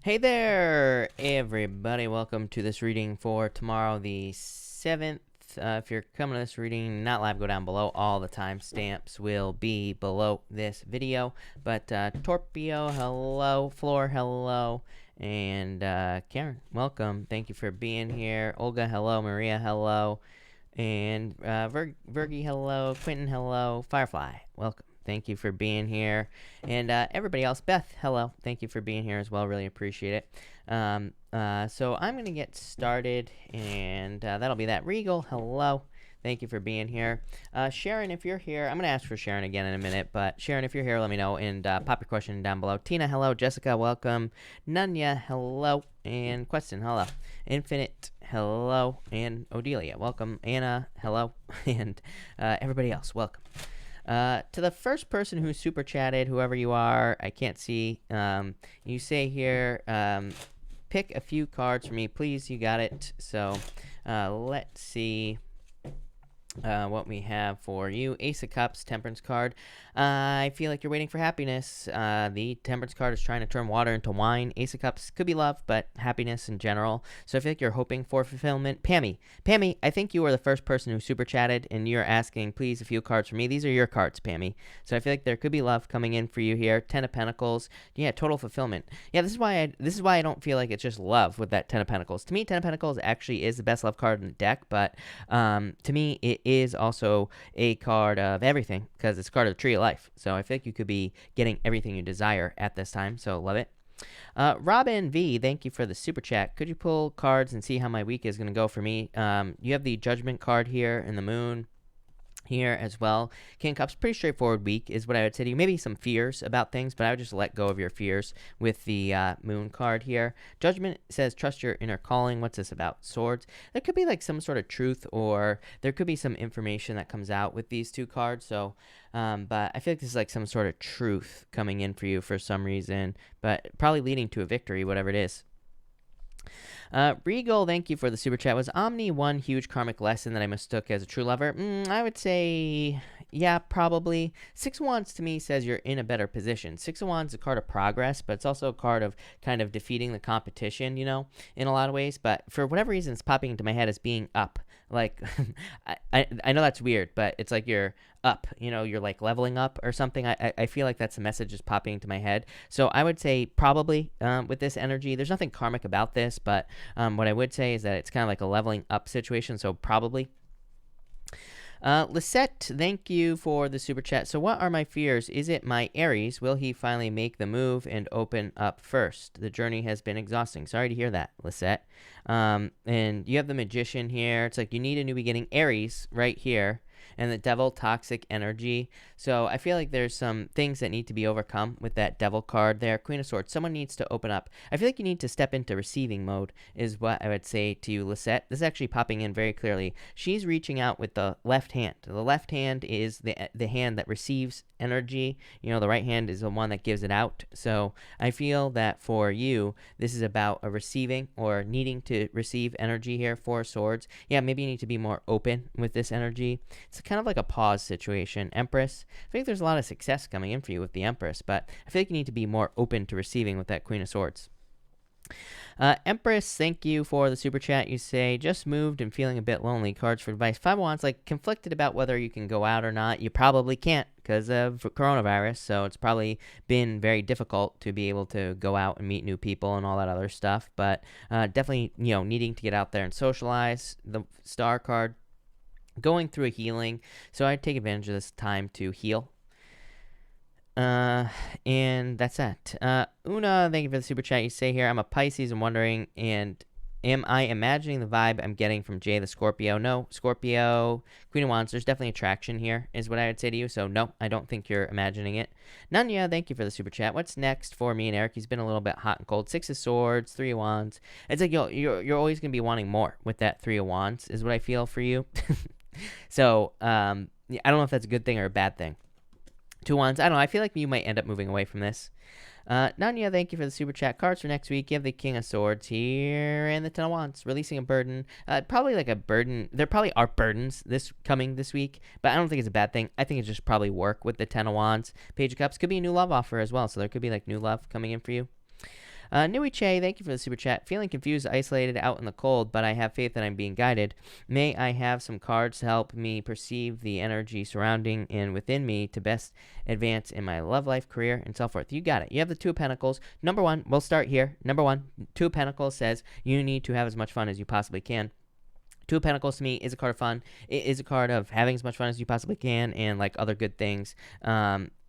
Hey there, everybody. Welcome to this reading for tomorrow, the 7th. If you're coming to this reading, not live, go down below. All the timestamps will be below this video. But Torpio, hello. Floor, hello. And Karen, welcome. Thank you for being here. Olga, hello. Maria, hello. And Virgie, hello. Quentin, hello. Firefly, welcome. Thank you for being here. And everybody else, Beth, hello. Thank you for being here as well. Really appreciate it. So I'm going to get started, and that'll be that. Regal, hello. Thank you for being here. Sharon, if you're here, I'm going to ask for Sharon again in a minute, but Sharon, if you're here, let me know, and pop your question down below. Tina, hello. Jessica, welcome. Nunya, hello. And Queston, hello. Infinite, hello. And Odelia, welcome. Anna, hello. And everybody else, welcome. To the first person who super chatted, whoever you are, I can't see. You say here, pick a few cards for me, please. You got it. So let's see what we have for you. Ace of Cups, Temperance card. I feel like you're waiting for happiness. The Temperance card is trying to turn water into wine. Ace of Cups could be love, but happiness in general. So I feel like you're hoping for fulfillment. Pammy, I think you were the first person who super chatted, and you're asking, please, a few cards for me. These are your cards, Pammy. So I feel like there could be love coming in for you here. Ten of Pentacles. Yeah, total fulfillment. Yeah, this is why I don't feel like it's just love with that Ten of Pentacles. To me, Ten of Pentacles actually is the best love card in the deck, but to me, it is also a card of everything because it's a card of the Tree of Life. So I feel like you could be getting everything you desire at this time. So love it. Robin V, thank you for the super chat. Could you pull cards and see how my week is going to go for me? You have the Judgment card here and the Moon here as well. King of Cups, pretty straightforward week is what I would say to you. Maybe some fears about things, but I would just let go of your fears with the Moon card here. Judgment says trust your inner calling. What's this about? Swords. There could be like some sort of truth, or there could be some information that comes out with these two cards. So but I feel like this is like some sort of truth coming in for you for some reason, but probably leading to a victory, whatever it is. Regal, thank you for the super chat. Was Omni one huge karmic lesson that I mistook as a true lover? I would say, yeah, probably. Six of Wands to me says you're in a better position. Six of Wands is a card of progress, but it's also a card of kind of defeating the competition, you know, in a lot of ways. But for whatever reason, it's popping into my head as being up. Like, I know that's weird, but it's like you're up, you know, you're like leveling up or something. I feel like that's the message just popping into my head. So I would say probably with this energy, there's nothing karmic about this, but what I would say is that it's kind of like a leveling up situation. So probably. Lisette, thank you for the super chat. So what are my fears? Is it my Aries? Will he finally make the move and open up first? The journey has been exhausting. Sorry to hear that, Lisette. And you have the Magician here. It's like you need a new beginning. Aries right here. And the Devil, toxic energy. So I feel like there's some things that need to be overcome with that Devil card there. Queen of Swords, someone needs to open up. I feel like you need to step into receiving mode is what I would say to you, Lisette. This is actually popping in very clearly. She's reaching out with the left hand. The left hand is the hand that receives energy. You know, the right hand is the one that gives it out. So I feel that for you, this is about a receiving or needing to receive energy here. Four Swords. Yeah, maybe you need to be more open with this energy. It's kind of like a pause situation. Empress, I think there's a lot of success coming in for you with the Empress, but I feel like you need to be more open to receiving with that Queen of Swords. Empress, thank you for the super chat. You say, just moved and feeling a bit lonely. Cards for advice. Five of Wands, like conflicted about whether you can go out or not. You probably can't because of coronavirus, so it's probably been very difficult to be able to go out and meet new people and all that other stuff, but definitely, you know, needing to get out there and socialize. The Star card, going through a healing, so I'd take advantage of this time to heal. And that's that. Una, thank you for the super chat. You say here, I'm a Pisces and wondering, and am I imagining the vibe I'm getting from Jay the Scorpio? No, Scorpio, Queen of Wands, there's definitely attraction here, is what I would say to you. So no, I don't think you're imagining it. Nunya, thank you for the super chat. What's next for me and Eric? He's been a little bit hot and cold. Six of Swords, Three of Wands. It's like you're always going to be wanting more with that Three of Wands, is what I feel for you. So I don't know if that's a good thing or a bad thing. Two Wands, I don't know. I feel like you might end up moving away from this. Nanya, thank you for the super chat. Cards for next week. You have the King of Swords here and the Ten of Wands. Releasing a burden. Probably like a burden. There probably are burdens coming this week, but I don't think it's a bad thing. I think it's just probably work with the Ten of Wands. Page of Cups could be a new love offer as well, so there could be like new love coming in for you. Nui Che, thank you for the super chat. Feeling confused, isolated, out in the cold, but I have faith that I'm being guided. May I have some cards to help me perceive the energy surrounding and within me to best advance in my love life, career, and so forth. You got it. You have the Two of Pentacles. Number one, we'll start here. Number one, Two of Pentacles says you need to have as much fun as you possibly can. Two of Pentacles to me is a card of fun. It is a card of having as much fun as you possibly can and like other good things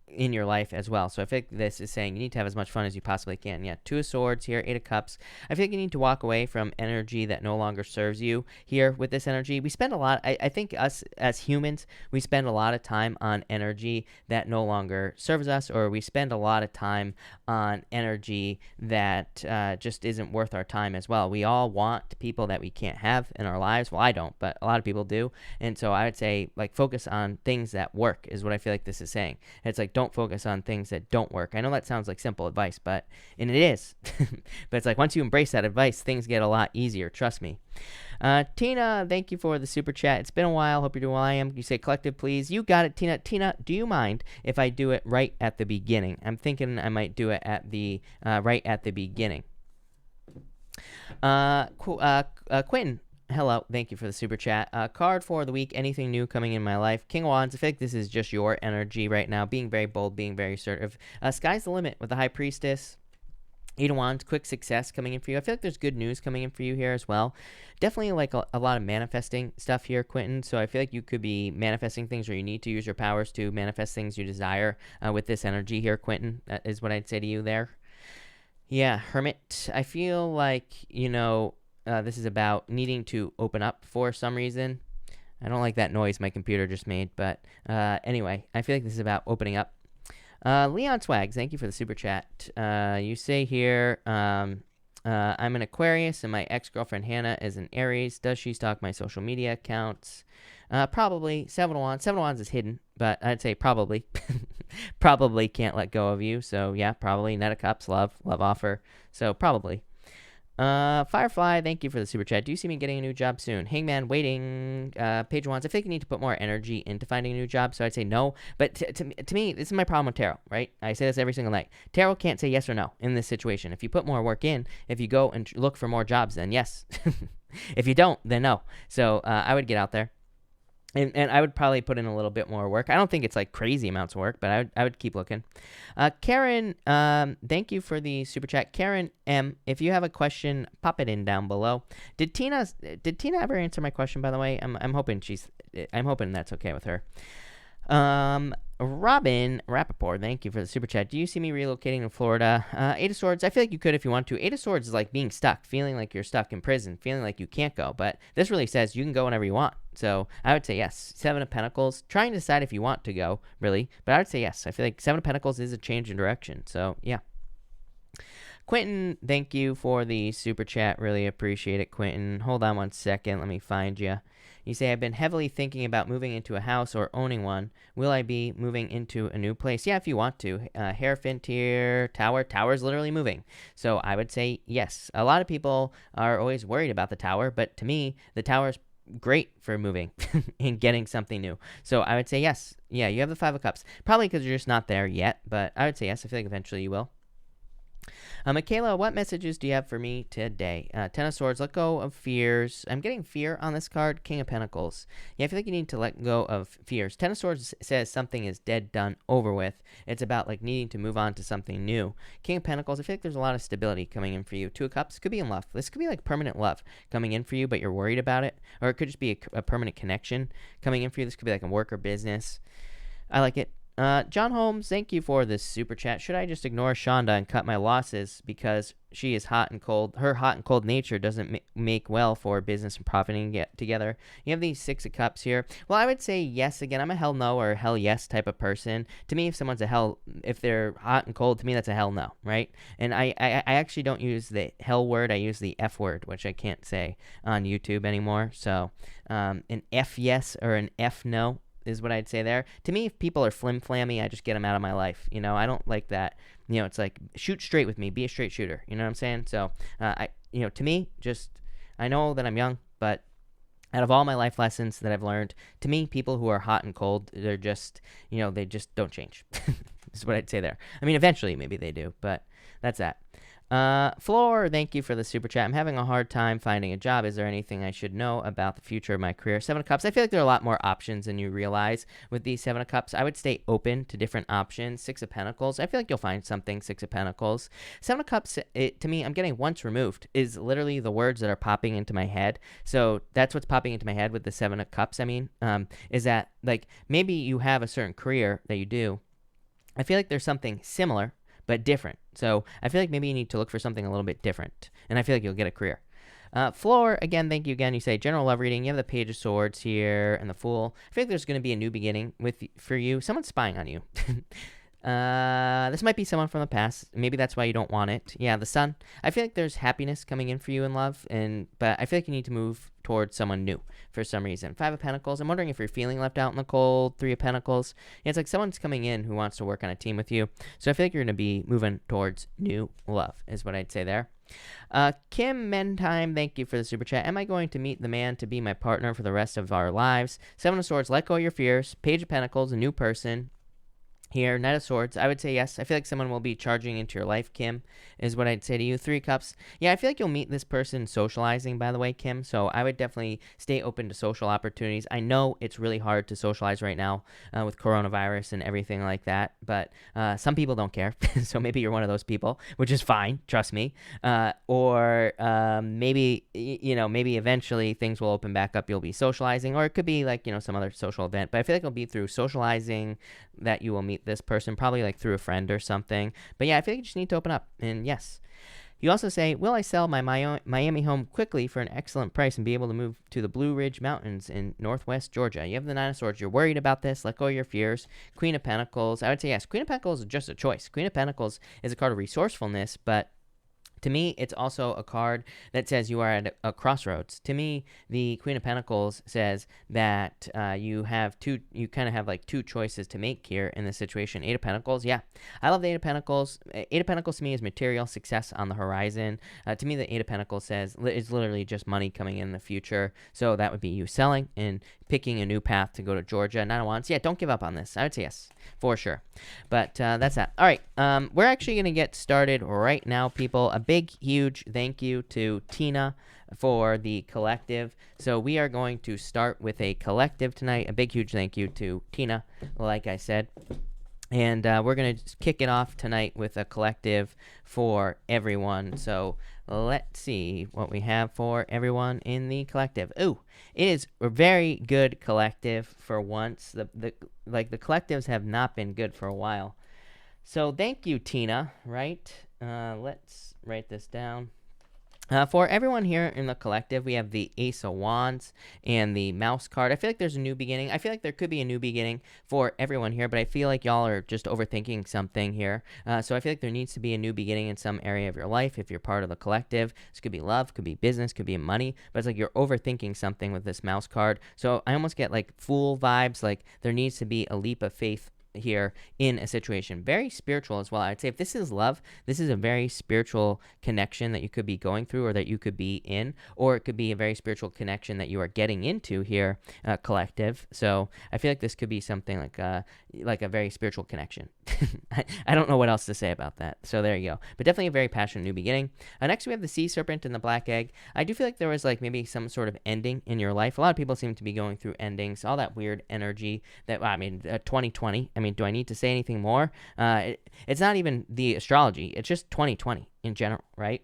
in your life as well. So I think this is saying you need to have as much fun as you possibly can. Yeah, Two of Swords here, Eight of Cups. I feel like you need to walk away from energy that no longer serves you here with this energy. We spend a lot, I think us as humans, we spend a lot of time on energy that no longer serves us, or we spend a lot of time on energy that just isn't worth our time as well. We all want people that we can't have in our lives. Well, I don't, but a lot of people do. And so I would say, like, focus on things that work is what I feel like this is saying. It's like, don't focus on things that don't work. I know that sounds like simple advice, and it is. But it's like, once you embrace that advice, things get a lot easier. Trust me. Tina, thank you for the super chat. It's been a while. Hope you're doing well. I am. You say collective, please. You got it, Tina. Tina, do you mind if I do it right at the beginning? I'm thinking I might do it at the right at the beginning. Quentin, hello. Thank you for the super chat. Card for the week. Anything new coming in my life? King of Wands. I feel like this is just your energy right now. Being very bold, being very assertive. Sky's the limit with the High Priestess. Eight of Wands, quick success coming in for you. I feel like there's good news coming in for you here as well. Definitely like a lot of manifesting stuff here, Quentin. So I feel like you could be manifesting things, or you need to use your powers to manifest things you desire with this energy here, Quentin. That is what I'd say to you there. Yeah, Hermit. I feel like, this is about needing to open up for some reason. I don't like that noise my computer just made, but anyway, I feel like this is about opening up. Leon Swags, thank you for the super chat. You say here, I'm an Aquarius and my ex-girlfriend Hannah is an Aries. Does she stalk my social media accounts? Probably. Seven of Wands is hidden, but I'd say probably. Probably can't let go of you. So yeah, probably. Knight of Cups, love offer. So probably. Firefly, thank you for the super chat. Do you see me getting a new job soon? Hangman, waiting. Page of Wands, I think you need to put more energy into finding a new job, so I'd say no. But to me, this is my problem with tarot, right? I say this every single night. Tarot can't say yes or no in this situation. If you put more work in, if you go and look for more jobs, then yes. If you don't, then no. So I would get out there. And I would probably put in a little bit more work. I don't think it's like crazy amounts of work, but I would keep looking. Karen, thank you for the super chat. Karen M, if you have a question, pop it in down below. Did Tina ever answer my question, by the way? I'm hoping that's okay with her. Robin Rappaport, thank you for the super chat. Do you see me relocating to Florida? Eight of Swords, I feel like you could if you want to. Eight of Swords is like being stuck, feeling like you're stuck in prison, feeling like you can't go. But this really says you can go whenever you want. So I would say yes. Seven of Pentacles, trying to decide if you want to go, really. But I would say yes. I feel like Seven of Pentacles is a change in direction. So yeah. Quentin, thank you for the super chat. Really appreciate it, Quentin. Hold on one second. Let me find you. You say, I've been heavily thinking about moving into a house or owning one. Will I be moving into a new place? Yeah, if you want to. Hierophant here, Tower's literally moving. So I would say yes. A lot of people are always worried about the Tower, but to me, the Tower's great for moving and getting something new. So I would say yes. Yeah, you have the Five of Cups. Probably because you're just not there yet, but I would say yes. I feel like eventually you will. Michaela, what messages do you have for me today? Ten of Swords, let go of fears. I'm getting fear on this card. King of Pentacles. Yeah, I feel like you need to let go of fears. Ten of Swords says something is dead, done, over with. It's about like needing to move on to something new. King of Pentacles, I feel like there's a lot of stability coming in for you. Two of Cups, could be in love. This could be like permanent love coming in for you, but you're worried about it. Or it could just be a permanent connection coming in for you. This could be like a work or business. I like it. John Holmes, thank you for this super chat. Should I just ignore Shonda and cut my losses because she is hot and cold? Her hot and cold nature doesn't make well for business and profiting together. You have these Six of Cups here. Well, I would say yes again. I'm a hell no or hell yes type of person. To me, if they're hot and cold, to me that's a hell no, right? And I actually don't use the hell word. I use the F word, which I can't say on YouTube anymore. So an F yes or an F no is what I'd say there. To me, if people are flim-flammy, I just get them out of my life. I don't like that. It's like, shoot straight with me. Be a straight shooter. You know what I'm saying? So, to me, I know that I'm young, but out of all my life lessons that I've learned, to me, people who are hot and cold, they're just, they just don't change. Is what I'd say there. I mean, eventually maybe they do, but that's that. Floor, thank you for the super chat. I'm having a hard time finding a job. Is there anything I should know about the future of my career? Seven of Cups. I feel like there are a lot more options than you realize with these Seven of Cups. I would stay open to different options. Six of Pentacles. I feel like you'll find something. Six of Pentacles. Seven of Cups, to me, I'm getting once removed is literally the words that are popping into my head. So that's what's popping into my head with the Seven of Cups. I mean, is that like maybe you have a certain career that you do. I feel like there's something similar but different. So I feel like maybe you need to look for something a little bit different. And I feel like you'll get a career. Floor, again, thank you again. You say general love reading. You have the Page of Swords here and the Fool. I feel like there's going to be a new beginning for you. Someone's spying on you. This might be someone from the past. Maybe that's why you don't want it. Yeah, the Sun. I feel like there's happiness coming in for you in love, but I feel like you need to move towards someone new for some reason. Five of Pentacles. I'm wondering if you're feeling left out in the cold. Three of Pentacles. Yeah, it's like someone's coming in who wants to work on a team with you. So I feel like you're going to be moving towards new love is what I'd say there. Kim Mentime, thank you for the super chat. Am I going to meet the man to be my partner for the rest of our lives? Seven of Swords, let go of your fears. Page of Pentacles, a new person. Here, Knight of Swords, I would say yes. I feel like someone will be charging into your life, Kim, is what I'd say to you. Three Cups. Yeah, I feel like you'll meet this person socializing, by the way, Kim. So I would definitely stay open to social opportunities. I know it's really hard to socialize right now with coronavirus and everything like that. But some people don't care. So maybe you're one of those people, which is fine. Trust me. Or maybe, maybe eventually things will open back up. You'll be socializing. Or it could be like, some other social event. But I feel like it'll be through socializing that you will meet this person, probably like through a friend or something. But yeah, I feel like you just need to open up. And yes. You also say, will I sell my Miami home quickly for an excellent price and be able to move to the Blue Ridge Mountains in northwest Georgia? You have the Nine of Swords. You're worried about this. Let go of your fears. Queen of Pentacles. I would say yes. Queen of Pentacles is just a choice. Queen of Pentacles is a card of resourcefulness, but to me, it's also a card that says you are at a crossroads. To me, the Queen of Pentacles says that you kind of have like two choices to make here in this situation. Eight of Pentacles, yeah. I love the Eight of Pentacles. Eight of Pentacles to me is material success on the horizon. To me, the Eight of Pentacles says it's literally just money coming in the future. So that would be you selling and picking a new path to go to Georgia. Nine of Wands, yeah, don't give up on this. I would say yes, for sure. But that's that. All right, we're actually going to get started right now, people. A big, huge thank you to Tina for the collective. So we are going to start with a collective tonight. A big, huge thank you to Tina, like I said. And we're going to kick it off tonight with a collective for everyone. So let's see what we have for everyone in the collective. Ooh, it is a very good collective for once. The collectives have not been good for a while. So thank you, Tina, right? Let's write this down. For everyone here in the collective, we have the Ace of Wands and the Mouse card. I feel like there's a new beginning. I feel like there could be a new beginning for everyone here, but I feel like y'all are just overthinking something here. So I feel like there needs to be a new beginning in some area of your life if you're part of the collective. This could be love, could be business, could be money, but it's like you're overthinking something with this Mouse card. So I almost get like Fool vibes, like there needs to be a leap of faith here in a situation. Very spiritual as well. I'd say if this is love, this is a very spiritual connection that you could be going through or that you could be in, or it could be a very spiritual connection that you are getting into here, collective. So I feel like this could be something like a very spiritual connection. I don't know what else to say about that. So there you go. But definitely a very passionate new beginning. Next we have the Sea Serpent and the Black Egg. I do feel like there was like maybe some sort of ending in your life. A lot of people seem to be going through endings, all that weird energy that, 2020. Do I need to say anything more? It's not even the astrology. It's just 2020 in general, right?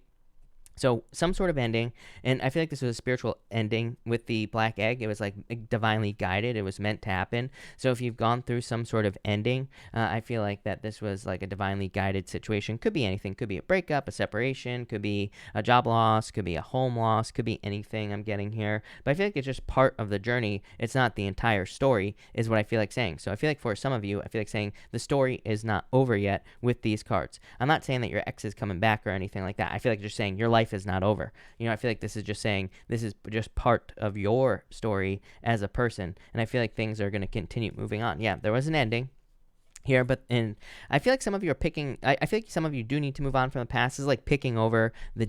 So some sort of ending, and I feel like this was a spiritual ending with the Black Egg. It was like divinely guided. It was meant to happen. So if you've gone through some sort of ending, I feel like that this was like a divinely guided situation. Could be anything. Could be a breakup, a separation, could be a job loss, could be a home loss, could be anything I'm getting here. But I feel like it's just part of the journey. It's not the entire story is what I feel like saying. So I feel like for some of you, I feel like saying the story is not over yet with these cards. I'm not saying that your ex is coming back or anything like that. I feel like you're just saying your life is not over. I feel like this is just saying this is just part of your story as a person, and I feel like things are going to continue moving on. Yeah, there was an ending. here, but and I feel like some of you are picking. I feel like some of you do need to move on from the past. This is like picking over the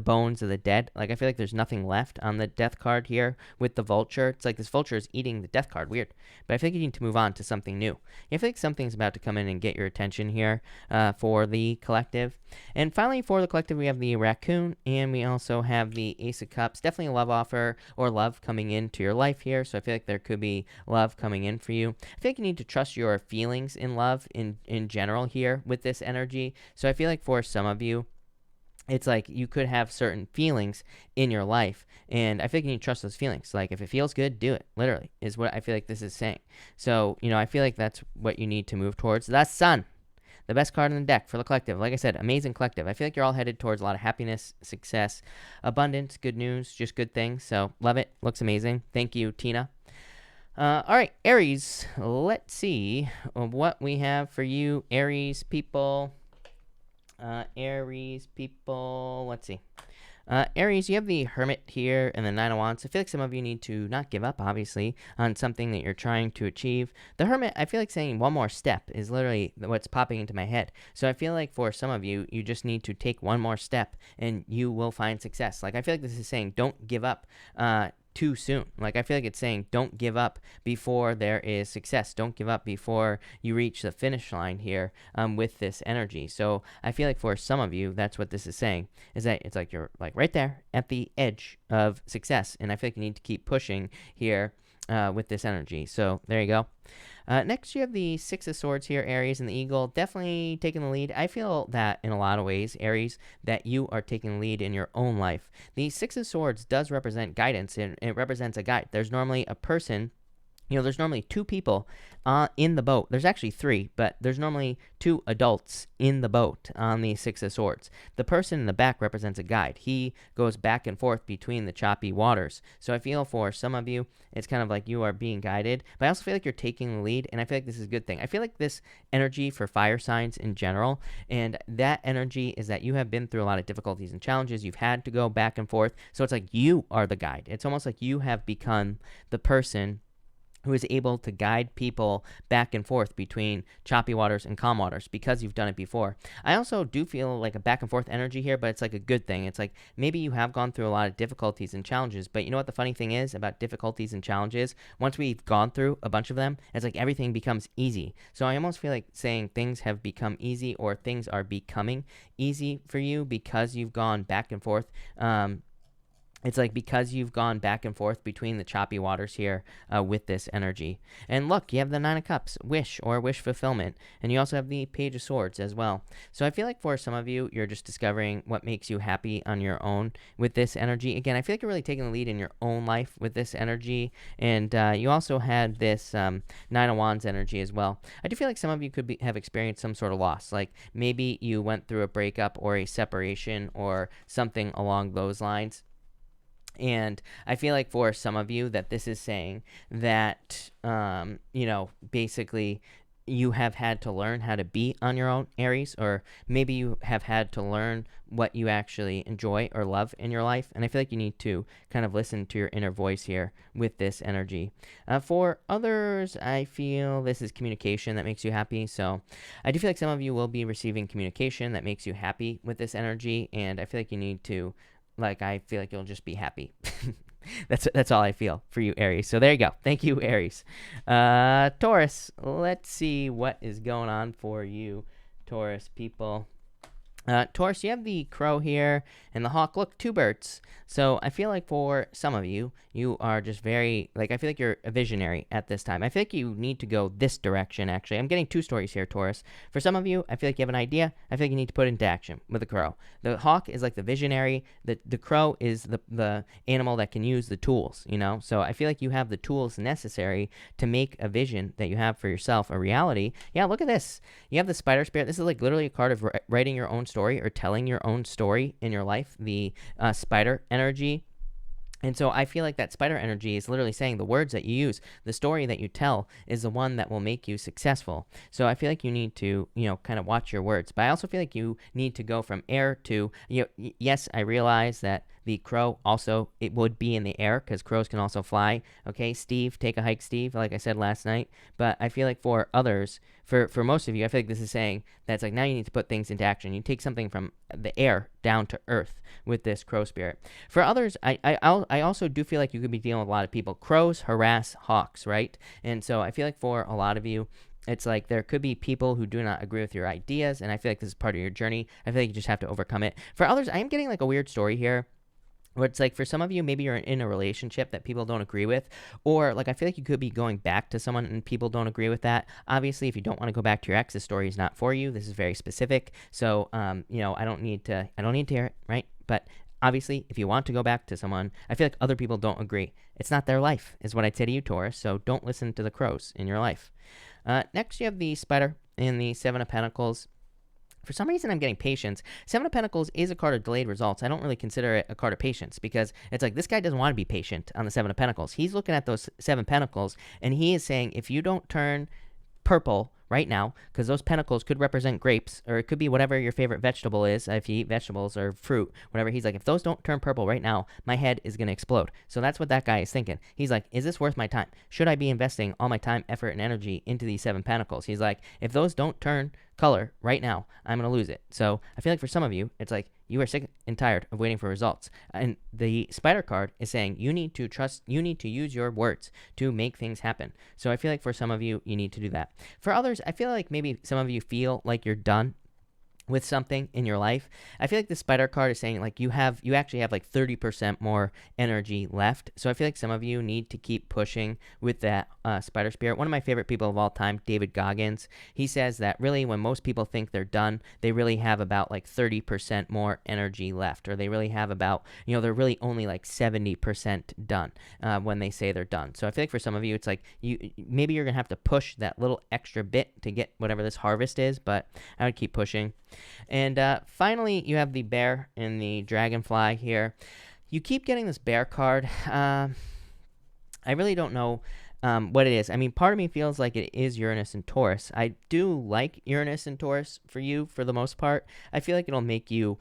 bones of the dead. Like I feel like there's nothing left on the death card here with the vulture. It's like this vulture is eating the death card. Weird, but I feel like you need to move on to something new. I feel like something's about to come in and get your attention here for the collective. And finally, for the collective, we have the raccoon, and we also have the Ace of Cups. Definitely a love offer or love coming into your life here. So I feel like there could be love coming in for you. I feel like you need to trust your feelings in love in general here with this energy. So I feel like for some of you, it's like you could have certain feelings in your life, and I feel like you need to trust those feelings. Like if it feels good, do it. Literally is what I feel like this is saying. So, I feel like that's what you need to move towards. The Sun, the best card in the deck for the collective. Like I said, amazing collective. I feel like you're all headed towards a lot of happiness, success, abundance, good news, just good things. So love it. Looks amazing. Thank you, Tina. All right, Aries, let's see what we have for you, Aries people. Aries people, let's see. Aries, you have the Hermit here and the Nine of Wands. I feel like some of you need to not give up, obviously, on something that you're trying to achieve. The Hermit, I feel like saying one more step is literally what's popping into my head. So I feel like for some of you, you just need to take one more step and you will find success. Like I feel like this is saying don't give up too soon. Like I feel like it's saying don't give up before there is success. Don't give up before you reach the finish line here with this energy. So I feel like for some of you, that's what this is saying, is that it's like you're like right there at the edge of success. And I feel like you need to keep pushing here with this energy. So there you go. Next, you have the Six of Swords here, Aries, and the Eagle. Definitely taking the lead. I feel that in a lot of ways, Aries, that you are taking the lead in your own life. The Six of Swords does represent guidance, and it represents a guide. There's normally a person, there's normally two people in the boat. There's actually three, but there's normally two adults in the boat on the Six of Swords. The person in the back represents a guide. He goes back and forth between the choppy waters. So I feel for some of you, it's kind of like you are being guided, but I also feel like you're taking the lead, and I feel like this is a good thing. I feel like this energy for fire signs in general, and that energy is that you have been through a lot of difficulties and challenges. You've had to go back and forth. So it's like you are the guide. It's almost like you have become the person who is able to guide people back and forth between choppy waters and calm waters because you've done it before. I also do feel like a back and forth energy here, but it's like a good thing. It's like maybe you have gone through a lot of difficulties and challenges, but you know what the funny thing is about difficulties and challenges? Once we've gone through a bunch of them, it's like everything becomes easy. So I almost feel like saying things have become easy or things are becoming easy for you because you've gone back and forth. It's like because you've gone back and forth between the choppy waters here with this energy. And look, you have the Nine of Cups, wish or wish fulfillment. And you also have the Page of Swords as well. So I feel like for some of you, you're just discovering what makes you happy on your own with this energy. Again, I feel like you're really taking the lead in your own life with this energy. And you also had this Nine of Wands energy as well. I do feel like some of you could have experienced some sort of loss. Like maybe you went through a breakup or a separation or something along those lines. And I feel like for some of you that this is saying that, basically you have had to learn how to be on your own, Aries, or maybe you have had to learn what you actually enjoy or love in your life. And I feel like you need to kind of listen to your inner voice here with this energy. For others, I feel this is communication that makes you happy. So I do feel like some of you will be receiving communication that makes you happy with this energy. And I feel like you need to I feel like you'll just be happy. That's all I feel for you, Aries. So there you go. Thank you, Aries. Taurus, let's see what is going on for you, Taurus people. Taurus, you have the crow here and the hawk. Look, two birds. So I feel like for some of you, you are just very, I feel like you're a visionary at this time. I feel like you need to go this direction, actually. I'm getting two stories here, Taurus. For some of you, I feel like you have an idea. I feel like you need to put it into action with the crow. The hawk is like the visionary. The crow is the animal that can use the tools, So I feel like you have the tools necessary to make a vision that you have for yourself a reality. Yeah, look at this. You have the spider spirit. This is like literally a card of writing your own story or telling your own story in your life, the spider energy. And so I feel like that spider energy is literally saying the words that you use, the story that you tell is the one that will make you successful. So I feel like you need to, kind of watch your words. But I also feel like you need to go from air to, yes, I realize that the crow also, it would be in the air because crows can also fly. Okay, Steve, take a hike, Steve, like I said last night. But I feel like for others, for most of you, I feel like this is saying that it's like now you need to put things into action. You take something from the air down to earth with this crow spirit. For others, I also do feel like you could be dealing with a lot of people. Crows harass hawks, right? And so I feel like for a lot of you, it's like there could be people who do not agree with your ideas, and I feel like this is part of your journey. I feel like you just have to overcome it. For others, I am getting like a weird story here where it's like for some of you, maybe you're in a relationship that people don't agree with, or like I feel like you could be going back to someone and people don't agree with that. Obviously, if you don't want to go back to your ex, this story is not for you. This is very specific. So, you know, I don't need to hear it, right? But obviously, if you want to go back to someone, I feel like other people don't agree. It's not their life, is what I'd say to you, Taurus. So don't listen to the crows in your life. Next, you have the Spider in the Seven of Pentacles. For some reason, I'm getting patience. Seven of Pentacles is a card of delayed results. I don't really consider it a card of patience because it's like this guy doesn't want to be patient on the Seven of Pentacles. He's looking at those Seven Pentacles, and he is saying, if you don't turn purple right now, because those pentacles could represent grapes, or it could be whatever your favorite vegetable is, if you eat vegetables or fruit, whatever. He's like, if those don't turn purple right now, my head is going to explode. So that's what that guy is thinking. He's like, is this worth my time? Should I be investing all my time, effort, and energy into these Seven Pentacles? He's like, if those don't turn color right now, I'm going to lose it. So I feel like for some of you, it's like you are sick and tired of waiting for results. And the Spider card is saying you need to trust, you need to use your words to make things happen. So I feel like for some of you, you need to do that. For others, I feel like maybe some of you feel like you're done with something in your life. I feel like the Spider card is saying like you actually have like 30% more energy left. So I feel like some of you need to keep pushing with that Spider spirit. One of my favorite people of all time, David Goggins, he says that really when most people think they're done, they really have about like 30% more energy left, or they really have about, you know, they're really only like 70% done when they say they're done. So I feel like for some of you, it's like maybe you're gonna have to push that little extra bit to get whatever this harvest is, but I would keep pushing. And finally, you have the Bear and the Dragonfly here. You keep getting this Bear card. I really don't know what it is. I mean, part of me feels like it is Uranus and Taurus. I do like Uranus and Taurus for you for the most part. I feel like it'll make you,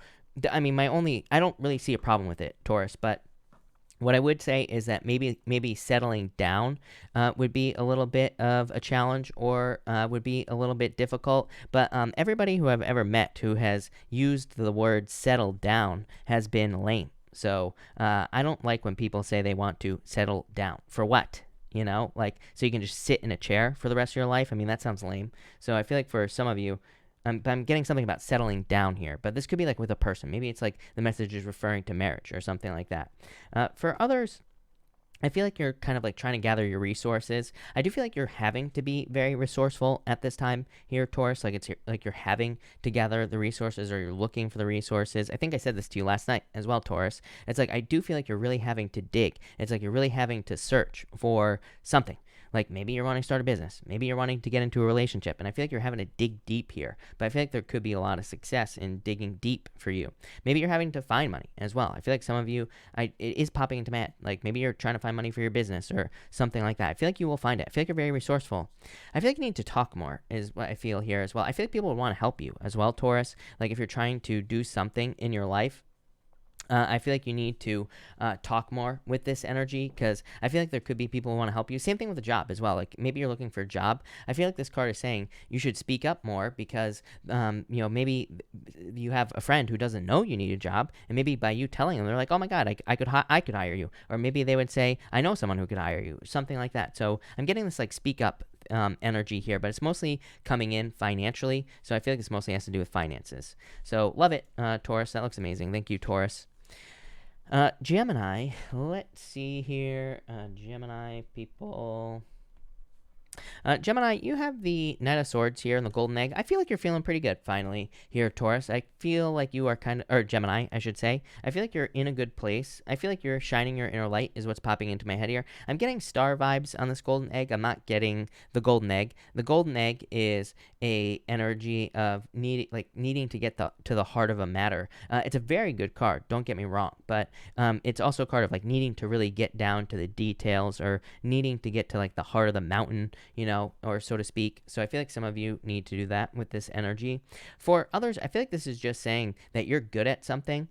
I mean, I don't really see a problem with it, Taurus, but what I would say is that maybe settling down would be a little bit of a challenge, or would be a little bit difficult. But everybody who I've ever met who has used the word settle down has been lame. So I don't like when people say they want to settle down. For what? You know, like, so you can just sit in a chair for the rest of your life? I mean, that sounds lame. So I feel like for some of you, I'm getting something about settling down here, but this could be like with a person. Maybe it's like the message is referring to marriage or something like that. For others, I feel like you're kind of like trying to gather your resources. I do feel like you're having to be very resourceful at this time here, Taurus. Like it's like you're having to gather the resources, or you're looking for the resources. I think I said this to you last night as well, Taurus. It's like I do feel like you're really having to dig. It's like you're really having to search for something. Like maybe you're wanting to start a business. Maybe you're wanting to get into a relationship. And I feel like you're having to dig deep here. But I feel like there could be a lot of success in digging deep for you. Maybe you're having to find money as well. I feel like some of you, it is popping into my head. Like maybe you're trying to find money for your business or something like that. I feel like you will find it. I feel like you're very resourceful. I feel like you need to talk more is what I feel here as well. I feel like people would want to help you as well, Taurus. Like if you're trying to do something in your life, I feel like you need to talk more with this energy, because I feel like there could be people who want to help you. Same thing with a job as well. Like maybe you're looking for a job. I feel like this card is saying you should speak up more, because you know, maybe you have a friend who doesn't know you need a job, and maybe by you telling them, they're like, oh my god, I could hire you. Or maybe they would say, I know someone who could hire you, something like that. So I'm getting this like speak up energy here, but it's mostly coming in financially. So I feel like this mostly has to do with finances. So love it, Taurus. That looks amazing. Thank you, Taurus. Gemini, let's see here. Gemini people. Gemini, you have the Knight of Swords here and the Golden Egg. I feel like you're feeling pretty good finally here, Taurus. I feel like you are kind of, or Gemini, I should say. I feel like you're in a good place. I feel like you're shining your inner light is what's popping into my head here. I'm getting star vibes on this Golden Egg. I'm not getting the Golden Egg. The Golden Egg is a energy of needing to get to the heart of a matter. It's a very good card, don't get me wrong, but it's also a card of like needing to really get down to the details, or needing to get to like the heart of the mountain, you know, or so to speak. So I feel like some of you need to do that with this energy. For others, I feel like this is just saying that you're good at something.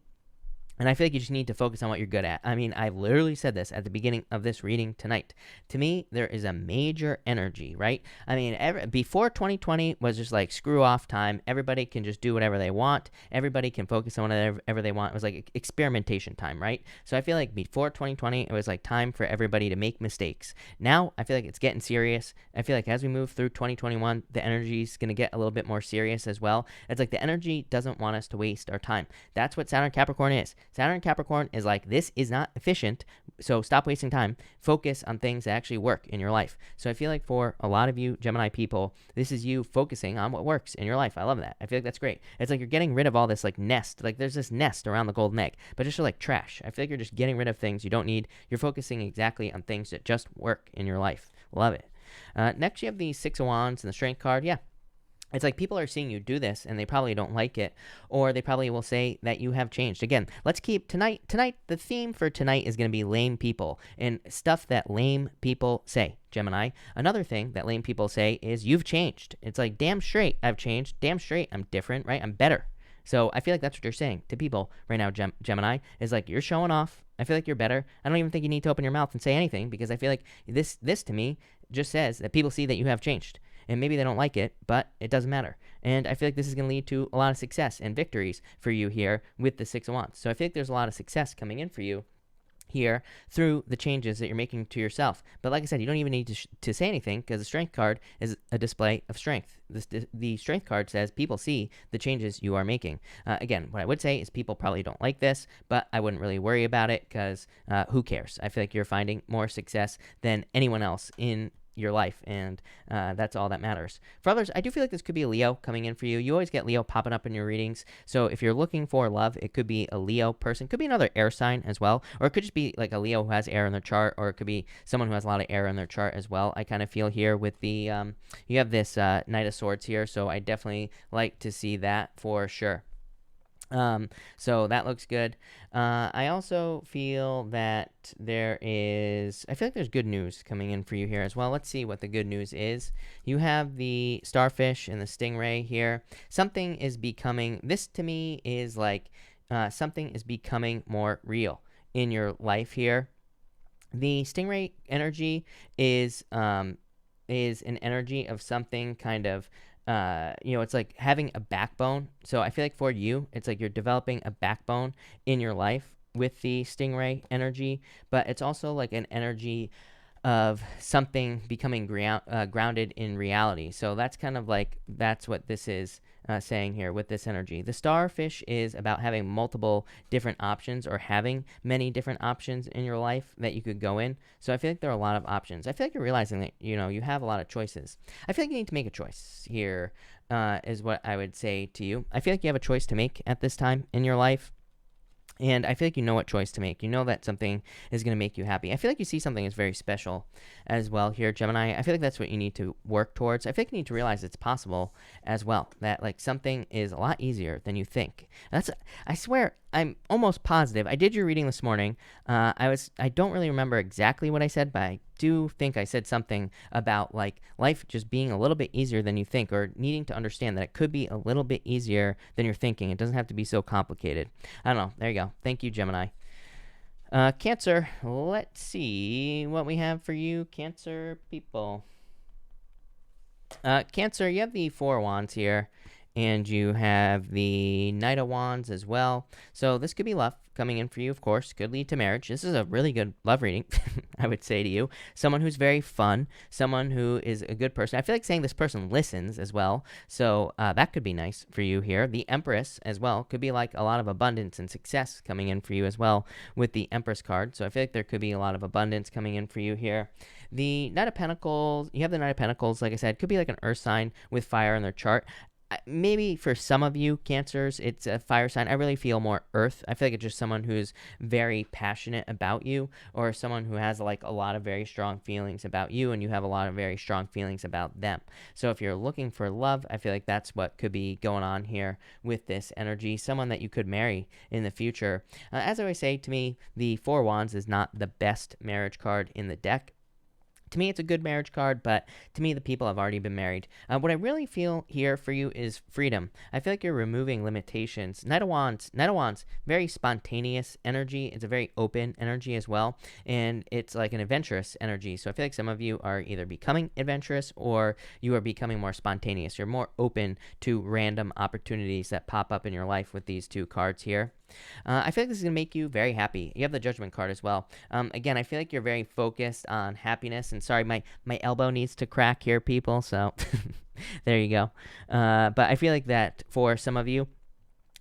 And I feel like you just need to focus on what you're good at. I mean, I literally said this at the beginning of this reading tonight. To me, there is a major energy, right? I mean, before 2020 was just like screw off time. Everybody can just do whatever they want. Everybody can focus on whatever they want. It was like experimentation time, right? So I feel like before 2020, it was like time for everybody to make mistakes. Now, I feel like it's getting serious. I feel like as we move through 2021, the energy is going to get a little bit more serious as well. It's like the energy doesn't want us to waste our time. That's what Saturn Capricorn is. Saturn Capricorn is like, this is not efficient, so stop wasting time. Focus on things that actually work in your life. So I feel like for a lot of you Gemini people, this is you focusing on what works in your life. I love that. I feel like that's great. It's like you're getting rid of all this like nest. Like there's this nest around the golden egg, but just like trash. I feel like you're just getting rid of things you don't need. You're focusing exactly on things that just work in your life. Love it. Next, you have the Six of Wands and the Strength card. Yeah. It's like people are seeing you do this and they probably don't like it, or they probably will say that you have changed. Again, let's keep tonight, the theme for tonight is going to be lame people and stuff that lame people say, Gemini. Another thing that lame people say is you've changed. It's like, damn straight I've changed. Damn straight I'm different, right? I'm better. So I feel like that's what you're saying to people right now, Gemini, is like you're showing off. I feel like you're better. I don't even think you need to open your mouth and say anything, because I feel like this to me just says that people see that you have changed. And maybe they don't like it, but it doesn't matter. And I feel like this is going to lead to a lot of success and victories for you here with the Six of Wands. So I feel like there's a lot of success coming in for you here through the changes that you're making to yourself. But like I said, you don't even need to say anything, because the Strength card is a display of strength. The Strength card says people see the changes you are making. Again, what I would say is people probably don't like this, but I wouldn't really worry about it, because who cares? I feel like you're finding more success than anyone else in your life, and that's all that matters. For others, I do feel like this could be a Leo coming in for you. You always get Leo popping up in your readings, so if you're looking for love, it could be a Leo person. Could be another air sign as well, or it could just be like a Leo who has air in their chart, or it could be someone who has a lot of air in their chart as well. I kind of feel here with the you have this Knight of Swords here, so I definitely like to see that for sure. So that looks good. I also feel that I feel like there's good news coming in for you here as well. Let's see what the good news is. You have the starfish and the stingray here. Something is becoming, this to me is like, something is becoming more real in your life here. The stingray energy is an energy of something kind of, it's like having a backbone. So I feel like for you, it's like you're developing a backbone in your life with the stingray energy, but it's also like an energy of something becoming grounded in reality. So that's kind of like, that's what this is saying here with this energy. The starfish is about having multiple different options, or having many different options in your life that you could go in. So I feel like there are a lot of options. I feel like you're realizing that, you have a lot of choices. I feel like you need to make a choice here, is what I would say to you. I feel like you have a choice to make at this time in your life. And I feel like you know what choice to make. You know that something is going to make you happy. I feel like you see something as very special as well here, Gemini. I feel like that's what you need to work towards. I feel like you need to realize it's possible as well, that like something is a lot easier than you think. I swear, I'm almost positive. I did your reading this morning. I don't really remember exactly what I said, but I do think I said something about like life just being a little bit easier than you think, or needing to understand that it could be a little bit easier than you're thinking. It doesn't have to be so complicated. I don't know. There you go. Thank you, Gemini. Cancer, let's see what we have for you, Cancer people. Cancer, you have the Four of Wands here, and you have the Knight of Wands as well. So this could be love coming in for you, of course. Could lead to marriage. This is a really good love reading, I would say to you. Someone who's very fun, someone who is a good person. I feel like saying this person listens as well, so that could be nice for you here. The Empress as well could be like a lot of abundance and success coming in for you as well with the Empress card. So I feel like there could be a lot of abundance coming in for you here. The Knight of Pentacles, you have the Knight of Pentacles, like I said, could be like an earth sign with fire in their chart. Maybe for some of you Cancers, it's a fire sign. I really feel more earth. I feel like it's just someone who's very passionate about you, or someone who has like a lot of very strong feelings about you, and you have a lot of very strong feelings about them. So if you're looking for love, I feel like that's what could be going on here with this energy. Someone that you could marry in the future. As I always say, to me, the Four of Wands is not the best marriage card in the deck. to me, it's a good marriage card, but to me, the people have already been married. What I really feel here for you is freedom. I feel like you're removing limitations. Knight of Wands, very spontaneous energy. It's a very open energy as well, and it's like an adventurous energy. So I feel like some of you are either becoming adventurous or you are becoming more spontaneous. You're more open to random opportunities that pop up in your life with these two cards here. I feel like this is going to make you very happy. You have the Judgment card as well. Again, I feel like you're very focused on happiness. And sorry, my elbow needs to crack here, people. So there you go. But I feel like that for some of you,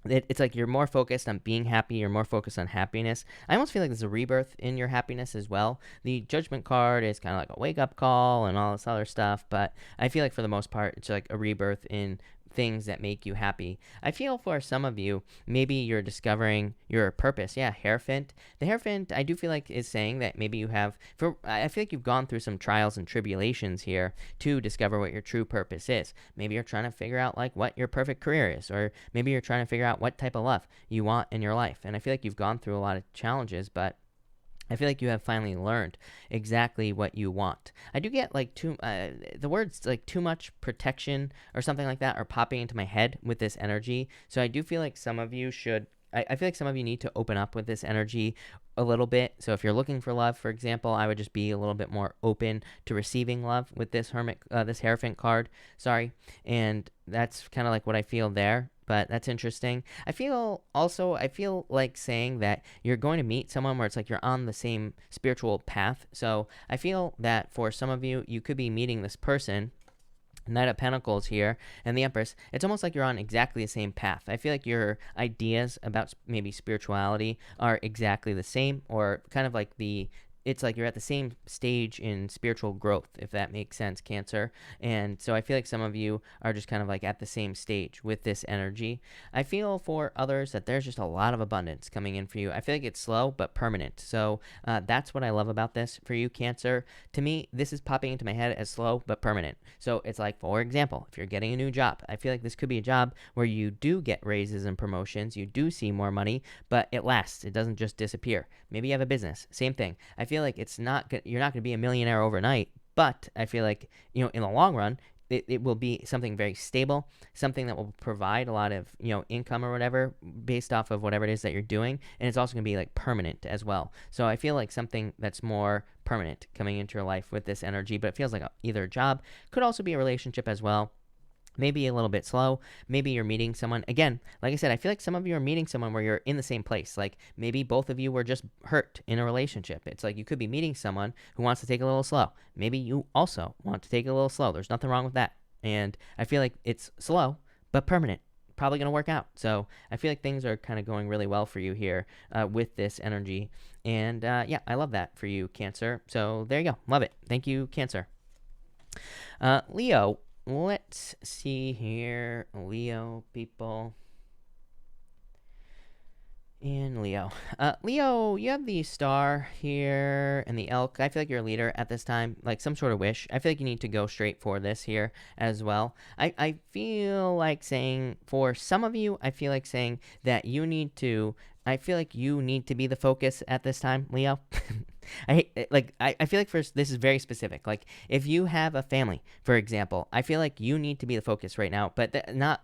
it's like you're more focused on being happy. You're more focused on happiness. I almost feel like there's a rebirth in your happiness as well. The Judgment card is kind of like a wake-up call and all this other stuff. But I feel like for the most part, it's like a rebirth in things that make you happy. I feel for some of you, maybe you're discovering your purpose. Yeah, Hierophant. The Hierophant, I do feel like is saying that maybe you have, I feel like you've gone through some trials and tribulations here to discover what your true purpose is. Maybe you're trying to figure out like what your perfect career is, or maybe you're trying to figure out what type of love you want in your life. And I feel like you've gone through a lot of challenges, but I feel like you have finally learned exactly what you want. I do get like the words like too much protection or something like that are popping into my head with this energy. So I do feel like some of you should, I feel like some of you need to open up with this energy a little bit. So if you're looking for love, for example, I would just be a little bit more open to receiving love with this this Hierophant card. Sorry. And that's kind of like what I feel there. But that's interesting. I feel like saying that you're going to meet someone where it's like you're on the same spiritual path. So I feel that for some of you, you could be meeting this person, Knight of Pentacles here, and the Empress. It's almost like you're on exactly the same path. I feel like your ideas about maybe spirituality are exactly the same, or kind of like it's like you're at the same stage in spiritual growth, if that makes sense, Cancer. And so I feel like some of you are just kind of like at the same stage with this energy. I feel for others that there's just a lot of abundance coming in for you. I feel like it's slow but permanent. So that's what I love about this for you, Cancer. To me, this is popping into my head as slow but permanent. So it's like, for example, if you're getting a new job, I feel like this could be a job where you do get raises and promotions, you do see more money, but it lasts. It doesn't just disappear. Maybe you have a business, same thing. I feel like you're not going to be a millionaire overnight, but I feel like, in the long run, it will be something very stable, something that will provide a lot of, income or whatever based off of whatever it is that you're doing. And it's also going to be like permanent as well. So I feel like something that's more permanent coming into your life with this energy, but it feels like either a job, could also be a relationship as well. Maybe a little bit slow. Maybe you're meeting someone. Again, like I said, I feel like some of you are meeting someone where you're in the same place. Like maybe both of you were just hurt in a relationship. It's like you could be meeting someone who wants to take a little slow. Maybe you also want to take it a little slow. There's nothing wrong with that. And I feel like it's slow, but permanent. Probably going to work out. So I feel like things are kind of going really well for you here with this energy. And yeah, I love that for you, Cancer. So there you go. Love it. Thank you, Cancer. Leo. Let's see here, Leo people. And Leo. Leo, you have the Star here and the Elk. I feel like you're a leader at this time, like some sort of wish. I feel like you need to go straight for this here as well. I feel like saying, for some of you, I feel like saying that I feel like you need to be the focus at this time, Leo. I feel like this is very specific. Like if you have a family, for example, I feel like you need to be the focus right now, but it's not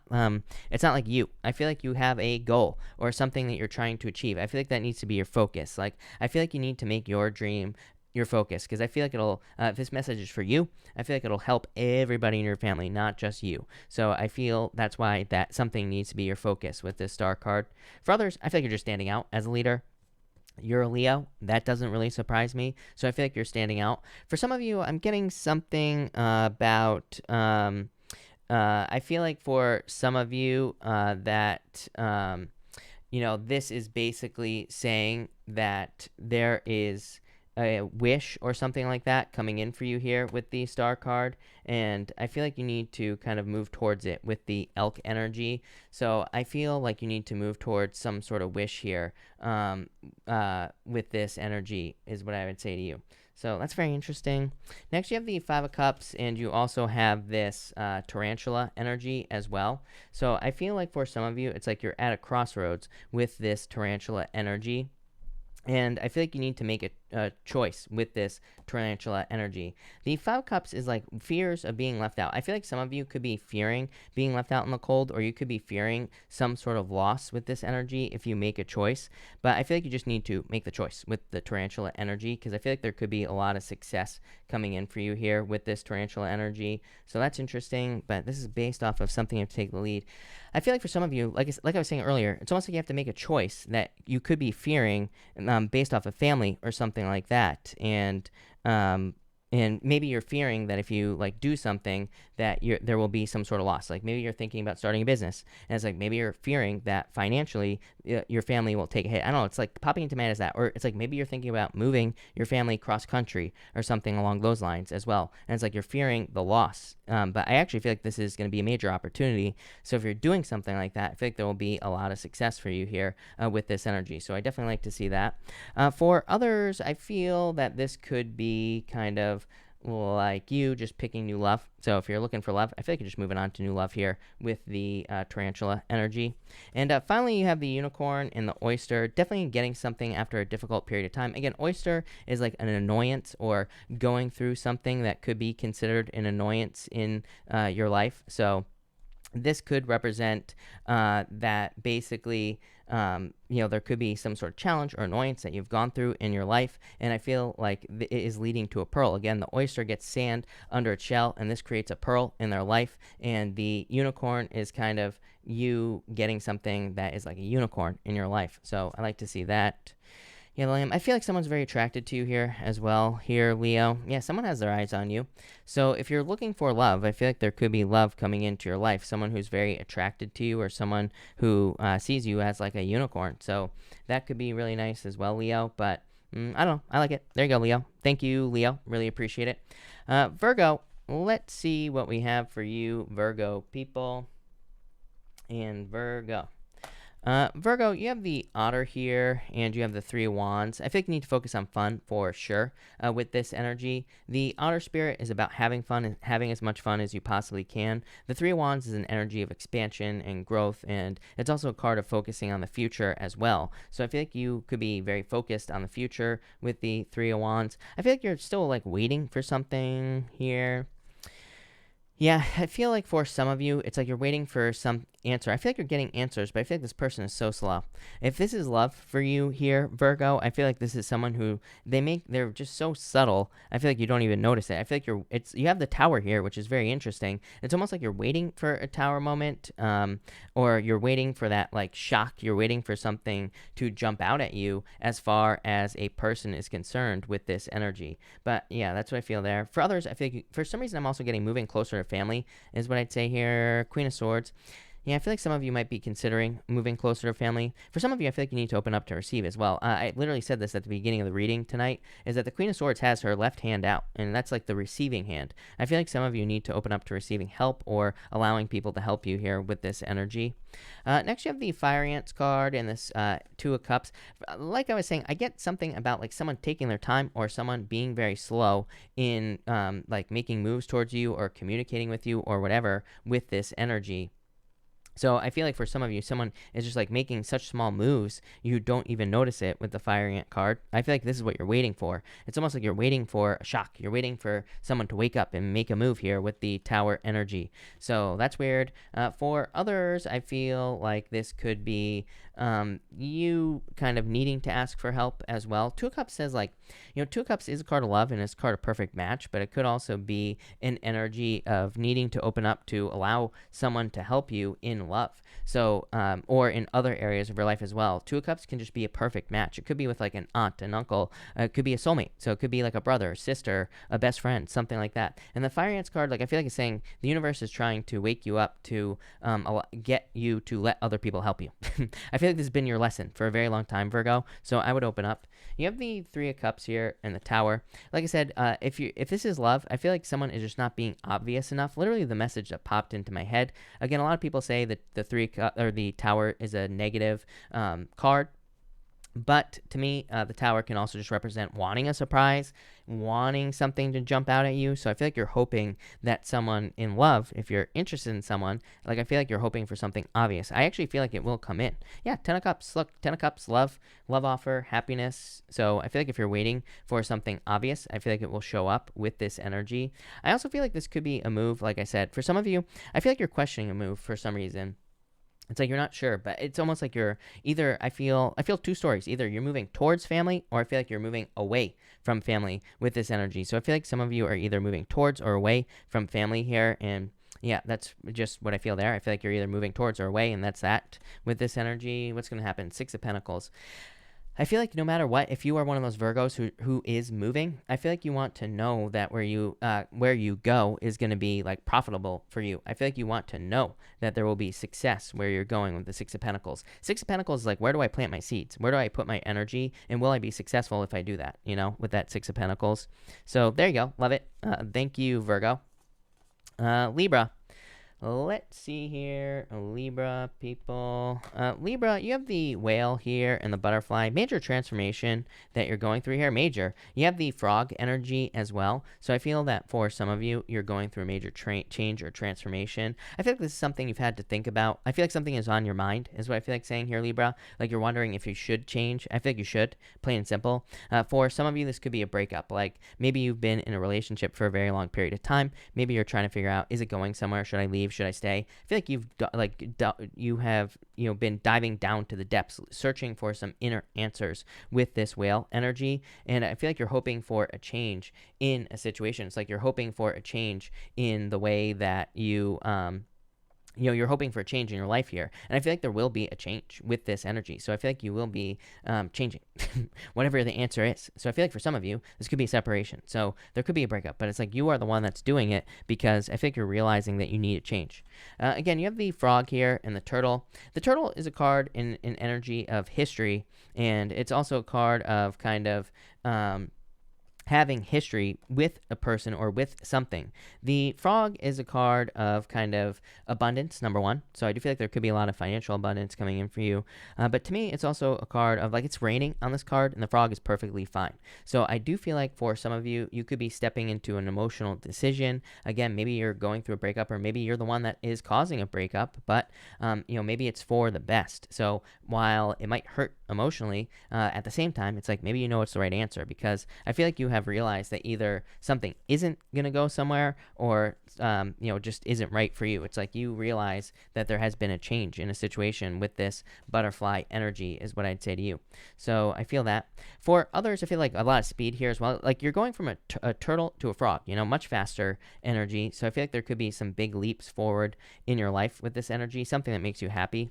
like you. I feel like you have a goal or something that you're trying to achieve. I feel like that needs to be your focus. Like I feel like you need to make your dream your focus, because I feel like it'll, if this message is for you, I feel like it'll help everybody in your family, not just you. So I feel that's why that something needs to be your focus with this Star card. For others, I feel like you're just standing out as a leader. You're a Leo. That doesn't really surprise me. So I feel like you're standing out. For some of you, I'm getting something about, I feel like for some of you that, this is basically saying that there is a wish or something like that coming in for you here with the Star card, and I feel like you need to kind of move towards it with the Elk energy. So I feel like you need to move towards some sort of wish here with this energy is what I would say to you. So that's very interesting. Next, you have the Five of Cups, and you also have this Tarantula energy as well. So I feel like for some of you, it's like you're at a crossroads with this Tarantula energy. And I feel like you need to make choice with this tarantula energy. The Five of Cups is like fears of being left out. I feel like some of you could be fearing being left out in the cold, or you could be fearing some sort of loss with this energy if you make a choice. But I feel like you just need to make the choice with the tarantula energy, because I feel like there could be a lot of success coming in for you here with this tarantula energy. So that's interesting, but this is based off of something you have to take the lead. I feel like for some of you, like I was saying earlier, it's almost like you have to make a choice that you could be fearing based off of family or something like that. And maybe you're fearing that if you like do something that there will be some sort of loss. Like maybe you're thinking about starting a business, and it's like maybe you're fearing that financially your family will take a hit. I don't know. It's like popping into my head as that, or it's like maybe you're thinking about moving your family cross country or something along those lines as well. And it's like you're fearing the loss. But I actually feel like this is going to be a major opportunity. So if you're doing something like that, I feel like there will be a lot of success for you here with this energy. So I definitely like to see that. For others, I feel that this could be kind of like you just picking new love. So if you're looking for love, I feel like you're just moving on to new love here with the tarantula energy. And finally, you have the unicorn and the oyster, definitely getting something after a difficult period of time. Again, oyster is like an annoyance or going through something that could be considered an annoyance in your life. So this could represent that basically, there could be some sort of challenge or annoyance that you've gone through in your life, and I feel like it is leading to a pearl. Again, the oyster gets sand under its shell, and this creates a pearl in their life, and the unicorn is kind of you getting something that is like a unicorn in your life. So I like to see that. Yeah, Liam, I feel like someone's very attracted to you here as well. Here, Leo. Yeah, someone has their eyes on you. So if you're looking for love, I feel like there could be love coming into your life. Someone who's very attracted to you, or someone who sees you as like a unicorn. So that could be really nice as well, Leo. But I don't know. I like it. There you go, Leo. Thank you, Leo. Really appreciate it. Virgo, let's see what we have for you, Virgo people. And Virgo. Virgo, you have the otter here, and you have the Three of Wands. I think you need to focus on fun for sure with this energy. The otter spirit is about having fun and having as much fun as you possibly can. The Three of Wands is an energy of expansion and growth, and it's also a card of focusing on the future as well. So I feel like you could be very focused on the future with the Three of Wands. I feel like you're still like waiting for something here. Yeah, I feel like for some of you, it's like you're waiting for some answer. I feel like you're getting answers, but I feel like this person is so slow. If this is love for you here, Virgo, I feel like this is someone who they're just so subtle. I feel like you don't even notice it. I feel like you have the tower here, which is very interesting. It's almost like you're waiting for a tower moment, or you're waiting for that like shock. You're waiting for something to jump out at you as far as a person is concerned with this energy. But yeah, that's what I feel there. For others, I feel like for some reason I'm also getting moving closer to family is what I'd say here. Queen of Swords. Yeah, I feel like some of you might be considering moving closer to family. For some of you, I feel like you need to open up to receive as well. I literally said this at the beginning of the reading tonight, is that the Queen of Swords has her left hand out, and that's like the receiving hand. I feel like some of you need to open up to receiving help or allowing people to help you here with this energy. Next, you have the Fire Ants card and this Two of Cups. Like I was saying, I get something about like someone taking their time or someone being very slow in like making moves towards you or communicating with you or whatever with this energy. So I feel like for some of you, someone is just like making such small moves, you don't even notice it with the Fire Ant card. I feel like this is what you're waiting for. It's almost like you're waiting for a shock. You're waiting for someone to wake up and make a move here with the Tower energy. So that's weird. For others, I feel like this could be you kind of needing to ask for help as well. Two of Cups says like, Two of Cups is a card of love and it's a card of perfect match, but it could also be an energy of needing to open up to allow someone to help you in love. So, or in other areas of your life as well. Two of Cups can just be a perfect match. It could be with like an aunt, an uncle. It could be a soulmate. So it could be like a brother, sister, a best friend, something like that. And the Fire Ants card, like I feel like it's saying the universe is trying to wake you up to get you to let other people help you. I feel like this has been your lesson for a very long time, Virgo. So I would open up. You have the Three of Cups here and the Tower. Like I said, if this is love, I feel like someone is just not being obvious enough. Literally the message that popped into my head. Again, a lot of people say that the Tower is a negative card. But to me, the Tower can also just represent wanting a surprise, wanting something to jump out at you. So I feel like you're hoping that someone in love, if you're interested in someone, like I feel like you're hoping for something obvious. I actually feel like it will come in. Yeah, 10 of Cups. Look, 10 of Cups, love offer, happiness. So I feel like if you're waiting for something obvious, I feel like it will show up with this energy. I also feel like this could be a move, like I said. For some of you, I feel like you're questioning a move for some reason. It's like you're not sure, but it's almost like you're either I feel two stories. Either you're moving towards family, or I feel like you're moving away from family with this energy. So I feel like some of you are either moving towards or away from family here, and yeah, that's just what I feel there. I feel like you're either moving towards or away, and that's that with this energy. What's going to happen? Six of Pentacles. I feel like no matter what, if you are one of those Virgos who is moving, I feel like you want to know that where you go is going to be like profitable for you. I feel like you want to know that there will be success where you're going with the Six of Pentacles. Six of Pentacles is like, where do I plant my seeds? Where do I put my energy? And will I be successful if I do that, with that Six of Pentacles? So there you go. Love it. Thank you, Virgo. Libra. Let's see here, Libra people. Libra, you have the whale here and the butterfly. Major transformation that you're going through here. Major. You have the frog energy as well. So I feel that for some of you, you're going through a major change or transformation. I feel like this is something you've had to think about. I feel like something is on your mind, is what I feel like saying here, Libra. Like you're wondering if you should change. I feel like you should, plain and simple. For some of you, this could be a breakup. Like maybe you've been in a relationship for a very long period of time. Maybe you're trying to figure out, is it going somewhere? Should I leave? Should I stay? I feel like you have been diving down to the depths, searching for some inner answers with this whale energy, and I feel like you're hoping for a change in a situation. It's like you're hoping for a change in the way that you're hoping for a change in your life here. And I feel like there will be a change with this energy. So I feel like you will be changing, whatever the answer is. So I feel like for some of you, this could be a separation. So there could be a breakup, but it's like you are the one that's doing it because I think you're realizing that you need a change. Again, you have the frog here and the turtle. The turtle is a card in energy of history, and it's also a card of kind of having history with a person or with something. The frog is a card of kind of abundance, number one. So I do feel like there could be a lot of financial abundance coming in for you. But to me, it's also a card of like it's raining on this card and the frog is perfectly fine. So I do feel like for some of you, you could be stepping into an emotional decision. Again, maybe you're going through a breakup, or maybe you're the one that is causing a breakup, but maybe it's for the best. So while it might hurt emotionally, at the same time, it's like maybe it's the right answer, because I feel like you have realized that either something isn't going to go somewhere or just isn't right for you. It's like you realize that there has been a change in a situation with this butterfly energy is what I'd say to you. So I feel that. For others, I feel like a lot of speed here as well. Like you're going from a turtle to a frog, much faster energy. So I feel like there could be some big leaps forward in your life with this energy, something that makes you happy.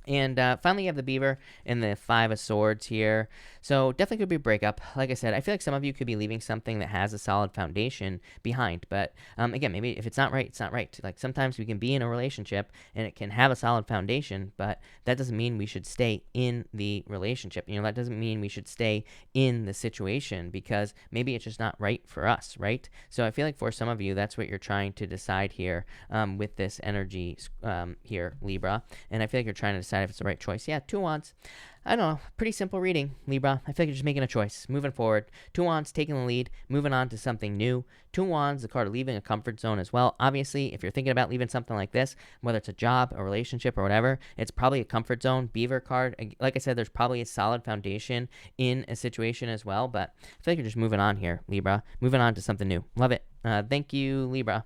And finally, you have the beaver and the Five of Swords here. So definitely could be a breakup. Like I said, I feel like some of you could be leaving something that has a solid foundation behind. But again, maybe if it's not right, it's not right. Like sometimes we can be in a relationship and it can have a solid foundation, but that doesn't mean we should stay in the relationship. That doesn't mean we should stay in the situation, because maybe it's just not right for us, right? So I feel like for some of you, that's what you're trying to decide here with this energy here, Libra. And I feel like you're trying to decide if it's the right choice. Yeah, Two Wands. I don't know. Pretty simple reading, Libra. I feel like you're just making a choice, moving forward. Two Wands taking the lead, moving on to something new. Two Wands, the card of leaving a comfort zone as well. Obviously, if you're thinking about leaving something like this, whether it's a job, a relationship, or whatever, it's probably a comfort zone. Beaver card, like I said, there's probably a solid foundation in a situation as well, but I feel like you're just moving on here, Libra. Moving on to something new. Love it. Thank you, Libra.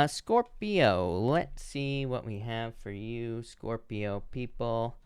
Scorpio. Let's see what we have for you, Scorpio people.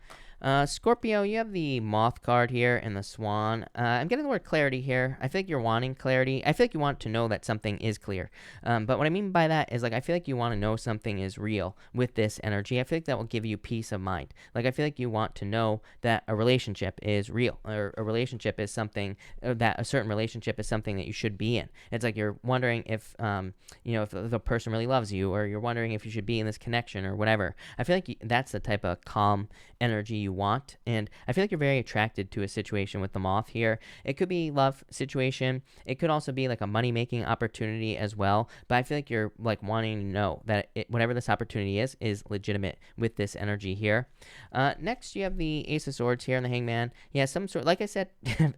Scorpio, you have the moth card here and the swan. I'm getting the word clarity here. I feel like you're wanting clarity. I feel like you want to know that something is clear. But what I mean by that is, like, I feel like you want to know something is real with this energy. I feel like that will give you peace of mind. Like, I feel like you want to know that a relationship is real, or a relationship is something, that a certain relationship is something that you should be in. It's like you're wondering if, if the person really loves you, or you're wondering if you should be in this connection or whatever. I feel like that's the type of calm energy you want. And I feel like you're very attracted to a situation with the moth here. It could be love situation. It could also be like a money-making opportunity as well. But I feel like you're like wanting to know that whatever this opportunity is legitimate with this energy here. Next, you have the Ace of Swords here and the Hangman. Yeah, some sort. Like I said,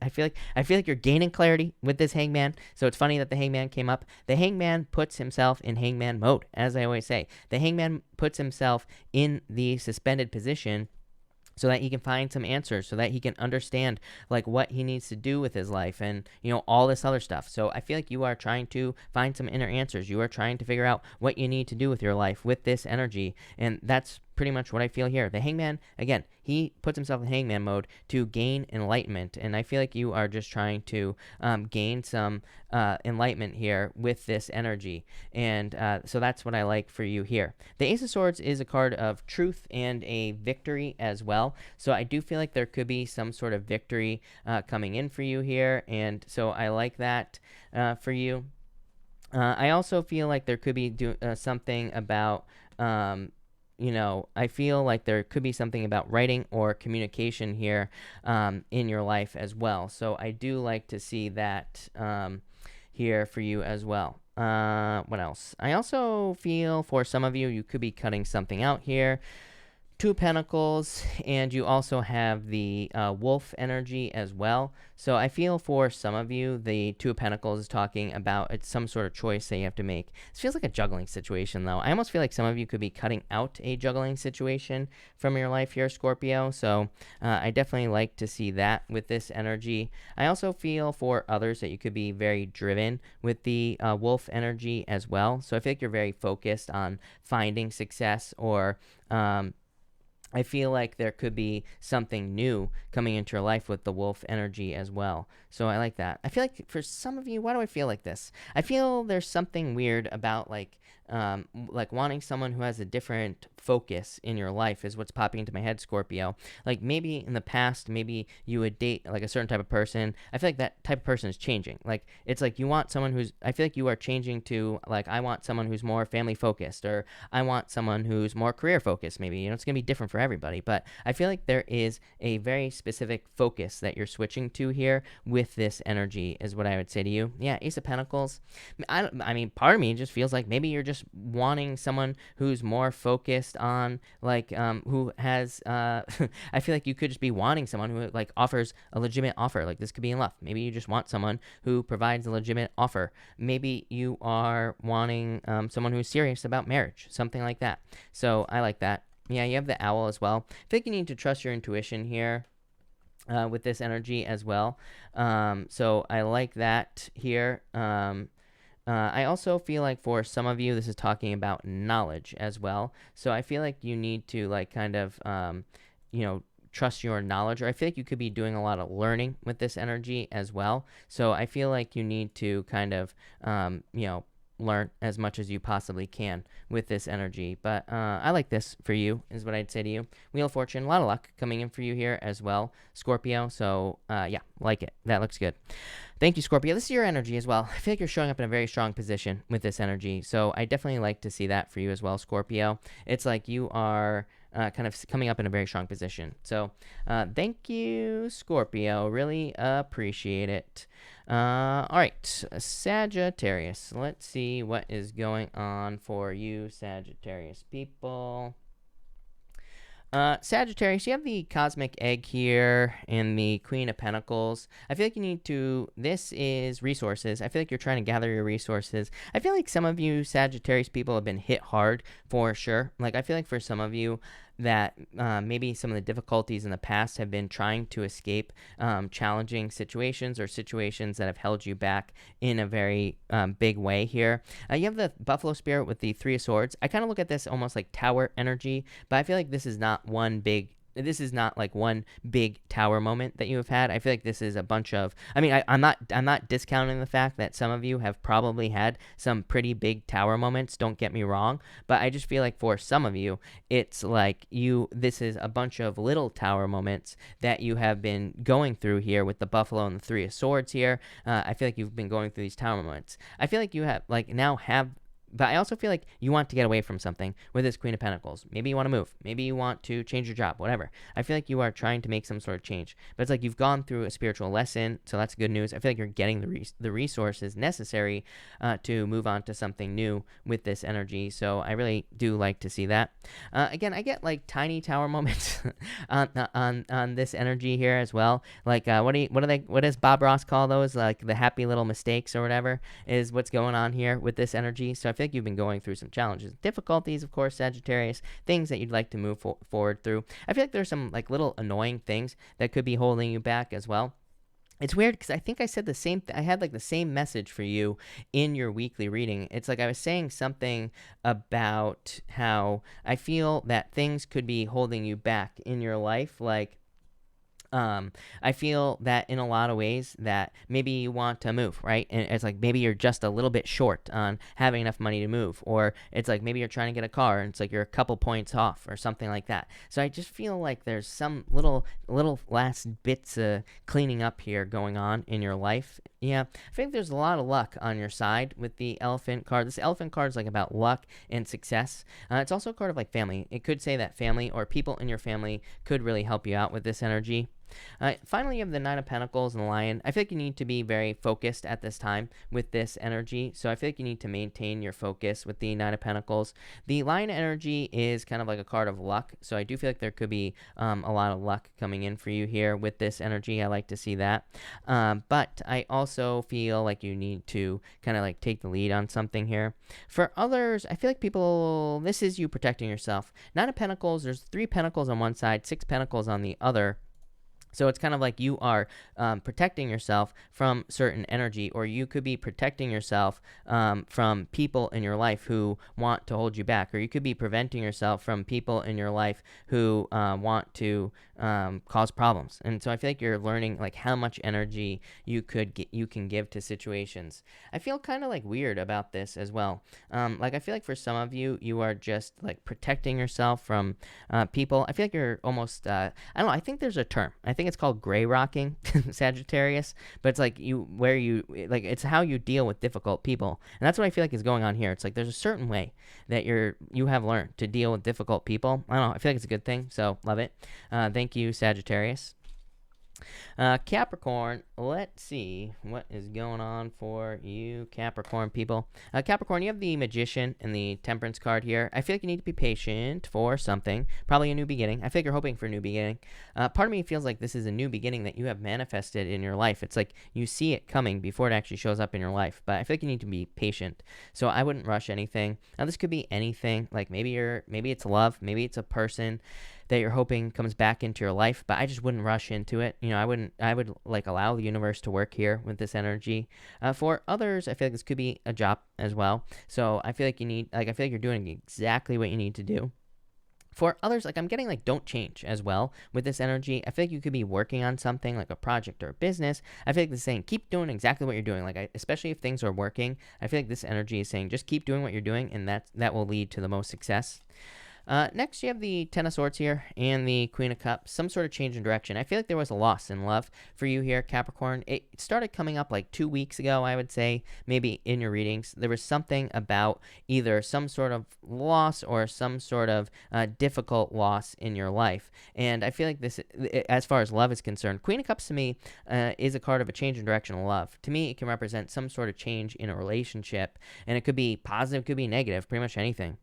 I feel like you're gaining clarity with this Hangman. So it's funny that the Hangman came up. The Hangman puts himself in Hangman mode, as I always say. The Hangman puts himself in the suspended position so that he can find some answers, so that he can understand like what he needs to do with his life and, you know, all this other stuff. So I feel like you are trying to find some inner answers. You are trying to figure out what you need to do with your life with this energy, and that's pretty much what I feel here. The Hangman, again, he puts himself in Hangman mode to gain enlightenment, and I feel like you are just trying to gain some enlightenment here with this energy, and so that's what I like for you here. The Ace of Swords is a card of truth and a victory as well, so I do feel like there could be some sort of victory coming in for you here, and so I like that for you. I also feel like there could be something about you know, I feel like there could be something about writing or communication here in your life as well. So I do like to see that here for you as well. What else? I also feel for some of you, you could be cutting something out here. Two of Pentacles, and you also have the Wolf energy as well. So I feel for some of you, the Two of Pentacles is talking about some sort of choice that you have to make. This feels like a juggling situation, though. I almost feel like some of you could be cutting out a juggling situation from your life here, Scorpio. So I definitely like to see that with this energy. I also feel for others that you could be very driven with the Wolf energy as well. So I feel like you're very focused on finding success, or I feel like there could be something new coming into your life with the Wolf energy as well. So I like that. I feel like for some of you, why do I feel like this? I feel there's something weird about like wanting someone who has a different focus in your life is what's popping into my head, Scorpio. Like maybe in the past, maybe you would date like a certain type of person. I feel like that type of person is changing. Like it's like you want someone who's, I feel like you are changing to like, I want someone who's more family focused, or I want someone who's more career focused maybe. You know, it's going to be different for everybody, but I feel like there is a very specific focus that you're switching to here with this energy is what I would say to you. Yeah, Ace of Pentacles. I mean, part of me just feels like maybe you're just wanting someone who's more focused on like who has I feel like you could just be wanting someone who like offers a legitimate offer. Like this could be in love. Maybe you just want someone who provides a legitimate offer. Maybe you are wanting someone who's serious about marriage, something like that. So I like that. Yeah, you have the Owl as well. I think you need to trust your intuition here with this energy as well. So I like that here. I also feel like for some of you, this is talking about knowledge as well. So I feel like you need to like kind of, you know, trust your knowledge, or I feel like you could be doing a lot of learning with this energy as well. So I feel like you need to kind of, you know, learn as much as you possibly can with this energy. But I like this for you is what I'd say to you. Wheel of Fortune, a lot of luck coming in for you here as well, Scorpio. So yeah, like it. That looks good. Thank you, Scorpio. This is your energy as well. I feel like you're showing up in a very strong position with this energy. So I definitely like to see that for you as well, Scorpio. It's like you are kind of coming up in a very strong position. So thank you, Scorpio. Really appreciate it. All right, Sagittarius. Let's see what is going on for you, Sagittarius people. Sagittarius, you have the Cosmic Egg here and the Queen of Pentacles. I feel like you need to, this is resources. I feel like you're trying to gather your resources. I feel like some of you Sagittarius people have been hit hard for sure. Like I feel like for some of you that maybe some of the difficulties in the past have been trying to escape challenging situations or situations that have held you back in a very big way here. You have the Buffalo Spirit with the Three of Swords. I kind of look at this almost like tower energy, but I feel like this is not like one big tower moment that you have had. I feel like this is a bunch of, I mean, I'm not discounting the fact that some of you have probably had some pretty big tower moments, don't get me wrong, but I just feel like for some of you, it's like this is a bunch of little tower moments that you have been going through here with the Buffalo and the Three of Swords here. I feel like you've been going through these tower moments. I feel like you have But I also feel like you want to get away from something with this Queen of Pentacles. Maybe you want to move. Maybe you want to change your job, whatever. I feel like you are trying to make some sort of change. But it's like you've gone through a spiritual lesson, so that's good news. I feel like you're getting the resources necessary to move on to something new with this energy. So I really do like to see that. Again, I get like tiny tower moments on this energy here as well. Like what does Bob Ross call those? Like the happy little mistakes or whatever is what's going on here with this energy. So I feel like you've been going through some challenges, difficulties, of course, Sagittarius, things that you'd like to move forward through. I feel like there's some like little annoying things that could be holding you back as well. It's weird because I think I said the same I had like the same message for you in your weekly reading. It's like I was saying something about how I feel that things could be holding you back in your life. Like, I feel that in a lot of ways that maybe you want to move, right? And it's like maybe you're just a little bit short on having enough money to move, or it's like maybe you're trying to get a car and it's like you're a couple points off or something like that. So I just feel like there's some little last bits of cleaning up here going on in your life. Yeah, I think there's a lot of luck on your side with the Elephant card. This Elephant card is like about luck and success. It's also a card of like family. It could say that family or people in your family could really help you out with this energy. Finally, you have the Nine of Pentacles and the Lion. I feel like you need to be very focused at this time with this energy. So I feel like you need to maintain your focus with the Nine of Pentacles. The Lion energy is kind of like a card of luck. So I do feel like there could be a lot of luck coming in for you here with this energy. I like to see that. But I also feel like you need to kind of like take the lead on something here. For others, I feel like people, this is you protecting yourself. Nine of Pentacles, there's 3 Pentacles on one side, 6 Pentacles on the other. So it's kind of like you are protecting yourself from certain energy, or you could be protecting yourself from people in your life who want to hold you back, or you could be preventing yourself from people in your life who want to cause problems. And so I feel like you're learning like how much energy you can give to situations. I feel kind of like weird about this as well. Like I feel like for some of you, you are just like protecting yourself from people. I feel like you're almost I don't know. I think there's a term. I think it's called gray rocking, Sagittarius, but it's like it's how you deal with difficult people. And that's what I feel like is going on here. It's like there's a certain way that you have learned to deal with difficult people. I don't know. I feel like it's a good thing. So love it. Thank you, Sagittarius. Capricorn, let's see what is going on for you, Capricorn people. Capricorn, you have the Magician and the Temperance card here. I feel like you need to be patient for something, probably a new beginning. I feel like you're hoping for a new beginning. Part of me feels like this is a new beginning that you have manifested in your life. It's like you see it coming before it actually shows up in your life, but I feel like you need to be patient. So I wouldn't rush anything. Now this could be anything, like maybe it's love, maybe it's a person that you're hoping comes back into your life, but I just wouldn't rush into it. I would like allow the universe to work here with this energy. For others, I feel like this could be a job as well. So I feel like I feel like you're doing exactly what you need to do. For others, like I'm getting like don't change as well with this energy. I feel like you could be working on something like a project or a business. I feel like this is saying keep doing exactly what you're doing. Like especially if things are working, I feel like this energy is saying just keep doing what you're doing, and that will lead to the most success. Next, you have the Ten of Swords here and the Queen of Cups, some sort of change in direction. I feel like there was a loss in love for you here, Capricorn. It started coming up like 2 weeks ago, I would say, maybe in your readings. There was something about either some sort of loss or some sort of difficult loss in your life. And I feel like this, as far as love is concerned, Queen of Cups to me is a card of a change in direction of love. To me, it can represent some sort of change in a relationship, and it could be positive, could be negative, pretty much anything.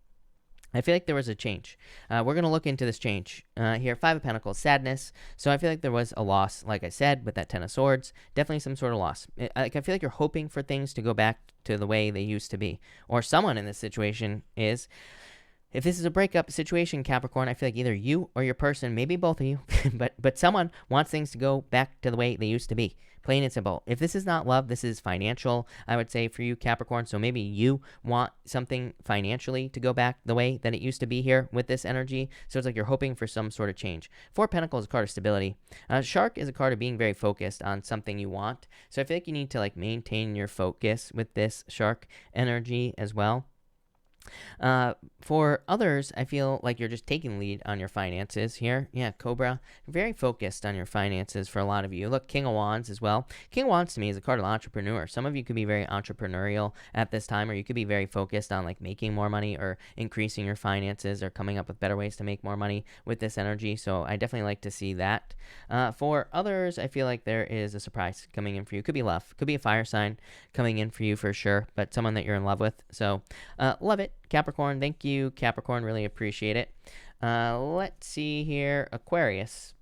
I feel like there was a change. We're going to look into this change here. 5 of Pentacles, sadness. So I feel like there was a loss, like I said, with that 10 of Swords. Definitely some sort of loss. I feel like you're hoping for things to go back to the way they used to be. Or someone in this situation is. If this is a breakup situation, Capricorn, I feel like either you or your person, maybe both of you, but someone wants things to go back to the way they used to be. Plain and simple. If this is not love, this is financial, I would say, for you, Capricorn. So maybe you want something financially to go back the way that it used to be here with this energy. So it's like you're hoping for some sort of change. 4 Pentacles is a card of stability. Shark is a card of being very focused on something you want. So I feel like you need to like maintain your focus with this Shark energy as well. For others, I feel like you're just taking lead on your finances here. Yeah, Cobra, very focused on your finances for a lot of you. Look, King of Wands as well. King of Wands to me is a card of entrepreneur. Some of you could be very entrepreneurial at this time, or you could be very focused on like making more money or increasing your finances or coming up with better ways to make more money with this energy. So I definitely like to see that. For others, I feel like there is a surprise coming in for you. Could be love, could be a fire sign coming in for you for sure, but someone that you're in love with. So love it. Capricorn, thank you, Capricorn. Really appreciate it. Let's see here. Aquarius.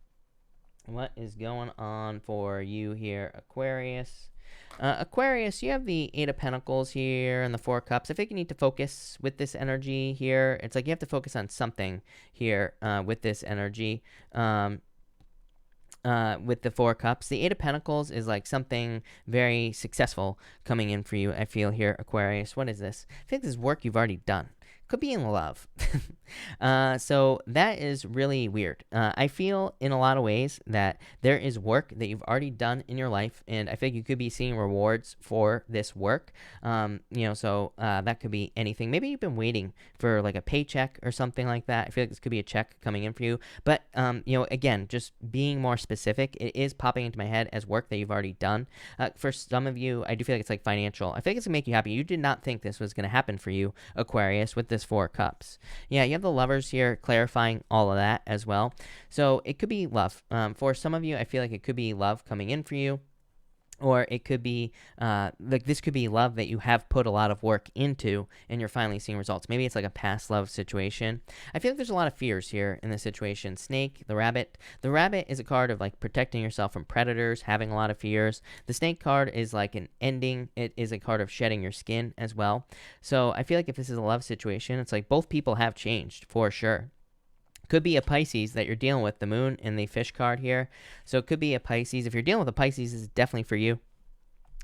What is going on for you here, Aquarius? Aquarius, you have the Eight of Pentacles here and the Four of Cups. I think you need to focus with this energy here. It's like you have to focus on something here with this energy. With the Four Cups. The Eight of Pentacles is like something very successful coming in for you, I feel here, Aquarius. What is this? I think this is work you've already done. Could be in love. So that is really weird. I feel in a lot of ways that there is work that you've already done in your life, and I feel like you could be seeing rewards for this work. So that could be anything. Maybe you've been waiting for like a paycheck or something like that. I feel like this could be a check coming in for you. But, again, just being more specific, it is popping into my head as work that you've already done. For some of you, I do feel like it's like financial. I feel like it's going to make you happy. You did not think this was going to happen for you, Aquarius, with this Four Cups. Yeah, you have the Lovers here clarifying all of that as well. So it could be love. For some of you, I feel like it could be love coming in for you. Or it could be, like this could be love that you have put a lot of work into and you're finally seeing results. Maybe it's like a past love situation. I feel like there's a lot of fears here in this situation. Snake, the rabbit. The rabbit is a card of like protecting yourself from predators, having a lot of fears. The snake card is like an ending. It is a card of shedding your skin as well. So I feel like if this is a love situation, it's like both people have changed for sure. Could be a Pisces that you're dealing with, the moon and the fish card here. So it could be a Pisces. If you're dealing with a Pisces, this is definitely for you.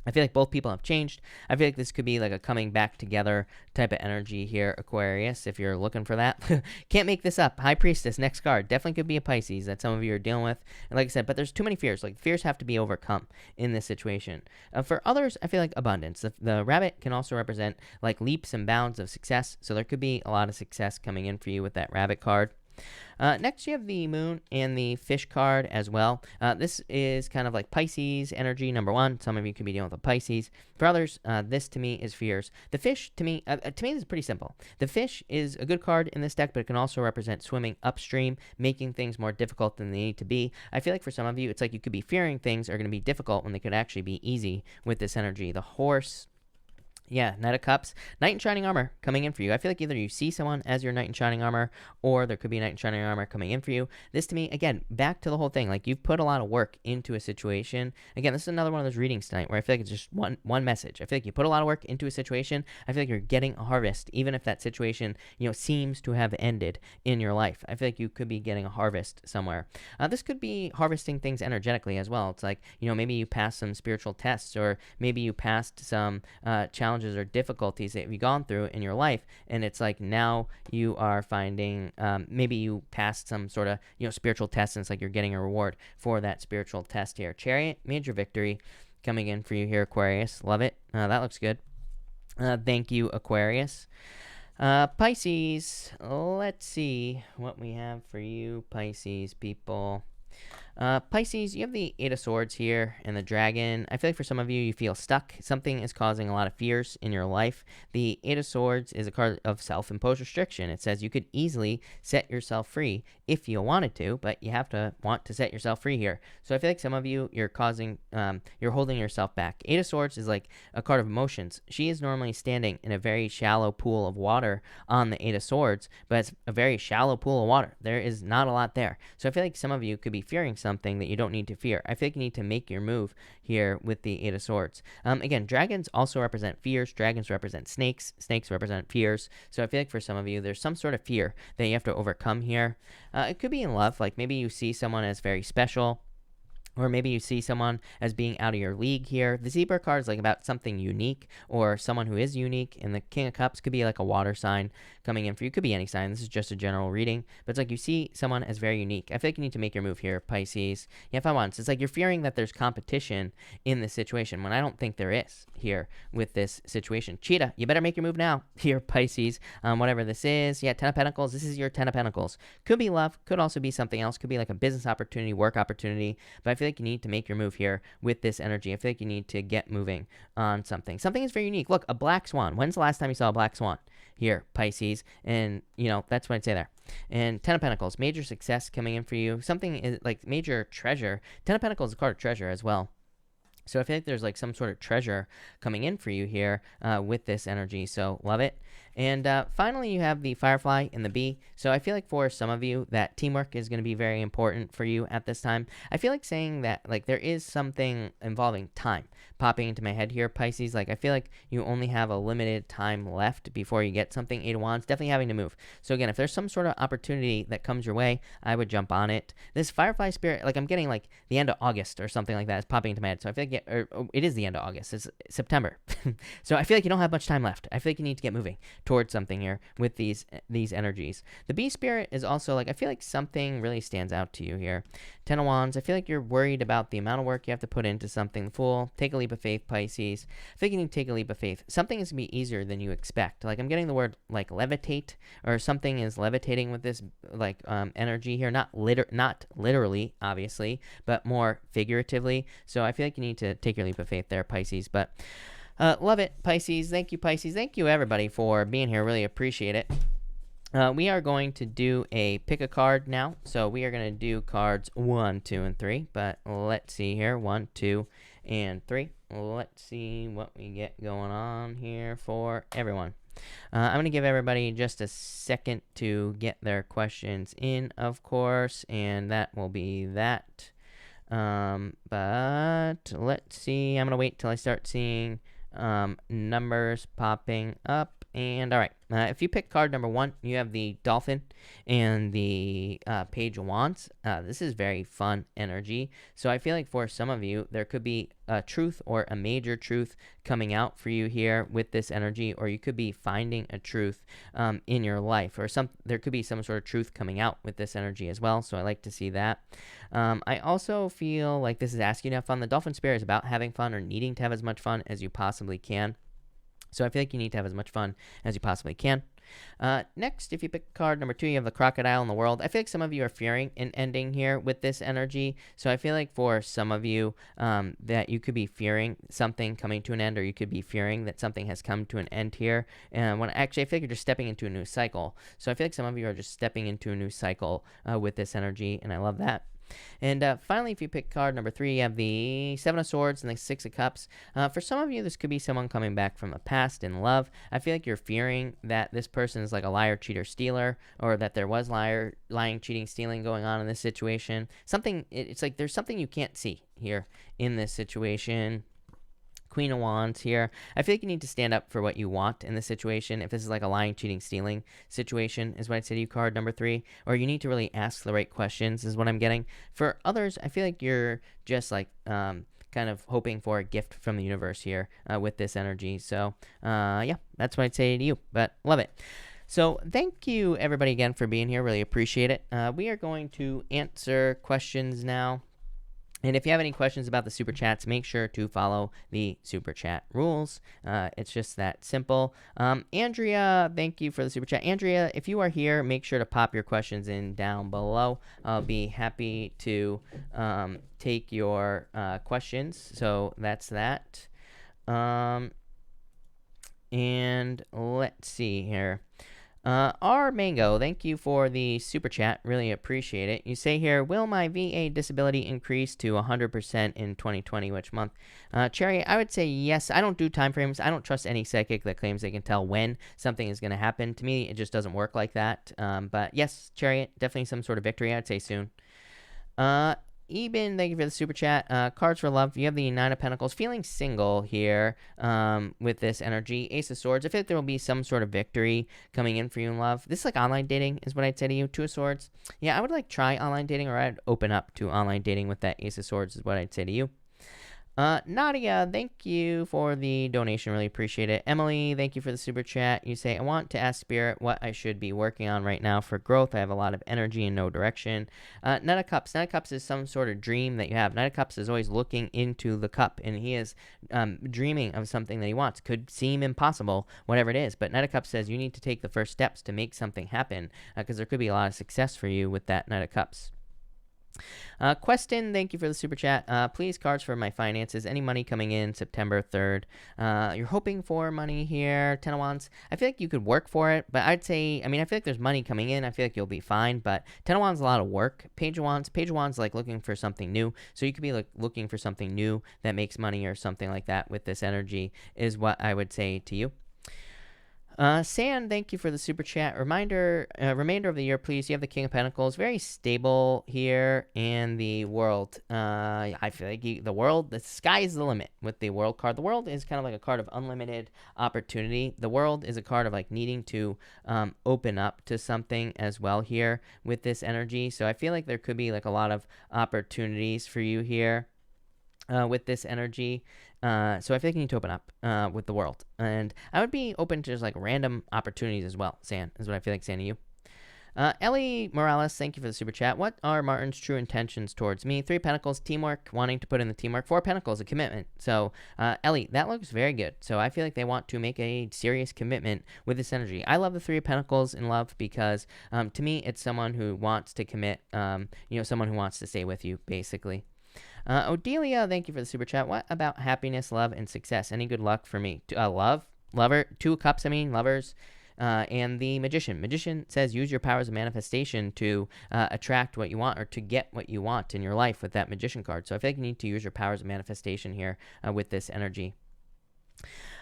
I feel like both people have changed. I feel like this could be like a coming back together type of energy here, Aquarius, if you're looking for that. Can't make this up. High Priestess, next card. Definitely could be a Pisces that some of you are dealing with. And like I said, but there's too many fears. Like fears have to be overcome in this situation. For others, I feel like abundance. The rabbit can also represent like leaps and bounds of success. So there could be a lot of success coming in for you with that rabbit card. Next, you have the moon and the fish card as well. This is kind of like Pisces energy, number one. Some of you could be dealing with a Pisces. For others, this to me is fears. The fish, to me, this is pretty simple. The fish is a good card in this deck, but it can also represent swimming upstream, making things more difficult than they need to be. I feel like for some of you, it's like you could be fearing things are going to be difficult when they could actually be easy with this energy. The horse. Yeah, Knight of Cups. Knight in Shining Armor coming in for you. I feel like either you see someone as your Knight in Shining Armor, or there could be a Knight in Shining Armor coming in for you. This to me, again, back to the whole thing. Like, you've put a lot of work into a situation. Again, this is another one of those readings tonight where I feel like it's just one message. I feel like you put a lot of work into a situation. I feel like you're getting a harvest, even if that situation, seems to have ended in your life. I feel like you could be getting a harvest somewhere. This could be harvesting things energetically as well. It's like, maybe you passed some spiritual tests, or maybe you passed some challenges or difficulties that you've gone through in your life, and it's like now you are finding maybe you passed some sort of spiritual test, and it's like you're getting a reward for that spiritual test here. Chariot, major victory coming in for you here, Aquarius. Love it. That looks good. Thank you, Aquarius. Pisces, let's see what we have for you, Pisces people. Pisces, you have the Eight of Swords here and the Dragon. I feel like for some of you, you feel stuck. Something is causing a lot of fears in your life. The Eight of Swords is a card of self-imposed restriction. It says you could easily set yourself free if you wanted to, but you have to want to set yourself free here. So I feel like some of you, you're holding yourself back. Eight of Swords is like a card of emotions. She is normally standing in a very shallow pool of water on the Eight of Swords, but it's a very shallow pool of water. There is not a lot there. So I feel like some of you could be fearing something that you don't need to fear. I feel like you need to make your move here with the Eight of Swords. Again, dragons also represent fears. Dragons represent snakes. Snakes represent fears. So I feel like for some of you, there's some sort of fear that you have to overcome here. It could be in love. Like maybe you see someone as very special, Or maybe you see someone as being out of your league here. The Zebra card is like about something unique or someone who is unique. And the King of Cups could be like a water sign coming in for you. Could be any sign. This is just a general reading. But it's like you see someone as very unique. I feel like you need to make your move here, Pisces. Yeah, if I want. It's like you're fearing that there's competition in this situation when I don't think there is here with this situation. Cheetah, you better make your move now here, Pisces. Whatever this is. Yeah, 10 of Pentacles. This is your 10 of Pentacles. Could be love. Could also be something else. Could be like a business opportunity, work opportunity. But I feel like you need to make your move here with this energy. I feel like you need to get moving on something. Something is very unique. Look, a black swan. When's the last time you saw a black swan? Here, Pisces. And, you know, that's what I'd say there. And 10 of Pentacles, major success coming in for you. Something is like major treasure. 10 of Pentacles is a card of treasure as well. So I feel like there's like some sort of treasure coming in for you here with this energy. So love it. And finally, you have the Firefly and the Bee. So I feel like for some of you, that teamwork is going to be very important for you at this time. I feel like saying that like there is something involving time popping into my head here, Pisces. Like I feel like you only have a limited time left before you get something. 8 of Wands, definitely having to move. So again, if there's some sort of opportunity that comes your way, I would jump on it. This Firefly spirit, like I'm getting like the end of August or something like that is popping into my head. So I feel like it is the end of August. It's September. So I feel like you don't have much time left. I feel like you need to get moving towards something here with these energies. The Bee spirit is also like, I feel like something really stands out to you here. 10 of Wands, I feel like you're worried about the amount of work you have to put into something. Fool, take a leap of faith, Pisces. I think you need to take a leap of faith. Something is going to be easier than you expect. Like I'm getting the word like levitate, or something is levitating with this like energy here. Not literally, obviously, but more figuratively. So I feel like you need to take your leap of faith there, Pisces. But love it, Pisces. Thank you, Pisces. Thank you, everybody, for being here. Really appreciate it. We are going to do a pick a card now. So we are going to do cards 1, 2, and 3. But let's see here. 1, 2, and 3. Let's see what we get going on here for everyone. I'm going to give everybody just a second to get their questions in, of course. And that will be that. But let's see. I'm going to wait till I start seeing numbers popping up. And all right, if you pick card number 1, you have the Dolphin and the Page of Wands. This is very fun energy. So I feel like for some of you, there could be a truth or a major truth coming out for you here with this energy, or you could be finding a truth in your life, or there could be some sort of truth coming out with this energy as well. So I like to see that. I also feel like this is asking you to have fun. The Dolphin spirit is about having fun or needing to have as much fun as you possibly can. So I feel like you need to have as much fun as you possibly can. Next, if you pick card number 2, you have the Crocodile in the World. I feel like some of you are fearing an ending here with this energy. So I feel like for some of you that you could be fearing something coming to an end, or you could be fearing that something has come to an end here. And when actually I feel like you're just stepping into a new cycle. So I feel like some of you are just stepping into a new cycle with this energy, and I love that. And finally, if you pick card number 3, you have the 7 of Swords and the 6 of Cups. For some of you, this could be someone coming back from a past in love. I feel like you're fearing that this person is like a liar, cheater, stealer, or that there was lying, cheating, stealing going on in this situation. It's like there's something you can't see here in this situation. Queen of Wands here. I feel like you need to stand up for what you want in this situation. If this is like a lying, cheating, stealing situation, is what I'd say to you, card number 3. Or you need to really ask the right questions, is what I'm getting. For others, I feel like you're just like kind of hoping for a gift from the universe here with this energy. So yeah, that's what I'd say to you. But love it. So thank you, everybody, again for being here. Really appreciate it. We are going to answer questions now. And if you have any questions about the Super Chats, make sure to follow the Super Chat rules. It's just that simple. Andrea, thank you for the Super Chat. Andrea, if you are here, make sure to pop your questions in down below. I'll be happy to take your questions. So that's that. And let's see here. R Mango, thank you for the super chat. Really appreciate it. You say here, will my VA disability increase to 100% in 2020? Which month? Cherry, I would say yes. I don't do time frames. I don't trust any psychic that claims they can tell when something is going to happen. To me, it just doesn't work like that. But yes, Cherry, definitely some sort of victory. I'd say soon. Eben, thank you for the super chat. Cards for love. You have the Nine of Pentacles. Feeling single here with this energy. Ace of Swords. I feel like there will be some sort of victory coming in for you in love. This is like online dating is what I'd say to you. Two of Swords. Yeah, I would like try online dating, or I'd open up to online dating with that Ace of Swords is what I'd say to you. Nadia, thank you for the donation. Really appreciate it. Emily, thank you for the super chat. You say, I want to ask Spirit what I should be working on right now for growth. I have a lot of energy and no direction. Knight of Cups. Knight of Cups is some sort of dream that you have. Knight of Cups is always looking into the cup, and he is dreaming of something that he wants. Could seem impossible, whatever it is, but Knight of Cups says you need to take the first steps to make something happen, because there could be a lot of success for you with that Knight of Cups. Questin, thank you for the super chat. Please, cards for my finances. Any money coming in September 3rd? You're hoping for money here. 10 of Wands. I feel like you could work for it, but I'd say, I feel like there's money coming in. I feel like you'll be fine, but 10 of Wands is a lot of work. Page of Wands. Page of Wands like looking for something new. So you could be like looking for something new that makes money or something like that with this energy is what I would say to you. San, thank you for the super chat. Remainder of the year, please. You have the King of Pentacles, very stable here, and the World. I feel like the World, the sky is the limit with the World card. The World is kind of like a card of unlimited opportunity. The World is a card of like needing to open up to something as well here with this energy. So I feel like there could be like a lot of opportunities for you here. With this energy. So I feel like you need to open up with the World. And I would be open to just like random opportunities as well, San, is what I feel like saying to you. Ellie Morales, thank you for the super chat. What are Martin's true intentions towards me? 3 Pentacles, teamwork, wanting to put in the teamwork. 4 Pentacles, a commitment. So, Ellie, that looks very good. So I feel like they want to make a serious commitment with this energy. I love the 3 Pentacles in love because, to me, it's someone who wants to commit, someone who wants to stay with you, basically. Odelia, thank you for the super chat. What about happiness, love, and success? Any good luck for me? Lover, 2 cups, lovers, and the Magician. Magician says use your powers of manifestation to attract what you want or to get what you want in your life with that Magician card. So I feel like you need to use your powers of manifestation here with this energy.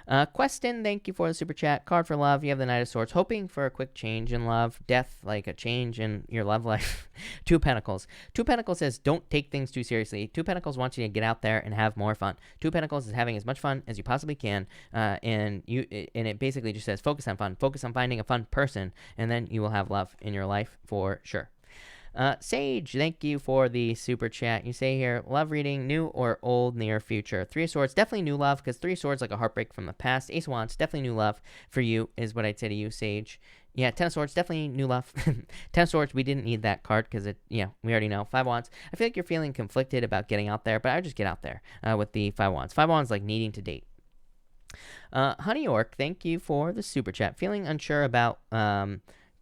Questin, thank you for the super chat. Card for love, you have the Knight of Swords, hoping for a quick change in love. Death, like a change in your love life. 2 Pentacles. 2 Pentacles says don't take things too seriously. 2 Pentacles wants you to get out there and have more fun. 2 Pentacles is having as much fun as you possibly can, and it basically just says focus on fun. Focus on finding a fun person, and then you will have love in your life for sure. Sage, thank you for the super chat. You say here, love reading, new or old, near future. 3 of Swords, definitely new love, because 3 of Swords like a heartbreak from the past. Ace of Wands, definitely new love for you, is what I'd say to you, Sage. Yeah, 10 of Swords, definitely new love. 10 of Swords, we didn't need that card, because we already know. 5 of Wands, I feel like you're feeling conflicted about getting out there, but I would just get out there with the 5 of Wands. 5 of Wands, like needing to date. Honey York, thank you for the super chat. Feeling unsure about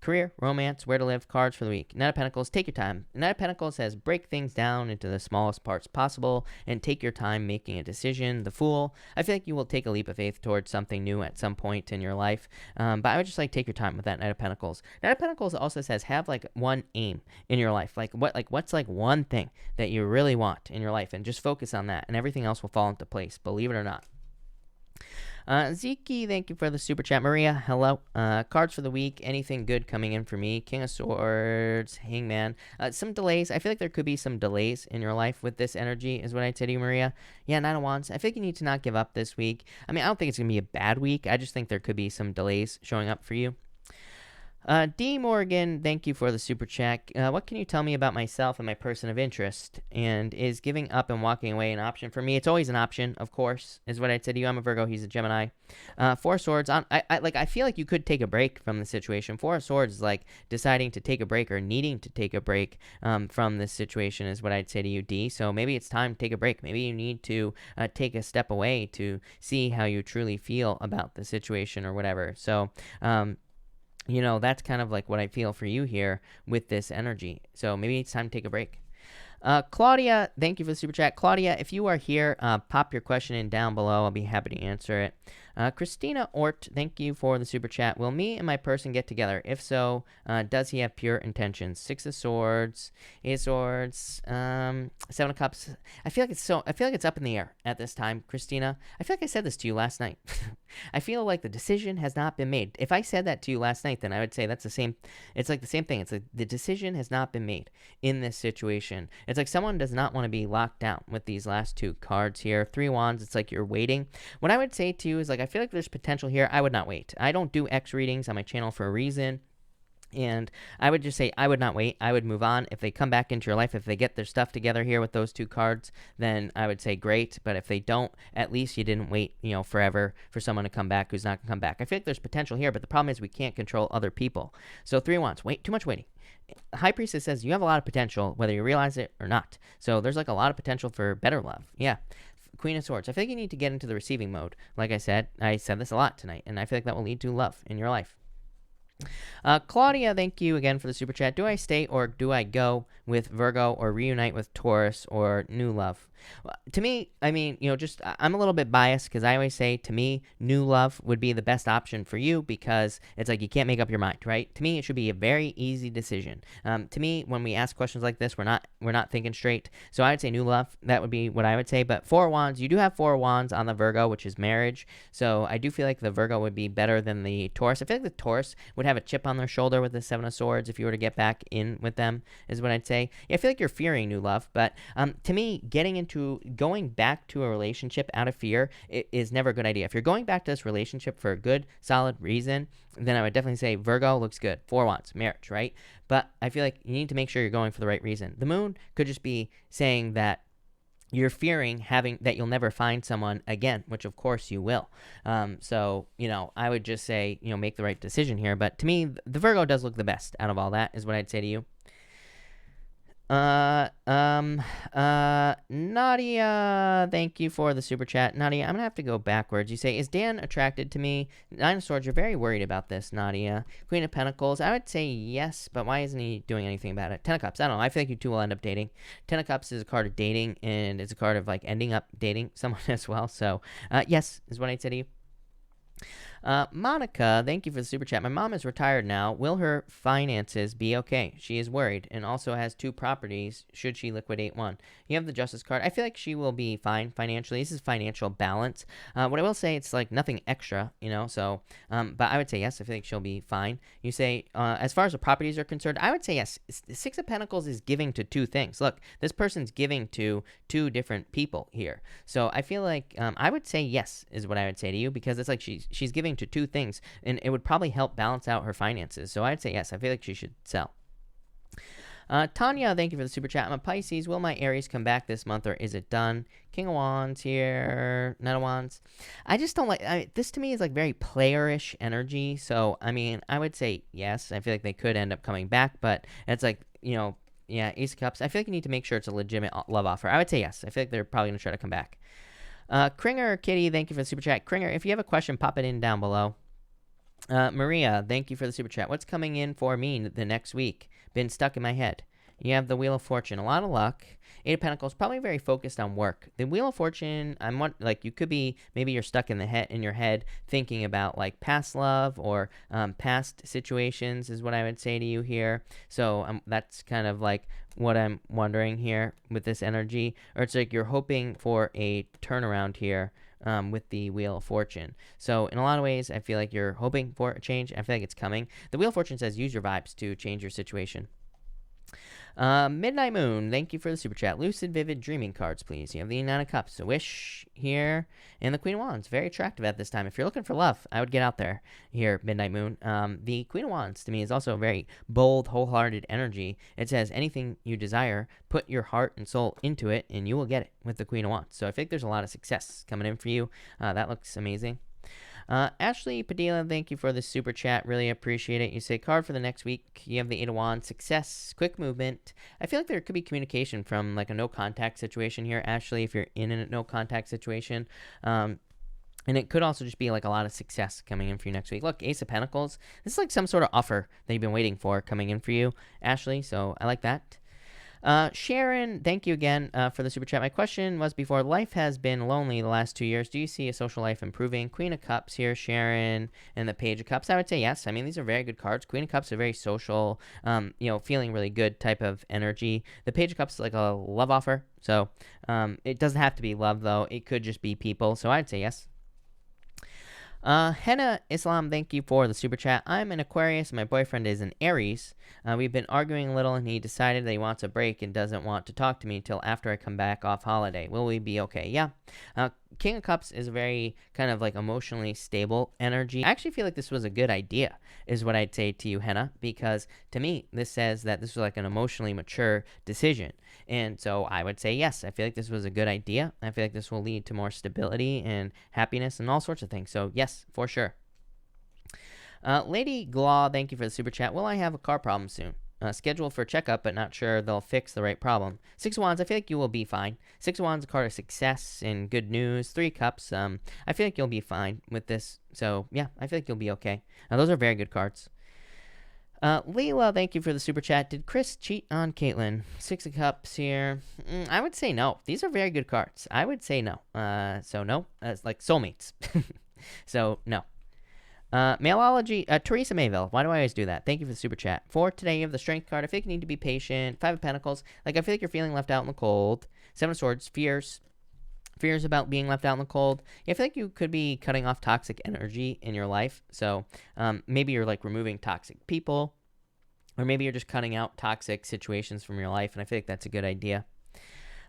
career, romance, where to live, cards for the week. Knight of Pentacles, take your time. Knight of Pentacles says break things down into the smallest parts possible and take your time making a decision. The Fool, I feel like you will take a leap of faith towards something new at some point in your life. But I would just like take your time with that Knight of Pentacles. Knight of Pentacles also says have like one aim in your life. What's like one thing that you really want in your life, and just focus on that, and everything else will fall into place, believe it or not. Ziki, thank you for the super chat. Maria, hello. Cards for the week. Anything good coming in for me? King of Swords, Hangman. Some delays. I feel like there could be some delays in your life with this energy, is what I'd say to you, Maria. Yeah, 9 of Wands. I feel like you need to not give up this week. I don't think it's going to be a bad week. I just think there could be some delays showing up for you. D. Morgan, thank you for the super chat. What can you tell me about myself and my person of interest? And is giving up and walking away an option for me? It's always an option, of course, is what I'd say to you. I'm a Virgo. He's a Gemini. 4 Swords. I feel like you could take a break from the situation. 4 Swords is like deciding to take a break or needing to take a break from this situation, is what I'd say to you, D. So maybe it's time to take a break. Maybe you need to take a step away to see how you truly feel about the situation or whatever. So, that's kind of like what I feel for you here with this energy. So maybe it's time to take a break. Claudia, thank you for the super chat. Claudia, if you are here, pop your question in down below. I'll be happy to answer it. Christina Ort, thank you for the super chat. Will me and my person get together? If so, does he have pure intentions? Six of Swords, Eight of Swords, Seven of Cups. I feel like it's up in the air at this time, Christina. I feel like I said this to you last night. I feel like the decision has not been made. If I said that to you last night, then I would say that's the same. It's like the same thing. It's like the decision has not been made in this situation. It's like someone does not want to be locked down with these last two cards here. Three Wands, it's like you're waiting. What I would say to you is, like, I feel like there's potential here. I would not wait. I don't do X readings on my channel for a reason. And I would just say I would not wait. I would move on. If they come back into your life, if they get their stuff together here with those two cards, then I would say great. But if they don't, at least you didn't wait, forever for someone to come back who's not going to come back. I feel like there's potential here, but the problem is we can't control other people. So 3 Wands, too much waiting. High Priestess says you have a lot of potential, whether you realize it or not. So there's like a lot of potential for better love. Yeah. Queen of Swords. I feel like you need to get into the receiving mode. Like I said this a lot tonight, and I feel like that will lead to love in your life. Claudia, thank you again for the super chat. Do I stay or do I go with Virgo or reunite with Taurus or new love? To me, I mean, I'm a little bit biased because I always say, to me, new love would be the best option for you because it's like you can't make up your mind, right? To me, it should be a very easy decision. To me, when we ask questions like this, we're not thinking straight. So I would say new love. That would be what I would say. But 4 Wands, you do have 4 Wands on the Virgo, which is marriage. So I do feel like the Virgo would be better than the Taurus. I feel like the Taurus would have a chip on their shoulder with the 7 of Swords if you were to get back in with them, is what I'd say. Yeah, I feel like you're fearing new love. But to me, going back to a relationship out of fear is never a good idea. If you're going back to this relationship for a good, solid reason, then I would definitely say Virgo looks good. 4 Wands, marriage, right? But I feel like you need to make sure you're going for the right reason. The Moon could just be saying that you're fearing that you'll never find someone again, which of course you will. So, I would just say, make the right decision here. But to me, the Virgo does look the best out of all that, is what I'd say to you. Nadia, thank you for the super chat. Nadia, I'm gonna have to go backwards. You say, is Dan attracted to me? 9 of Swords, you're very worried about this, Nadia. Queen of Pentacles, I would say yes, but why isn't he doing anything about it? 10 of Cups, I don't know. I feel like you two will end up dating. 10 of Cups is a card of dating, and it's a card of, like, ending up dating someone as well. So, yes, is what I'd say to you. Monica, thank you for the super chat. My mom is retired now. Will her finances be okay? She is worried and also has 2 properties should she liquidate one. You have the Justice card. I feel like she will be fine financially. This is financial balance. What I will say, it's like nothing extra, so, but I would say yes. I feel like she'll be fine. You say, as far as the properties are concerned, I would say yes. 6 of Pentacles is giving to 2 things. Look, this person's giving to 2 different people here. So I feel like, I would say yes is what I would say to you, because it's like she's giving to 2 things, and it would probably help balance out her finances. So I'd say yes. I feel like she should sell. Tanya, thank you for the super chat. I'm a Pisces. Will my Aries come back this month, or is it done? King of Wands here. Knight of Wands. I just don't like... this to me is like very playerish energy. So, I mean, I would say yes. I feel like they could end up coming back, but it's like, yeah, Ace of Cups. I feel like you need to make sure it's a legitimate love offer. I would say yes. I feel like they're probably going to try to come back. Kringer, Kitty, thank you for the super chat. Kringer, if you have a question, pop it in down below. Maria, thank you for the super chat. What's coming in for me the next week? Been stuck in my head. You have the Wheel of Fortune. A lot of luck. 8 of Pentacles, probably very focused on work. The Wheel of Fortune, you could be, maybe you're stuck in your head thinking about like past love or past situations is what I would say to you here. So that's kind of like what I'm wondering here with this energy. Or it's like you're hoping for a turnaround here with the Wheel of Fortune. So in a lot of ways, I feel like you're hoping for a change. I feel like it's coming. The Wheel of Fortune says use your vibes to change your situation. Midnight Moon, thank you for the super chat. Lucid, Vivid, Dreaming cards, please. You have the 9 of Cups, a Wish here, and the Queen of Wands. Very attractive at this time. If you're looking for love, I would get out there here, Midnight Moon. The Queen of Wands, to me, is also a very bold, wholehearted energy. It says anything you desire, put your heart and soul into it, and you will get it with the Queen of Wands. So I think there's a lot of success coming in for you. That looks amazing. Ashley Padilla, thank you for the super chat. Really appreciate it. You say card for the next week. You have the 8 of Wands. Success, quick movement. I feel like there could be communication from like a no contact situation here, Ashley, if you're in a no contact situation. And it could also just be like a lot of success coming in for you next week. Look, Ace of Pentacles. This is like some sort of offer that you've been waiting for coming in for you, Ashley. So I like that. Sharon, thank you again for the super chat. My question was before, life has been lonely the last 2 years. Do you see a social life improving? Queen of Cups here, Sharon, and the Page of Cups. I would say yes. I mean, these are very good cards. Queen of Cups are very social, feeling really good type of energy. The Page of Cups is like a love offer. So it doesn't have to be love, though. It could just be people. So I'd say yes. Henna Islam, thank you for the super chat. I'm an Aquarius. My boyfriend is an Aries. We've been arguing a little, and he decided that he wants a break and doesn't want to talk to me until after I come back off holiday. Will we be okay? Yeah. King of Cups is a very kind of like emotionally stable energy. I actually feel like this was a good idea, is what I'd say to you, Henna, because to me, this says that this was like an emotionally mature decision. And so I would say yes. I feel like this was a good idea. I feel like this will lead to more stability and happiness and all sorts of things. So yes, for sure. Lady Glaw, thank you for the super chat. Will I have a car problem soon? Scheduled for checkup, but not sure they'll fix the right problem. Six of Wands, I feel like you will be fine. Six of Wands, a card of success and good news. Three Cups, I feel like you'll be fine with this. So yeah, I feel like you'll be okay. Those are very good cards. Leela, thank you for the super chat. Did Chris cheat on Caitlyn? Six of Cups here. I would say no. These are very good cards. I would say no. So no. It's like soulmates. So no. Mailology, Teresa Mayville. Why do I always do that? Thank you for the super chat. For today, you have the Strength card. I feel like you need to be patient. Five of Pentacles. Like, I feel like you're feeling left out in the cold. Seven of Swords. Fears about being left out in the cold. Yeah, I feel like you could be cutting off toxic energy in your life. So maybe you're like removing toxic people, or maybe you're just cutting out toxic situations from your life. And I feel like that's a good idea.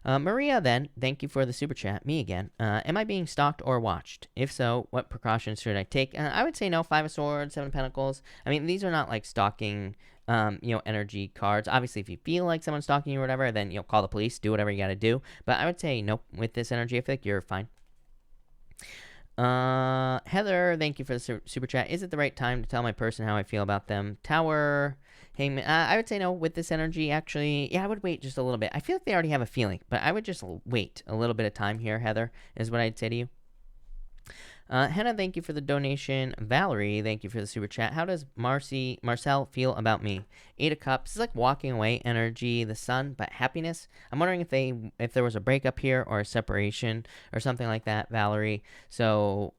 Maria, then, thank you for the super chat. Me again. Am I being stalked or watched? If so, what precautions should I take? I would say no. Five of Swords, Seven of Pentacles. I mean, these are not like stalking, energy cards. Obviously, if you feel like someone's stalking you or whatever, then call the police, do whatever you got to do. But I would say nope with this energy. I feel like you're fine. Heather, thank you for the super chat. Is it the right time to tell my person how I feel about them? Tower, Hangman. I would say no with this energy, actually. Yeah, I would wait just a little bit. I feel like they already have a feeling, but I would just wait a little bit of time here, Heather, is what I'd say to you. Hannah, thank you for the donation. Valerie, thank you for the super chat. How does Marcel feel about me? Eight of Cups. It's like walking away energy, the sun, but happiness. I'm wondering if there was a breakup here or a separation or something like that, Valerie. So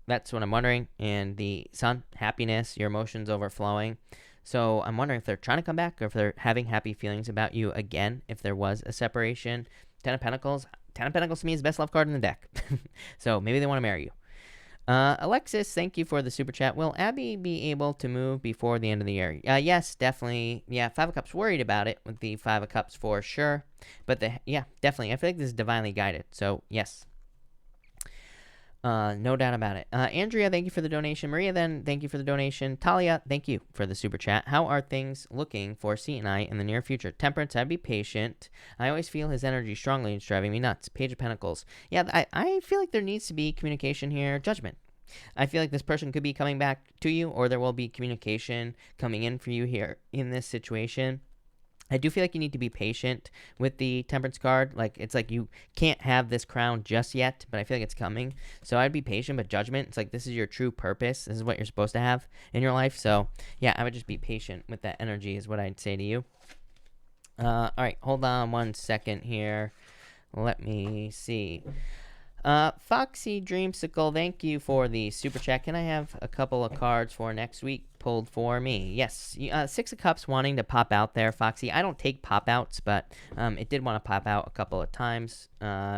that's what I'm wondering. And the sun, happiness, your emotions overflowing. So I'm wondering if they're trying to come back or if they're having happy feelings about you again, if there was a separation. Ten of Pentacles. Ten of Pentacles to me is the best love card in the deck. So maybe they want to marry you. Alexis, thank you for the super chat. Will Abby be able to move before the end of the year? Yes, definitely. Yeah, Five of Cups worried about it with the Five of Cups for sure. But definitely. I feel like this is divinely guided. So, yes. No doubt about it. Andrea, thank you for the donation. Maria, then, thank you for the donation. Talia, thank you for the super chat. How are things looking for C and I in the near future? Temperance, I'd be patient. I always feel his energy strongly. It's driving me nuts. Page of Pentacles. Yeah, I feel like there needs to be communication here. Judgment. I feel like this person could be coming back to you, or there will be communication coming in for you here in this situation. I do feel like you need to be patient with the Temperance card. Like, it's like you can't have this crown just yet, but I feel like it's coming. So I'd be patient, but Judgment, it's like this is your true purpose. This is what you're supposed to have in your life. So, yeah, I would just be patient with that energy is what I'd say to you. All right, hold on one second here. Let me see. Foxy Dreamsicle, thank you for the super chat. Can I have a couple of cards for next week pulled for me? Yes. Six of Cups wanting to pop out there, Foxy. I don't take pop outs, but it did want to pop out a couple of times.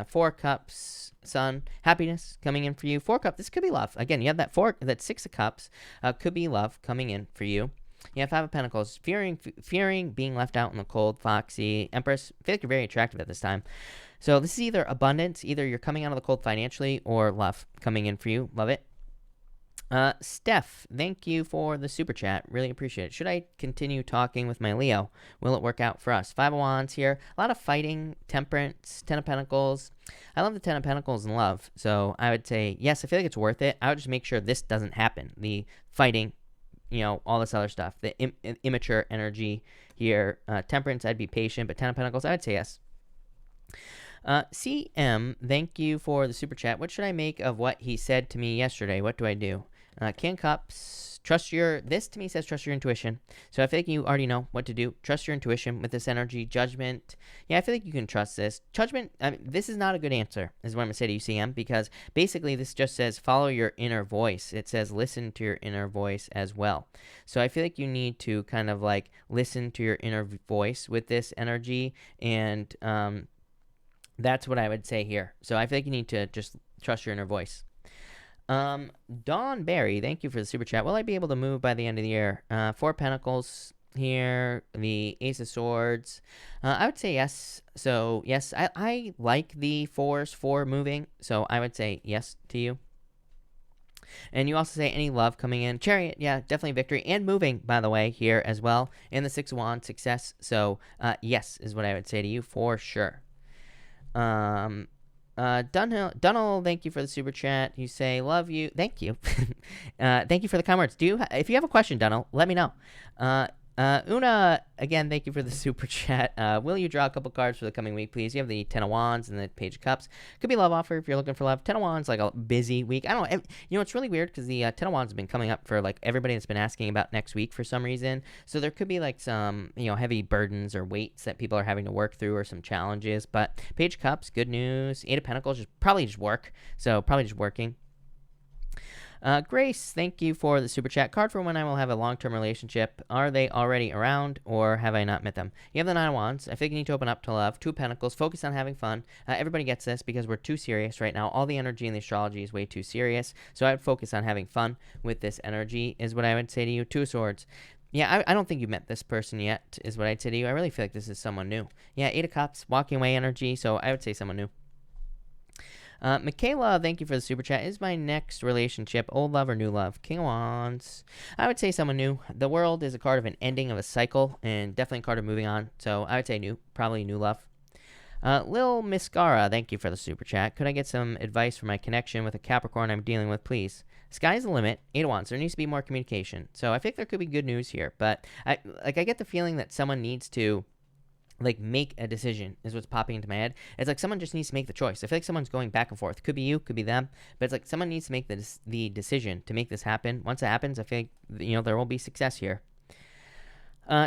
Four Cups, Sun, happiness coming in for you. Four Cups, this could be love. Again, you have that Six of Cups, could be love coming in for you. You have Five of Pentacles, fearing being left out in the cold, Foxy. Empress, I feel like you're very attractive at this time. So this is either abundance, either you're coming out of the cold financially, or love coming in for you. Love it. Steph, thank you for the super chat. Really appreciate it. Should I continue talking with my Leo? Will it work out for us? Five of Wands here. A lot of fighting, temperance, Ten of Pentacles. I love the Ten of Pentacles in love. So I would say, yes, I feel like it's worth it. I would just make sure this doesn't happen. The fighting, all this other stuff. The immature energy here. Temperance, I'd be patient. But Ten of Pentacles, I would say yes. CM, thank you for the super chat. What should I make of what he said to me yesterday? What do I do? King of Cups, this to me says trust your intuition. So I feel like you already know what to do. Trust your intuition with this energy. Judgment, yeah, I feel like you can trust this. Judgment, I mean, this is not a good answer, is what I'm going to say to you, CM, because basically this just says follow your inner voice. It says listen to your inner voice as well. So I feel like you need to kind of like listen to your inner voice with this energy, and that's what I would say here. So I feel like you need to just trust your inner voice. Dawn Berry, thank you for the super chat. Will I be able to move by the end of the year? 4 Pentacles here, the Ace of Swords. I would say yes. So yes, I like the 4s for moving. So I would say yes to you. And you also say any love coming in. Chariot, yeah, definitely victory. And moving, by the way, here as well. And the 6 of Wands, success. So yes is what I would say to you for sure. Dunhill, thank you for the super chat. You say, love you. Thank you. Thank you for the kind words. If you have a question, Dunhill, let me know. Una, again, thank you for the super chat. Will you draw a couple cards for the coming week, please? You have the 10 of Wands and the Page of Cups. Could be love offer if you're looking for love. 10 of Wands, like a busy week. I don't know. You know, it's really weird because the 10 of Wands has been coming up for like everybody that's been asking about next week for some reason. So there could be like some, heavy burdens or weights that people are having to work through or some challenges. But Page of Cups, good news. 8 of Pentacles, probably just work. So probably just working. Grace, thank you for the super chat. Card for when I will have a long-term relationship. Are they already around, or have I not met them? You have the 9 of Wands. I think you need to open up to love. 2 of Pentacles. Focus on having fun. Everybody gets this because we're too serious right now. All the energy in the astrology is way too serious. So I would focus on having fun with this energy is what I would say to you. 2 of Swords. Yeah, I don't think you've met this person yet is what I'd say to you. I really feel like this is someone new. Yeah, 8 of Cups. Walking away energy. So I would say someone new. Michaela, thank you for the super chat. Is my next relationship old love or new love? King of Wands. I would say someone new. The World is a card of an ending of a cycle and definitely a card of moving on. So I would say new. Probably new love. Lil Miscara, thank you for the super chat. Could I get some advice for my connection with a Capricorn I'm dealing with, please? Sky's the limit. 8 of Wands. There needs to be more communication. So I think there could be good news here. But I get the feeling that someone needs to make a decision is what's popping into my head. It's like someone just needs to make the choice. I feel like someone's going back and forth. Could be you, could be them, but it's like someone needs to make the decision to make this happen. Once it happens, I feel like, there will be success here.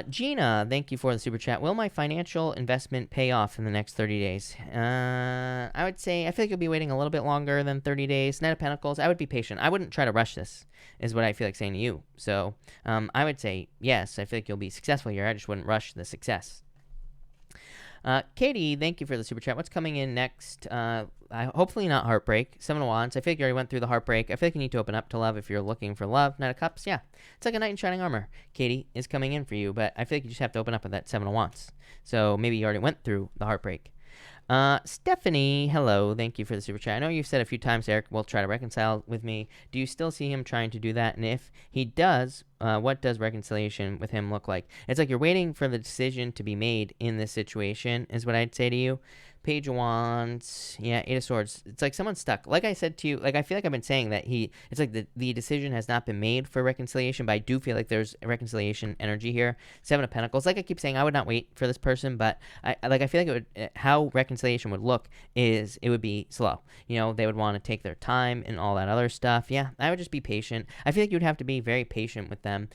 Gina, thank you for the super chat. Will my financial investment pay off in the next 30 days? I would say, I feel like you'll be waiting a little bit longer than 30 days. Knight of Pentacles, I would be patient. I wouldn't try to rush this, is what I feel like saying to you. So, I would say, yes, I feel like you'll be successful here. I just wouldn't rush the success. Katie, thank you for the super chat. What's coming in next? Hopefully not heartbreak. 7 of Wands. I feel like you already went through the heartbreak. I feel like you need to open up to love if you're looking for love. 9 of Cups, yeah. It's like a knight in shining armor. Katie is coming in for you, but I feel like you just have to open up with that 7 of Wands. So maybe you already went through the heartbreak. Stephanie, hello. Thank you for the super chat. I know you've said a few times Eric will try to reconcile with me. Do you still see him trying to do that? And if he does, what does reconciliation with him look like? It's like you're waiting for the decision to be made in this situation is what I'd say to you. Page of Wands, yeah, 8 of Swords. It's like someone's stuck. Like I said to you, like I feel like I've been saying that it's like the decision has not been made for reconciliation, but I do feel like there's a reconciliation energy here. 7 of Pentacles. Like I keep saying, I would not wait for this person, but I feel like how reconciliation would look is it would be slow. They would want to take their time and all that other stuff. Yeah, I would just be patient. I feel like you'd have to be very patient with them,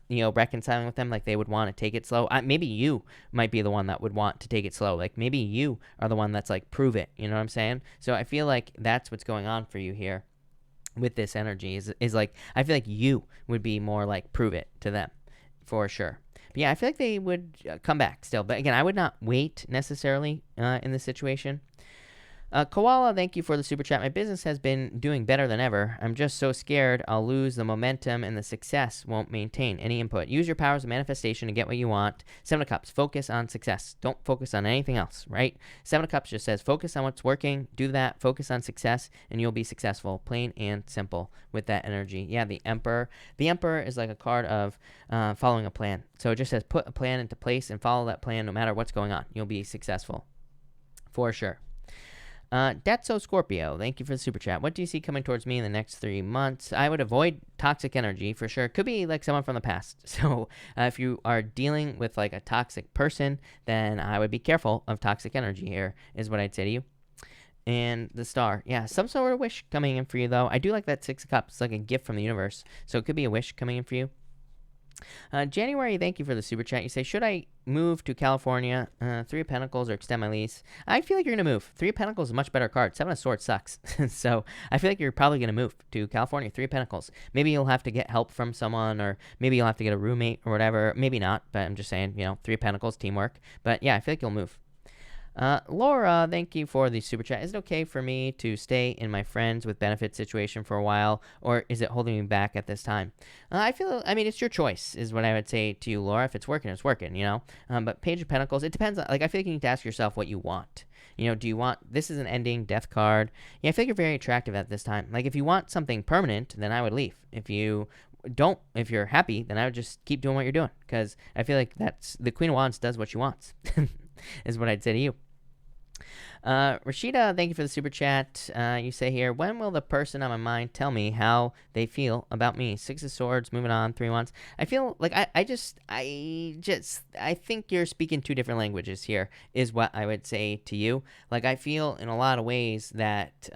reconciling with them. Like they would want to take it slow. Maybe you might be the one that would want to take it slow. Like maybe you are the one that's like, prove it. You know what I'm saying? So I feel like that's what's going on for you here with this energy is like, I feel like you would be more like, prove it to them for sure. But yeah, I feel like they would come back still. But again, I would not wait necessarily in this situation. Koala, thank you for the super chat. My business has been doing better than ever. I'm just so scared I'll lose the momentum and the success won't maintain any input. Use your powers of manifestation to get what you want. 7 of Cups, focus on success. Don't focus on anything else, right? 7 of Cups just says focus on what's working. Do that. Focus on success, and you'll be successful. Plain and simple with that energy. Yeah, the Emperor. The Emperor is like a card of following a plan. So it just says put a plan into place and follow that plan no matter what's going on. You'll be successful for sure. That's so Scorpio. Thank you for the super chat. What do you see coming towards me in the next 3 months? I would avoid toxic energy for sure. Could be like someone from the past. So if you are dealing with like a toxic person, then I would be careful of toxic energy here is what I'd say to you. and the Star. Yeah, some sort of wish coming in for you, though. I do like that Six of Cups. It's like a gift from the universe. So it could be a wish coming in for you. January, thank you for the super chat. You say, should I move to California? Three of Pentacles or extend my lease? I feel like you're going to move. Three of Pentacles is a much better card. Seven of Swords sucks. So I feel like you're probably going to move to California. Three of Pentacles. Maybe you'll have to get help from someone, or maybe you'll have to get a roommate or whatever. Maybe not, but I'm just saying, Three of Pentacles, teamwork. But yeah, I feel like you'll move. Laura, thank you for the super chat. Is it okay for me to stay in my friends with benefits situation for a while, or is it holding me back at this time? I mean, it's your choice, is what I would say to you, Laura. If it's working, it's working, But Page of Pentacles, it depends. I feel like you need to ask yourself what you want. Do you want, this is an ending, death card. Yeah, I feel like you're very attractive at this time. Like, if you want something permanent, then I would leave. If you're happy, then I would just keep doing what you're doing, because I feel like that's, the Queen of Wands does what she wants, is what I'd say to you. Rashida, thank you for the super chat. You say here, when will the person on my mind tell me how they feel about me? Six of Swords, moving on, 3 of Wands. I feel like I think you're speaking two different languages here, is what I would say to you. Like, I feel in a lot of ways that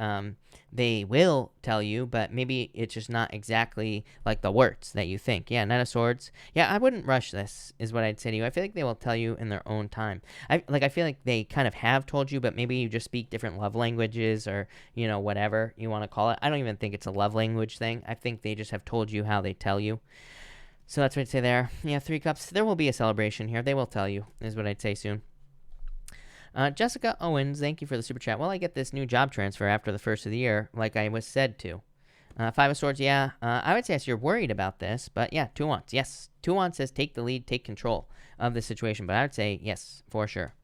they will tell you, but maybe it's just not exactly like the words that you think. Yeah, Knight of Swords. Yeah, I wouldn't rush this, is what I'd say to you. I feel like they will tell you in their own time. I feel like they kind of have told you, but maybe you just speak different love languages, or, whatever you want to call it. I don't even think it's a love language thing. I think they just have told you how they tell you. So that's what I'd say there. Yeah, Three Cups. There will be a celebration here. They will tell you, is what I'd say soon. Jessica Owens, thank you for the super chat. Well, I get this new job transfer after the first of the year, like I was said to. Five of Swords, yeah. I would say yes, you're worried about this, but yeah, Two of Wands. Yes, Two of Wands says take the lead, take control of the situation, but I would say yes, for sure.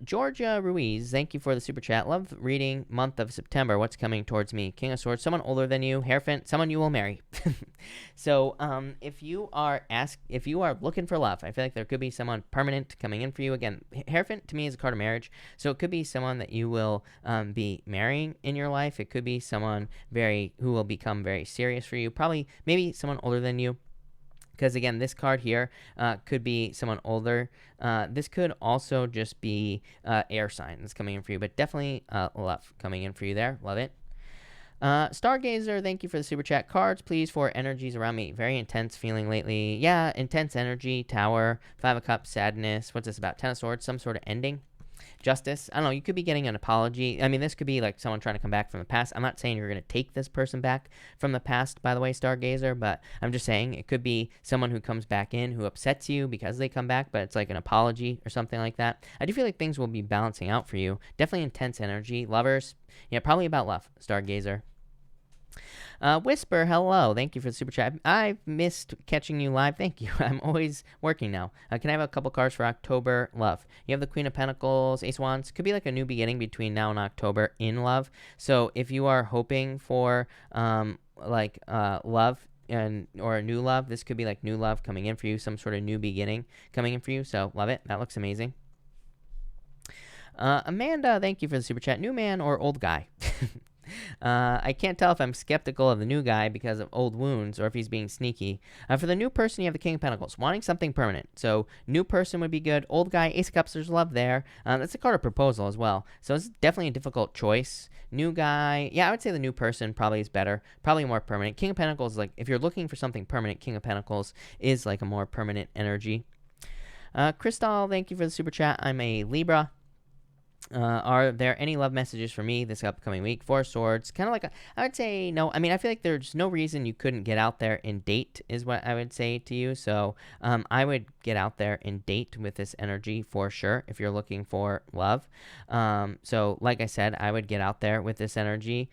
Georgia Ruiz, thank you for the super chat. Love reading month of September. What's coming towards me? King of Swords, someone older than you, Hierophant, someone you will marry. So, if you are looking for love, I feel like there could be someone permanent coming in for you. Again, Hierophant to me is a card of marriage, so it could be someone that you will be marrying in your life. It could be someone who will become very serious for you. Probably, maybe someone older than you. Because, again, this card here could be someone older. This could also just be air sign that's coming in for you. But definitely love coming in for you there. Love it. Stargazer, thank you for the super chat. Cards, please, for energies around me. Very intense feeling lately. Yeah, intense energy. Tower. Five of Cups. Sadness. What's this about? Ten of Swords. Some sort of ending. Justice. I don't know. You could be getting an apology. I mean, this could be like someone trying to come back from the past. I'm not saying you're going to take this person back from the past, by the way, Stargazer, but I'm just saying it could be someone who comes back in who upsets you because they come back, but it's like an apology or something like that. I do feel like things will be balancing out for you. Definitely intense energy. Lovers. Yeah, probably about love, Stargazer. Whisper, hello. Thank you for the super chat. I've missed catching you live. Thank you. I'm always working now. Can I have a couple cards for October? Love. You have the Queen of Pentacles, Ace of Wands. Could be like a new beginning between now and October in love. So if you are hoping for love or a new love, this could be like new love coming in for you, some sort of new beginning coming in for you. So love it. That looks amazing. Amanda, thank you for the super chat. New man or old guy? I can't tell if I'm skeptical of the new guy because of old wounds or if he's being sneaky. For the new person, you have the King of Pentacles, wanting something permanent. So new person would be good. Old guy, Ace of Cups, there's love there. That's a card of proposal as well. So it's definitely a difficult choice. New guy, yeah, I would say the new person probably is better. Probably more permanent. King of Pentacles, like if you're looking for something permanent, King of Pentacles is like a more permanent energy. Crystal, thank you for the super chat. I'm a Libra. Are there any love messages for me this upcoming week? Four of Swords, kind of like I would say no. I mean, I feel like there's no reason you couldn't get out there and date is what I would say to you. So I would get out there and date with this energy for sure if you're looking for love. So like I said, I would get out there with this energy.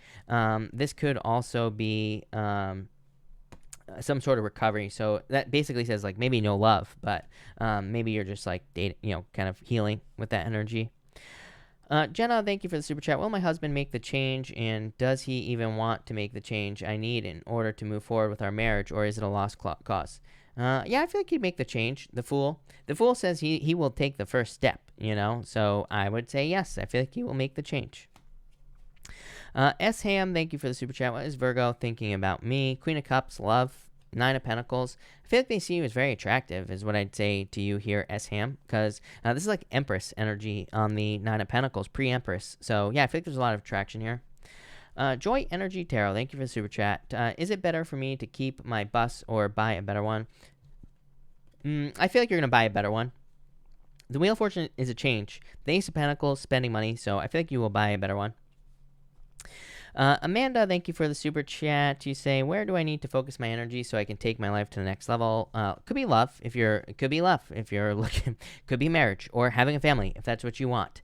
This could also be some sort of recovery. So that basically says like maybe no love, but maybe you're just like dating, kind of healing with that energy. Jenna, thank you for the super chat. Will my husband make the change, and does he even want to make the change I need in order to move forward with our marriage, or is it a lost cause? Yeah, I feel like he'd make the change. The Fool says he will take the first step, so I would say yes. I feel like he will make the change. S. Ham, thank you for the super chat. What is Virgo thinking about me? Queen of Cups, love. Nine of Pentacles. I feel like they see you as very attractive, is what I'd say to you here, S-Ham, because this is like Empress energy on the Nine of Pentacles, pre-Empress. So, yeah, I feel like there's a lot of attraction here. Joy Energy Tarot, thank you for the super chat. Is it better for me to keep my bus or buy a better one? I feel like you're going to buy a better one. The Wheel of Fortune is a change. The Ace of Pentacles, spending money, so I feel like you will buy a better one. Amanda, thank you for the super chat. You say, where do I need to focus my energy so I can take my life to the next level? Could be love if you're looking. Could be marriage or having a family if that's what you want.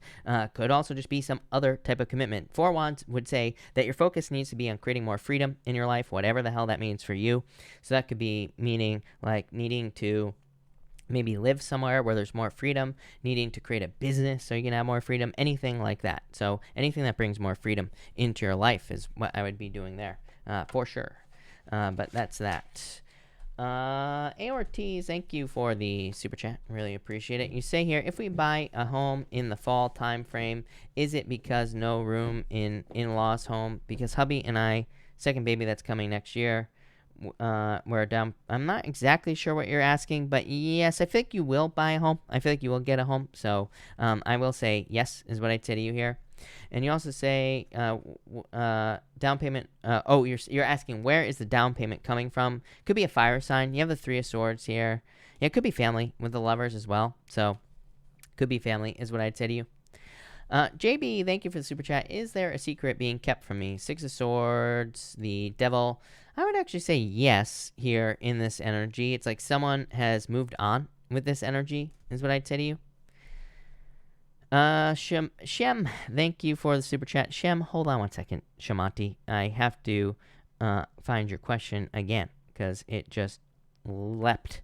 Could also just be some other type of commitment. Four Wands would say that your focus needs to be on creating more freedom in your life, whatever the hell that means for you. So that could be meaning like needing to maybe live somewhere where there's more freedom, needing to create a business so you can have more freedom, anything like that. So anything that brings more freedom into your life is what I would be doing there, for sure. But that's that. Aortiz, thank you for the super chat. Really appreciate it. You say here, if we buy a home in the fall time frame, is it because no room in in-laws home? Because hubby and I, second baby that's coming next year, we're down. I'm not exactly sure what you're asking, but yes, I feel like you will buy a home. I feel like you will get a home. So I will say yes is what I'd say to you here. And you also say down payment. You're asking where is the down payment coming from? Could be a fire sign. You have the Three of Swords here. Yeah, it could be family with the Lovers as well. So could be family is what I'd say to you. JB, thank you for the super chat. Is there a secret being kept from me? Six of Swords, the Devil. I would actually say yes here in this energy. It's like someone has moved on with this energy, is what I'd say to you. Shem, thank you for the super chat. Shem, hold on one second, Shamanti. I have to find your question again because it just leapt.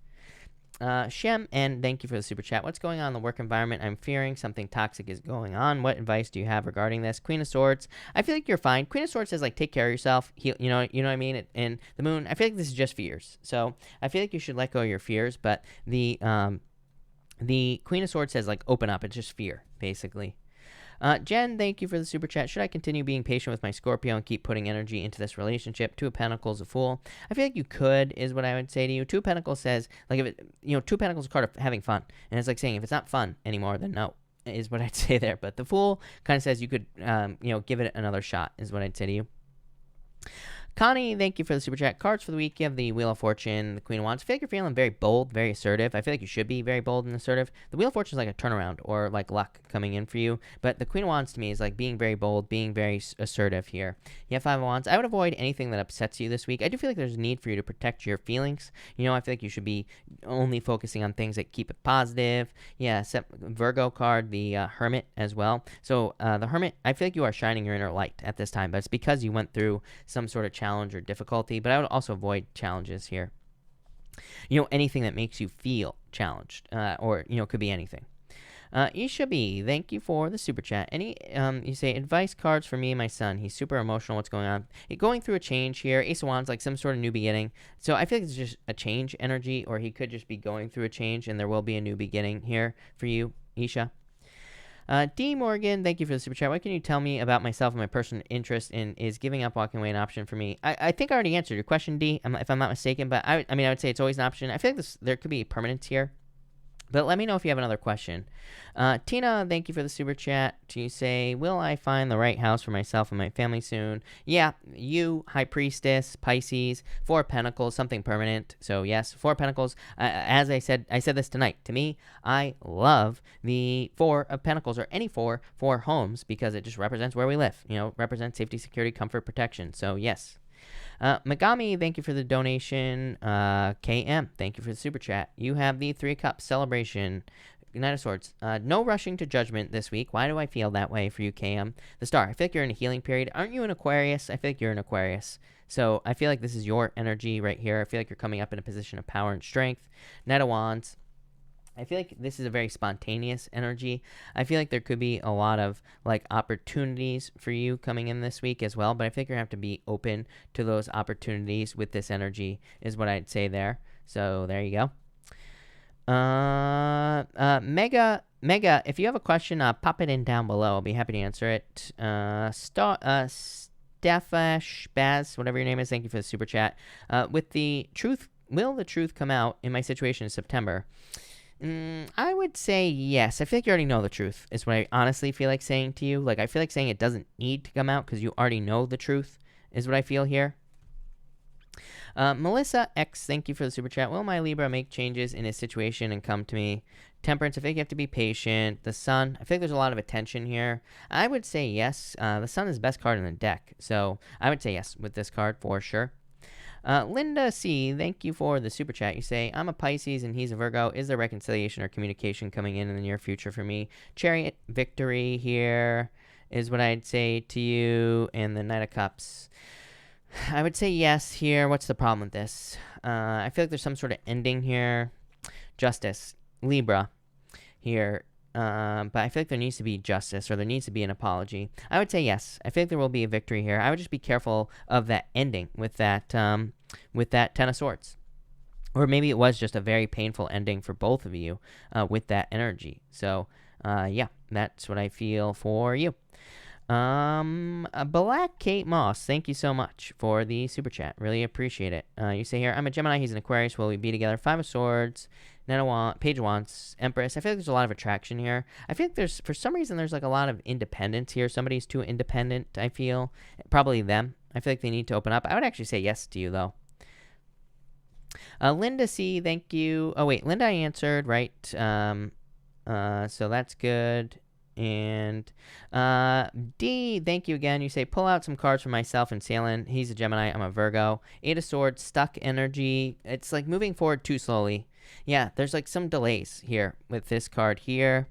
Shem, and thank you for the super chat. What's going on in the work environment? I'm fearing something toxic is going on. What advice do you have regarding this? Queen of Swords. I feel like you're fine. Queen of Swords says like take care of yourself. You know what I mean. And the Moon. I feel like this is just fears. So I feel like you should let go of your fears. But the Queen of Swords says like open up. It's just fear basically. Jen, thank you for the super chat. Should I continue being patient with my Scorpio and keep putting energy into this relationship? Two of Pentacles, a Fool. I feel like you could, is what I would say to you. Two of Pentacles says, like, if it, Two of Pentacles is a card of having fun. And it's like saying, if it's not fun anymore, then no, is what I'd say there. But the Fool kind of says you could, give it another shot, is what I'd say to you. Connie, thank you for the super chat. Cards for the week. You have the Wheel of Fortune, the Queen of Wands. I feel like you're feeling very bold, very assertive. I feel like you should be very bold and assertive. The Wheel of Fortune is like a turnaround or like luck coming in for you. But the Queen of Wands to me is like being very bold, being very assertive here. You have Five of Wands. I would avoid anything that upsets you this week. I do feel like there's a need for you to protect your feelings. I feel like you should be only focusing on things that keep it positive. Yeah, Virgo card, the Hermit as well. So the Hermit, I feel like you are shining your inner light at this time. But it's because you went through some sort of challenge or difficulty, but I would also avoid challenges here. Anything that makes you feel challenged, or could be anything. Isha B, thank you for the super chat. You say advice cards for me and my son. He's super emotional. What's going on? Going through a change here. Ace of Wands, like some sort of new beginning. So I feel like it's just a change energy, or he could just be going through a change, and there will be a new beginning here for you, Isha. D. Morgan, thank you for the super chat. What can you tell me about myself and my personal interest in is giving up walking away an option for me? I think I already answered your question, D, if I'm not mistaken, but I would say it's always an option. I feel like there could be permanence here. But let me know if you have another question. Tina, thank you for the super chat. You say, will I find the right house for myself and my family soon? Yeah, you, High Priestess, Pisces, Four of Pentacles, something permanent. So yes, Four of Pentacles. As I said this tonight. To me, I love the Four of Pentacles, or any four homes, because it just represents where we live. Represents safety, security, comfort, protection. So yes. Megami, thank you for the donation. KM, thank you for the super chat. You have the Three of Cups celebration. Knight of Swords. No rushing to judgment this week. Why do I feel that way for you, KM? The Star. I feel like you're in a healing period. Aren't you an Aquarius? I feel like you're an Aquarius. So I feel like this is your energy right here. I feel like you're coming up in a position of power and strength. Knight of Wands. I feel like this is a very spontaneous energy. I feel like there could be a lot of like opportunities for you coming in this week as well, but I think you're going to have to be open to those opportunities with this energy is what I'd say there. So there you go. Mega, if you have a question, pop it in down below. I'll be happy to answer it. Steffash Baz, whatever your name is, thank you for the super chat. With the Truth will the truth come out in my situation in September? I would say yes. I feel like you already know the truth, is what I honestly feel like saying to you. Like, I feel like saying it doesn't need to come out because you already know the truth, is what I feel here. Melissa X, thank you for the super chat. Will my Libra make changes in his situation and come to me? Temperance, I think you have to be patient. The Sun, I think there's a lot of attention here. I would say yes. The Sun is the best card in the deck, so I would say yes with this card for sure. Linda C, thank you for the super chat. You say, I'm a Pisces and he's a Virgo. Is there reconciliation or communication coming in the near future for me? Chariot, victory here is what I'd say to you. And the Knight of Cups, I would say yes here. What's the problem with this? I feel like there's some sort of ending here. Justice, Libra here. But I feel like there needs to be justice, or there needs to be an apology. I would say yes. I feel like there will be a victory here. I would just be careful of that ending with that Ten of Swords. Or maybe it was just a very painful ending for both of you with that energy. So, yeah, that's what I feel for you. Black Kate Moss, thank you so much for the super chat. Really appreciate it. You say here, I'm a Gemini, he's an Aquarius. Will we be together? Five of Swords, Page of Wands, Empress. I feel like there's a lot of attraction here. I feel like there's, for some reason, there's like a lot of independence here. Somebody's too independent, I feel. Probably them. I feel like they need to open up. I would actually say yes to you, though. Linda C, thank you. Oh, wait, Linda I answered, right? So that's good. And D, thank you again. You say, pull out some cards for myself and Salen. He's a Gemini. I'm a Virgo. Eight of Swords, stuck energy. It's like moving forward too slowly. Yeah, there's like some delays here with this card here.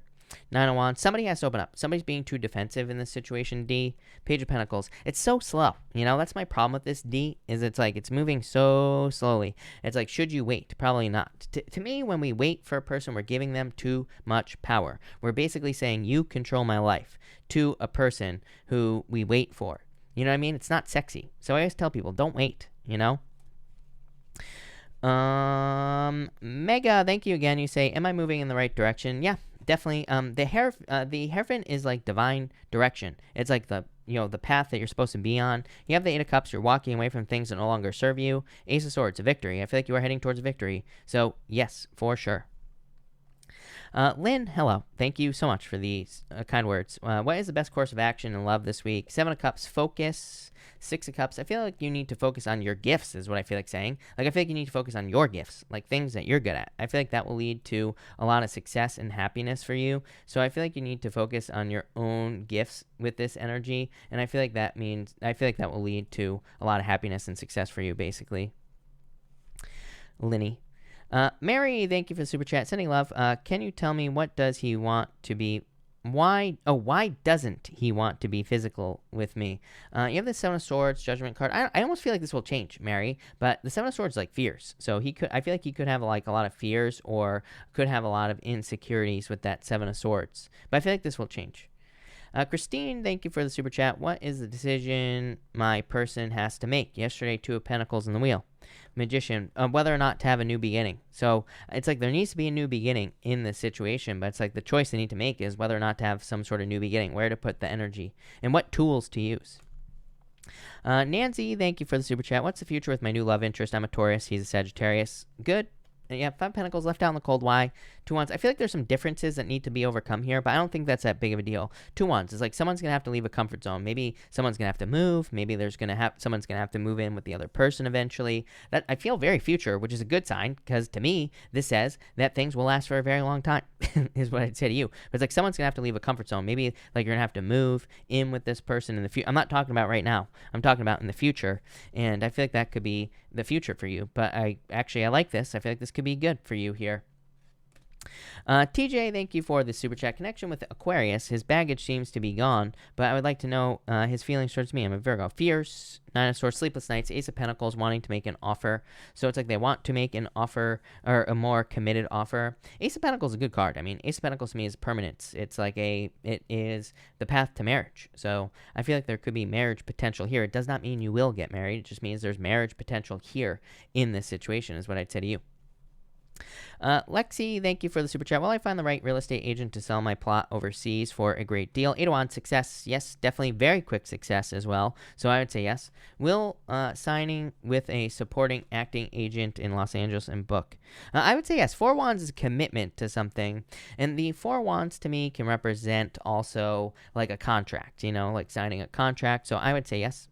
Nine of Wands. Somebody has to open up. Somebody's being too defensive in this situation, D. Page of Pentacles. It's so slow. You know, that's my problem with this, D, is it's like it's moving so slowly. It's like, should you wait? Probably not. To me, when we wait for a person, we're giving them too much power. We're basically saying, you control my life, to a person who we wait for. You know what I mean? It's not sexy. So I always tell people, don't wait, you know? Mega, thank you again. You say, am I moving in the right direction? Yeah, definitely. The Hierophant is like divine direction. It's like the path that you're supposed to be on. You have the Eight of Cups. You're walking away from things that no longer serve you. Ace of Swords, a victory. I feel like you are heading towards victory. So yes, for sure. Lynn, hello. Thank you so much for these kind words. What is the best course of action in love this week? Seven of Cups, focus. Six of Cups, I feel like you need to focus on your gifts, is what I feel like saying. Like, I feel like you need to focus on your gifts, like things that you're good at. I feel like that will lead to a lot of success and happiness for you. So I feel like you need to focus on your own gifts with this energy. And I feel like that will lead to a lot of happiness and success for you, basically. Linny. Mary, thank you for the super chat. Sending love. Can you tell me, what does he want to be? Why doesn't he want to be physical with me? You have the Seven of Swords, Judgment card. I almost feel like this will change, Mary, but the Seven of Swords like fears. So I feel like he could have like a lot of fears, or could have a lot of insecurities with that Seven of Swords. But I feel like this will change. Christine, thank you for the super chat. What is the decision my person has to make? Yesterday, Two of Pentacles in the wheel. Magician, whether or not to have a new beginning. So it's like there needs to be a new beginning in this situation, but it's like the choice they need to make is whether or not to have some sort of new beginning, where to put the energy, and what tools to use. Nancy, thank you for the super chat. What's the future with my new love interest? I'm a Taurus. He's a Sagittarius. Good. Yeah, Five Pentacles left out in the cold. Why? Two Wands. I feel like there's some differences that need to be overcome here, but I don't think that's that big of a deal. Two Wands is like someone's going to have to leave a comfort zone. Maybe someone's going to have to move. Maybe someone's going to have to move in with the other person eventually. That I feel very future, which is a good sign, because to me, this says that things will last for a very long time, is what I'd say to you. But it's like someone's going to have to leave a comfort zone. Maybe like you're going to have to move in with this person in the future. I'm not talking about right now. I'm talking about in the future, and I feel like that could be the future for you. But I like this. I feel like this could be good for you here. TJ, thank you for the super chat. Connection with Aquarius. His baggage seems to be gone, but I would like to know his feelings towards me. I'm a Virgo. Fierce, Nine of Swords, sleepless nights, Ace of Pentacles, wanting to make an offer. So it's like they want to make an offer, or a more committed offer. Ace of Pentacles is a good card. I mean, Ace of Pentacles to me is permanence. It's like it is the path to marriage. So I feel like there could be marriage potential here. It does not mean you will get married. It just means there's marriage potential here in this situation, is what I'd say to you. Lexi, thank you for the super chat. Will I find the right real estate agent to sell my plot overseas for a great deal? 8 of Wands, success. Yes, definitely very quick success as well. So I would say yes. Will signing with a supporting acting agent in Los Angeles and book? I would say yes. 4 of Wands is a commitment to something. And the 4 of Wands to me can represent also like a contract, like signing a contract. So I would say yes.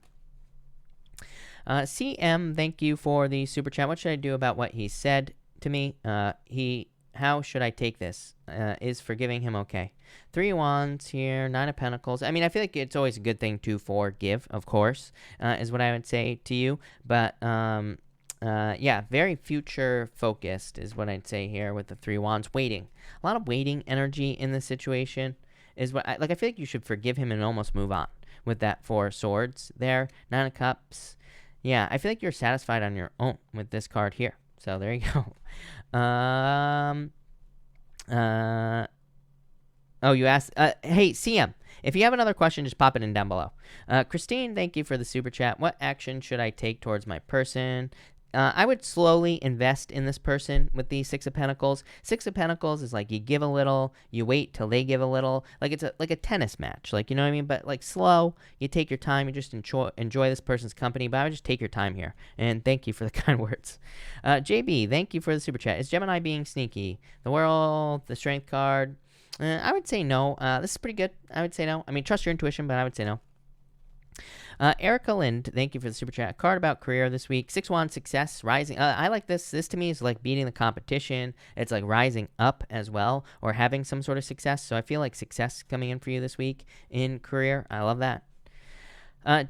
CM, thank you for the super chat. What should I do about what he said to me? How should I take this? Is forgiving him okay? 3 of Wands here, 9 of Pentacles. I mean, I feel like it's always a good thing to forgive, of course, is what I would say to you. But yeah, very future focused is what I'd say here with the 3 of Wands. Waiting, a lot of waiting energy in this situation is what I feel like you should forgive him and almost move on with that 4 of Swords there. 9 of Cups. Yeah, I feel like you're satisfied on your own with this card here. So there you go. Oh, you asked. Hey, CM, if you have another question, just pop it in down below. Christine, thank you for the super chat. What action should I take towards my person? I would slowly invest in this person with the 6 of Pentacles. 6 of Pentacles is like you give a little, you wait till they give a little. Like it's like a tennis match, like, you know what I mean? But like slow, you take your time, you just enjoy this person's company. But I would just take your time here. And thank you for the kind words. JB, thank you for the super chat. Is Gemini being sneaky? The World, the Strength card. I would say no. This is pretty good. I would say no. I mean, trust your intuition, but I would say no. Erica Lind, thank you for the super chat. Card about career this week. 6 of Wands, success, rising. I like this. This to me is like beating the competition. It's like rising up as well, or having some sort of success. So I feel like success coming in for you this week in career. I love that.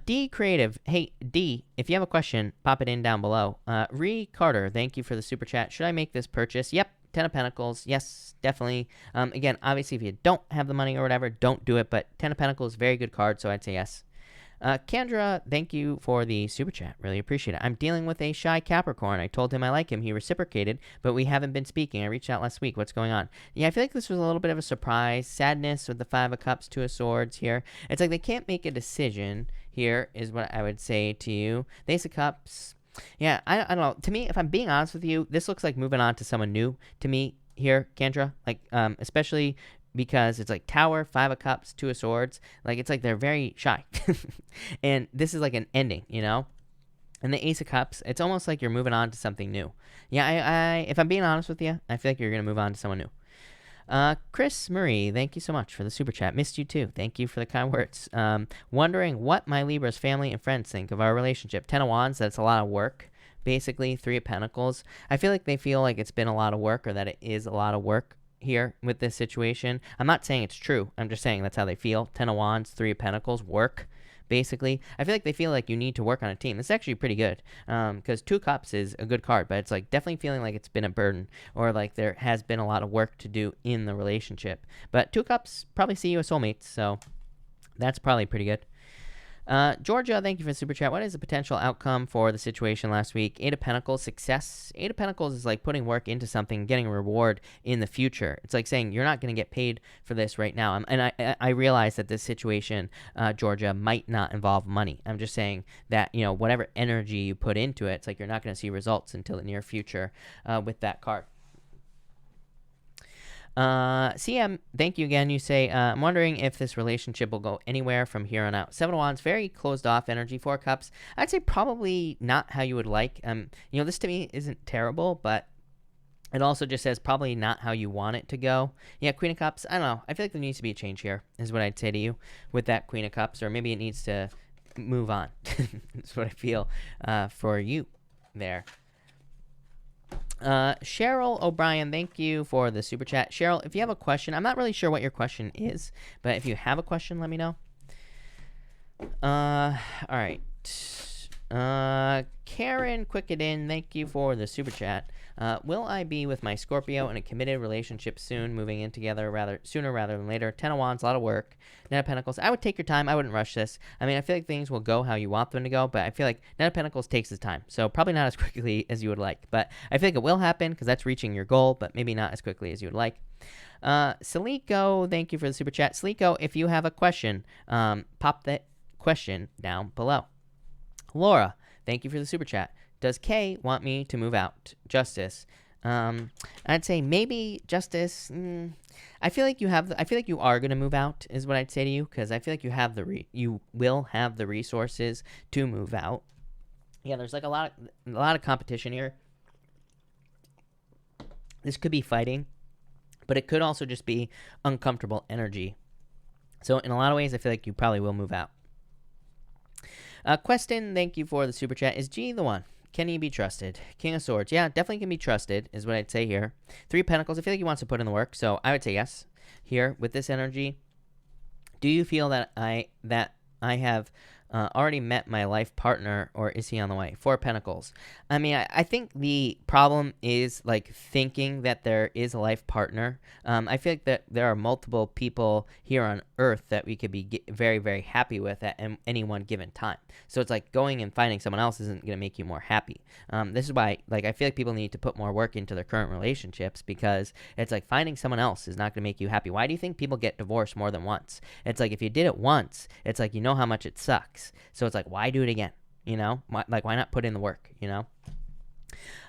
D Creative. Hey, D, if you have a question, pop it in down below. Ree Carter, thank you for the super chat. Should I make this purchase? Yep. 10 of Pentacles. Yes, definitely. Again, obviously, if you don't have the money or whatever, don't do it. But 10 of Pentacles, very good card, so I'd say yes. Kendra, thank you for the super chat. Really appreciate it. I'm dealing with a shy Capricorn. I told him I like him. He reciprocated, but we haven't been speaking. I reached out last week. What's going on? Yeah, I feel like this was a little bit of a surprise. Sadness with the 5 of Cups, 2 of Swords here. It's like they can't make a decision here is what I would say to you. The Ace of Cups. Yeah, I don't know. To me, if I'm being honest with you, this looks like moving on to someone new to me here, Kendra. Like, especially because it's like Tower, 5 of Cups, 2 of Swords. Like, it's like they're very shy. And this is like an ending, And the Ace of Cups, it's almost like you're moving on to something new. Yeah, if I'm being honest with you, I feel like you're going to move on to someone new. Chris Murray, thank you so much for the super chat. Missed you too. Thank you for the kind words. Wondering what my Libra's family and friends think of our relationship. 10 of Wands, that's a lot of work. Basically, 3 of Pentacles. I feel like they feel like it's been a lot of work, or that it is a lot of work here with this situation. I'm not saying it's true. I'm just saying that's how they feel. 10 of Wands, 3 of Pentacles, work. Basically, I feel like they feel like you need to work on a team. This is actually pretty good, because 2 Cups is a good card, but it's like definitely feeling like it's been a burden, or like there has been a lot of work to do in the relationship. But 2 Cups probably see you as soulmates, so that's probably pretty good. Georgia, thank you for the super chat. What is the potential outcome for the situation last week? 8 of Pentacles, success. 8 of Pentacles is like putting work into something, getting a reward in the future. It's like saying you're not going to get paid for this right now. And I realize that this situation, Georgia, might not involve money. I'm just saying that, whatever energy you put into it, it's like you're not going to see results until the near future with that card. CM, thank you again. You say, I'm wondering if this relationship will go anywhere from here on out. 7 of Wands, very closed off energy. 4 Cups, I'd say probably not how you would like. This to me isn't terrible, but it also just says probably not how you want it to go. Yeah, Queen of Cups, I don't know. I feel like there needs to be a change here, is what I'd say to you with that Queen of Cups, or maybe it needs to move on. That's what I feel for you there. Cheryl O'Brien, thank you for the super chat. Cheryl, if you have a question, I'm not really sure what your question is, but if you have a question, let me know. All right. Karen Quickeden, thank you for the super chat. Will I be with my Scorpio in a committed relationship soon, moving in together sooner rather than later? 10 of Wands, a lot of work. 9 of Pentacles, I would take your time. I wouldn't rush this. I mean, I feel like things will go how you want them to go, but I feel like 9 of Pentacles takes its time, so probably not as quickly as you would like. But I feel like it will happen, because that's reaching your goal, but maybe not as quickly as you would like. Saliko, thank you for the super chat. Saliko, if you have a question, pop that question down below. Laura, thank you for the super chat. Does Kay want me to move out? Justice. I'd say maybe justice. I feel like you are gonna move out, is what I'd say to you, because I feel like you will have the resources to move out. Yeah, there's like a lot of competition here. This could be fighting, but it could also just be uncomfortable energy. So in a lot of ways, I feel like you probably will move out. Questin, thank you for the super chat. Is G the one? Can he be trusted? King of Swords. Yeah, definitely can be trusted, is what I'd say here. Three of Pentacles. I feel like he wants to put in the work, so I would say yes. Here, with this energy, do you feel that I have already met my life partner, or is he on the way? Four of Pentacles. I mean, I think the problem is like thinking that there is a life partner. I feel like that there are multiple people here on Earth that we could be very, very happy with at any one given time. So it's like going and finding someone else isn't going to make you more happy. This is why, like, I feel like people need to put more work into their current relationships, because it's like finding someone else is not going to make you happy. Why do you think people get divorced more than once? It's like if you did it once, it's like you know how much it sucks. So it's like, why do it again? You know, why not put in the work? You know.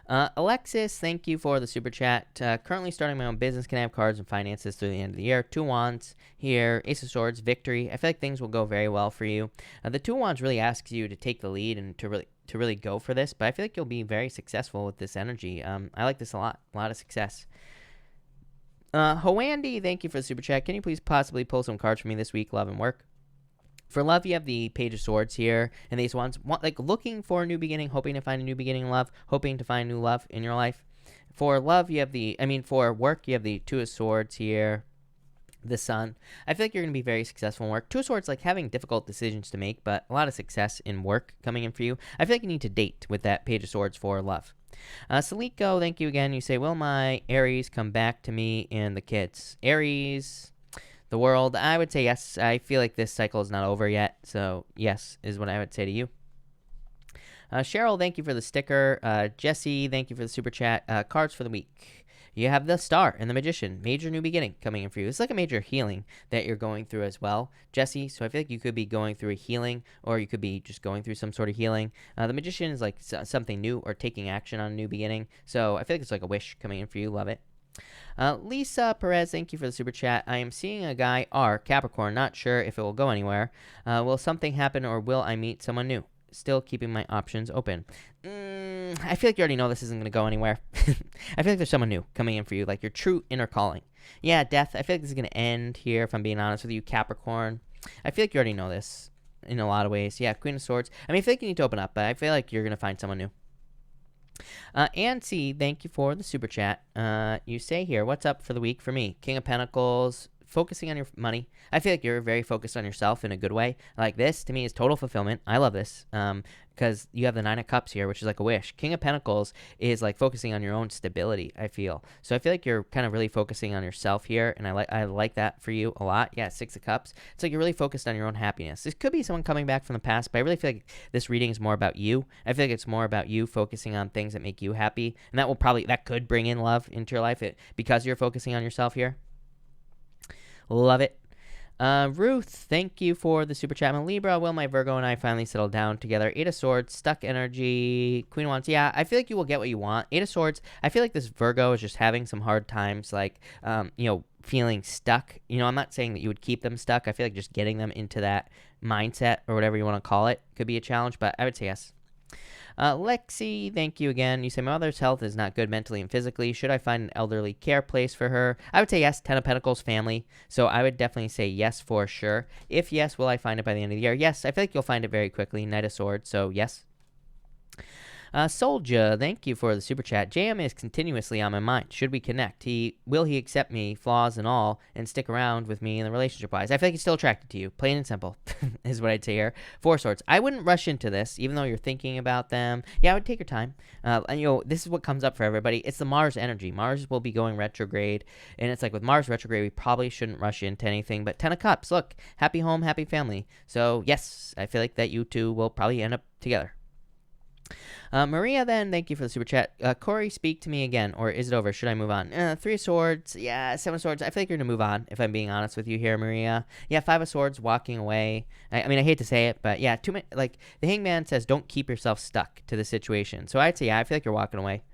Alexis, thank you for the super chat. Currently starting my own business. Can I have cards and finances through the end of the year? Two Wands here. Ace of Swords, victory. I feel like things will go very well for you. The Two Wands really asks you to take the lead and to really go for this. But I feel like you'll be very successful with this energy. I like this a lot. A lot of success. Hoandy, thank you for the super chat. Can you please possibly pull some cards for me this week, love and work? For love, you have the Page of Swords here, and these ones, like looking for a new beginning, hoping to find a new beginning in love, hoping to find new love in your life. For love, you have for work, you have the Two of Swords here, the Sun. I feel like you're going to be very successful in work. Two of Swords, like having difficult decisions to make, but a lot of success in work coming in for you. I feel like you need to date with that Page of Swords for love. Saliko, thank you again. You say, will my Aries come back to me and the kids? Aries... the world, I would say yes. I feel like this cycle is not over yet, so yes is what I would say to you. Cheryl, thank you for the sticker. Jesse, thank you for the super chat. Cards for the week. You have the Star and the Magician. Major new beginning coming in for you. It's like a major healing that you're going through as well, Jesse. So I feel like you could be going through a healing, or you could be just going through some sort of healing. The Magician is like something new or taking action on a new beginning. So I feel like it's like a wish coming in for you. Love it. Lisa Perez, thank you for the super chat. I am seeing a guy, R, Capricorn, not sure if it will go anywhere. Will something happen, or will I meet someone new? Still keeping my options open. I feel like you already know this isn't going to go anywhere. I feel like there's someone new coming in for you, like your true inner calling. Yeah, death. I feel like this is going to end here, if I'm being honest with you, Capricorn. I feel like you already know this in a lot of ways. Yeah, Queen of Swords. I mean, I feel like you need to open up, but I feel like you're going to find someone new. Ancy, thank you for the super chat. You say here, what's up for the week for me? King of Pentacles, focusing on your money. I feel like you're very focused on yourself in a good way. Like this, to me, is total fulfillment. I love this. Because you have the Nine of Cups here, which is like a wish. King of Pentacles is like focusing on your own stability, I feel. So I feel like you're kind of really focusing on yourself here, and I like that for you a lot. Yeah, Six of Cups. It's like you're really focused on your own happiness. This could be someone coming back from the past, but I really feel like this reading is more about you. I feel like it's more about you focusing on things that make you happy, and that could bring in love into your life because you're focusing on yourself here. Love it. Ruth, thank you for the super chat. Libra, will my Virgo and I finally settle down together? Eight of Swords, stuck energy. Queen of Wands, yeah, I feel like you will get what you want. Eight of Swords, I feel like this Virgo is just having some hard times, like, feeling stuck. I'm not saying that you would keep them stuck. I feel like just getting them into that mindset, or whatever you want to call it, could be a challenge, but I would say yes. Lexi, thank you again. You say, my mother's health is not good mentally and physically. Should I find an elderly care place for her? I would say yes. 10 of Pentacles, family. So I would definitely say yes for sure. If yes, will I find it by the end of the year? Yes, I feel like you'll find it very quickly. Knight of Swords, so yes. Soldier, thank you for the super chat. JM is continuously on my mind. Should we connect? Will he accept me, flaws and all, and stick around with me in the relationship-wise? I feel like he's still attracted to you. Plain and simple is what I'd say here. Four Swords. I wouldn't rush into this, even though you're thinking about them. Yeah, I would take your time. And this is what comes up for everybody. It's the Mars energy. Mars will be going retrograde, and it's like with Mars retrograde, we probably shouldn't rush into anything. But 10 of Cups, look, happy home, happy family. So yes, I feel like that you two will probably end up together. Maria, then, thank you for the super chat. Corey, speak to me again, or is it over? Should I move on? Three of Swords, yeah, Seven of Swords. I feel like you're going to move on, if I'm being honest with you here, Maria. Yeah, Five of Swords, walking away. I mean, I hate to say it, but yeah, the Hangman says don't keep yourself stuck to the situation. So I'd say, yeah, I feel like you're walking away.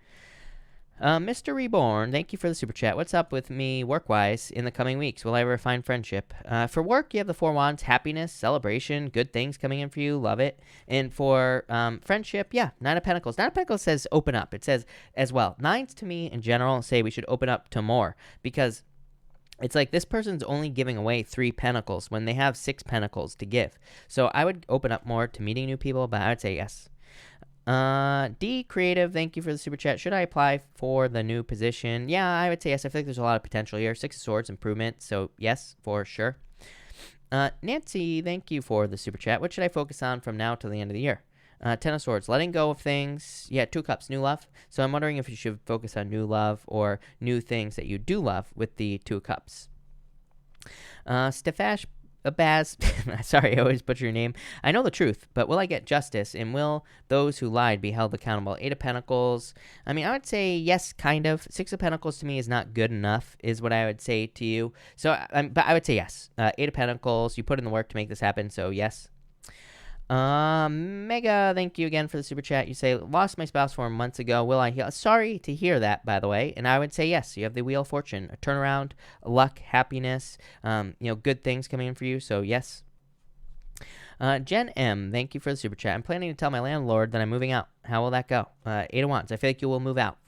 Mr. Reborn, thank you for the super chat. What's up with me work-wise in the coming weeks? Will I ever find friendship? For work, you have the Four Wands, happiness, celebration, good things coming in for you, love it. And for friendship, yeah, Nine of Pentacles. Nine of Pentacles says open up. It says as well. Nines to me in general say we should open up to more because it's like this person's only giving away 3 pentacles when they have 6 pentacles to give. So I would open up more to meeting new people, but I would say yes. D Creative, thank you for the super chat. Should I apply for the new position? Yeah, I would say yes. I feel like there's a lot of potential here. 6 of Swords, improvement. So yes, for sure. Nancy, thank you for the super chat. What should I focus on from now till the end of the year? 10 of Swords, letting go of things. Yeah, 2 Cups, new love. So I'm wondering if you should focus on new love or new things that you do love with the 2 Cups. Stefash Baz, sorry, I always butcher your name. I know the truth, but will I get justice? And will those who lied be held accountable? 8 of Pentacles. I mean, I would say yes, kind of. 6 of Pentacles to me is not good enough, is what I would say to you. So, but I would say yes. 8 of Pentacles, you put in the work to make this happen, so yes. Mega, thank you again for the super chat. You say, lost my spouse 4 months ago. Will I heal? Sorry to hear that, by the way. And I would say yes. You have the Wheel of Fortune, a turnaround, luck, happiness, good things coming in for you. So yes. Jen M, thank you for the super chat. I'm planning to tell my landlord that I'm moving out. How will that go? 8 of Wands. I feel like you will move out.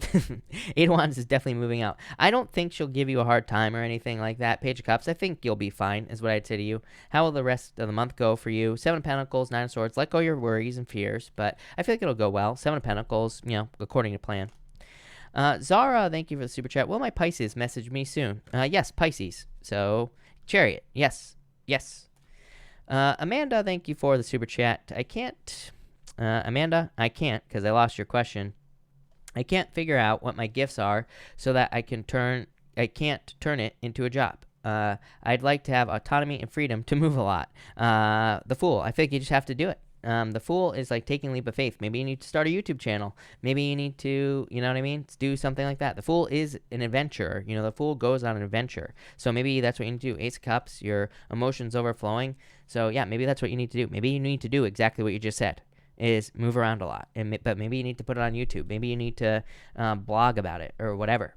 8 of Wands is definitely moving out. I don't think she'll give you a hard time or anything like that. Page of Cups. I think you'll be fine, is what I'd say to you. How will the rest of the month go for you? 7 of Pentacles, 9 of Swords. Let go of your worries and fears, but I feel like it'll go well. 7 of Pentacles, according to plan. Zara, thank you for the super chat. Will my Pisces message me soon? Yes, Pisces. So, Chariot. Yes. Yes. Amanda, thank you for the super chat. Amanda, I can't because I lost your question. I can't figure out what my gifts are so that I can't turn it into a job. I'd like to have autonomy and freedom to move a lot. The Fool, I think you just have to do it. The Fool is like taking a leap of faith. Maybe you need to start a YouTube channel. Maybe you need to, you know what I mean? Do something like that. The Fool is an adventurer. The Fool goes on an adventure. So maybe that's what you need to do. Ace of Cups, your emotions overflowing. So yeah, maybe that's what you need to do. Maybe you need to do exactly what you just said, is move around a lot. But maybe you need to put it on YouTube. Maybe you need to blog about it or whatever,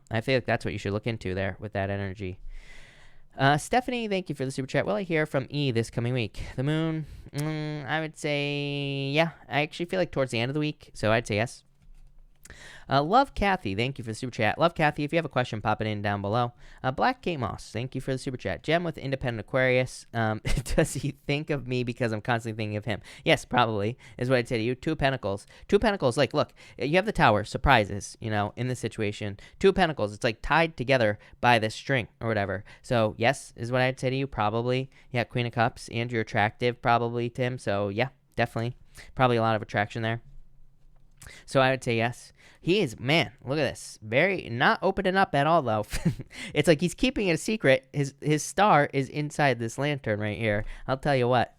I feel like that's what you should look into there with that energy. Stephanie, thank you for the super chat. Will I hear from E this coming week? The Moon, I would say, yeah. I actually feel like towards the end of the week, so I'd say yes. Love Kathy, thank you for the super chat. Love Kathy, if you have a question, pop it in down below. Black Kate Moss, thank you for the super chat. Gem with Independent Aquarius, does he think of me because I'm constantly thinking of him? Yes, probably, is what I'd say to you. 2 Pentacles. 2 Pentacles, like, look, you have the Tower, surprises, in this situation. 2 Pentacles, it's like tied together by this string or whatever. So, yes, is what I'd say to you, probably. Yeah, Queen of Cups, and you're attractive, probably, Tim. So, yeah, definitely. Probably a lot of attraction there. So I would say yes. He is, man, look at this. Very, not opening up at all, though. It's like he's keeping it a secret. His star is inside this lantern right here. I'll tell you what.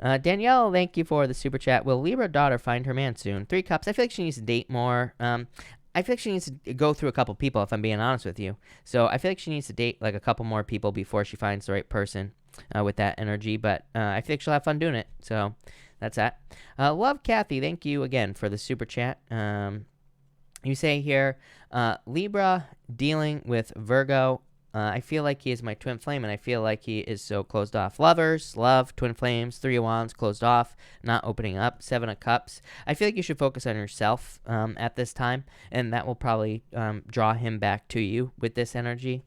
Danielle, thank you for the super chat. Will Libra daughter find her man soon? 3 Cups. I feel like she needs to date more. I feel like she needs to go through a couple people, if I'm being honest with you. So I feel like she needs to date like a couple more people before she finds the right person with that energy. But I feel like she'll have fun doing it. So that's that. Love Kathy, thank you again for the super chat. You say here, Libra dealing with Virgo. I feel like he is my twin flame, and I feel like he is so closed off. Lovers, love, twin flames, 3 of Wands, closed off, not opening up, 7 of Cups. I feel like you should focus on yourself at this time, and that will probably draw him back to you with this energy.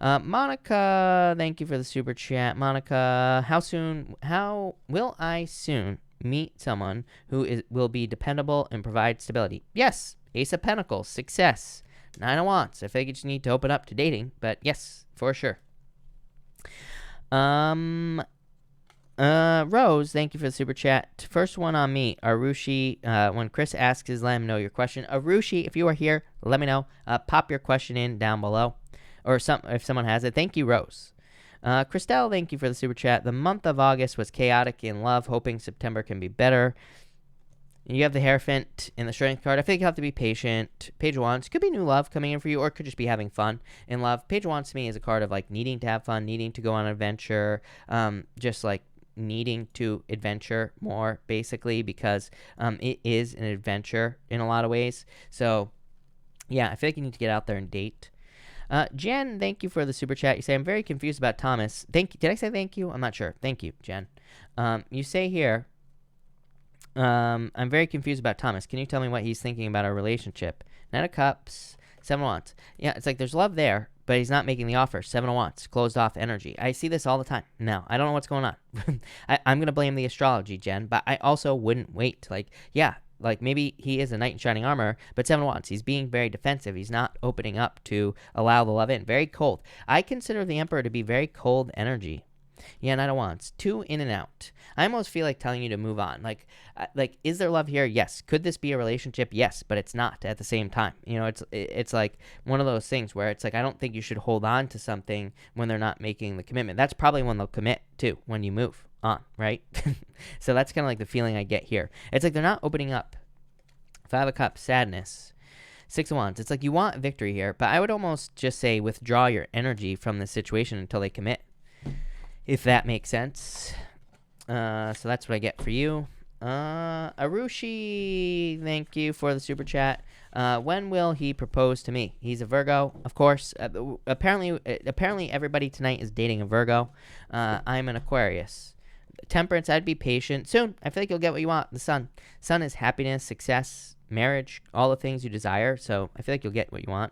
Monica, thank you for the super chat. Monica, how will I soon meet someone who will be dependable and provide stability? Yes, Ace of Pentacles, success. 9 of Wands. I feel like you just need to open up to dating, but yes, for sure. Rose, thank you for the super chat. First one on me, Arushi. When Chris asks his, let him know your question. Arushi, if you are here, let me know. Pop your question in down below, or if someone has it. Thank you, Rose. Christelle, thank you for the super chat. The month of August was chaotic in love, hoping September can be better. You have the Hierophant in the Strength card. I think you have to be patient. Page of Wands could be new love coming in for you, or it could just be having fun in love. Page of Wands to me is a card of like needing to have fun, needing to go on an adventure, just like needing to adventure more, basically, because it is an adventure in a lot of ways. So Yeah, I feel like you need to get out there and date. Jen, thank you for the super chat. You say, I'm very confused about Thomas. Thank you. Did I say thank you? I'm not sure. Thank you, Jen. You say here, I'm very confused about Thomas. Can you tell me what he's thinking about our relationship? Knight of Cups, Seven of Wands. Yeah, it's like there's love there, but he's not making the offer. Seven of Wands, closed off energy. I see this all the time. No, I don't know what's going on. I'm going to blame the astrology, Jen, but I also wouldn't wait. Like, yeah, like maybe he is a knight in shining armor, but Seven of Wands, he's being very defensive. He's not opening up to allow the love in. Very cold. I consider the Emperor to be very cold energy. Yeah, Knight of Wands. 2 in and out. I almost feel like telling you to move on. Like, is there love here? Yes. Could this be a relationship? Yes, but it's not at the same time. You know, it's like one of those things where it's like I don't think you should hold on to something when they're not making the commitment. That's probably when they'll commit to, when you move on, right? So that's kind of like the feeling I get here. It's like they're not opening up. 5 of Cups, sadness. 6 of Wands. It's like you want victory here, but I would almost just say withdraw your energy from the situation until they commit, if that makes sense. So that's what I get for you. Arushi, thank you for the super chat. When will he propose to me? He's a Virgo, of course. Apparently everybody tonight is dating a Virgo. I'm an Aquarius. Temperance, I'd be patient. Soon, I feel like you'll get what you want. The sun. Sun is happiness, success, marriage, all the things you desire. So I feel like you'll get what you want.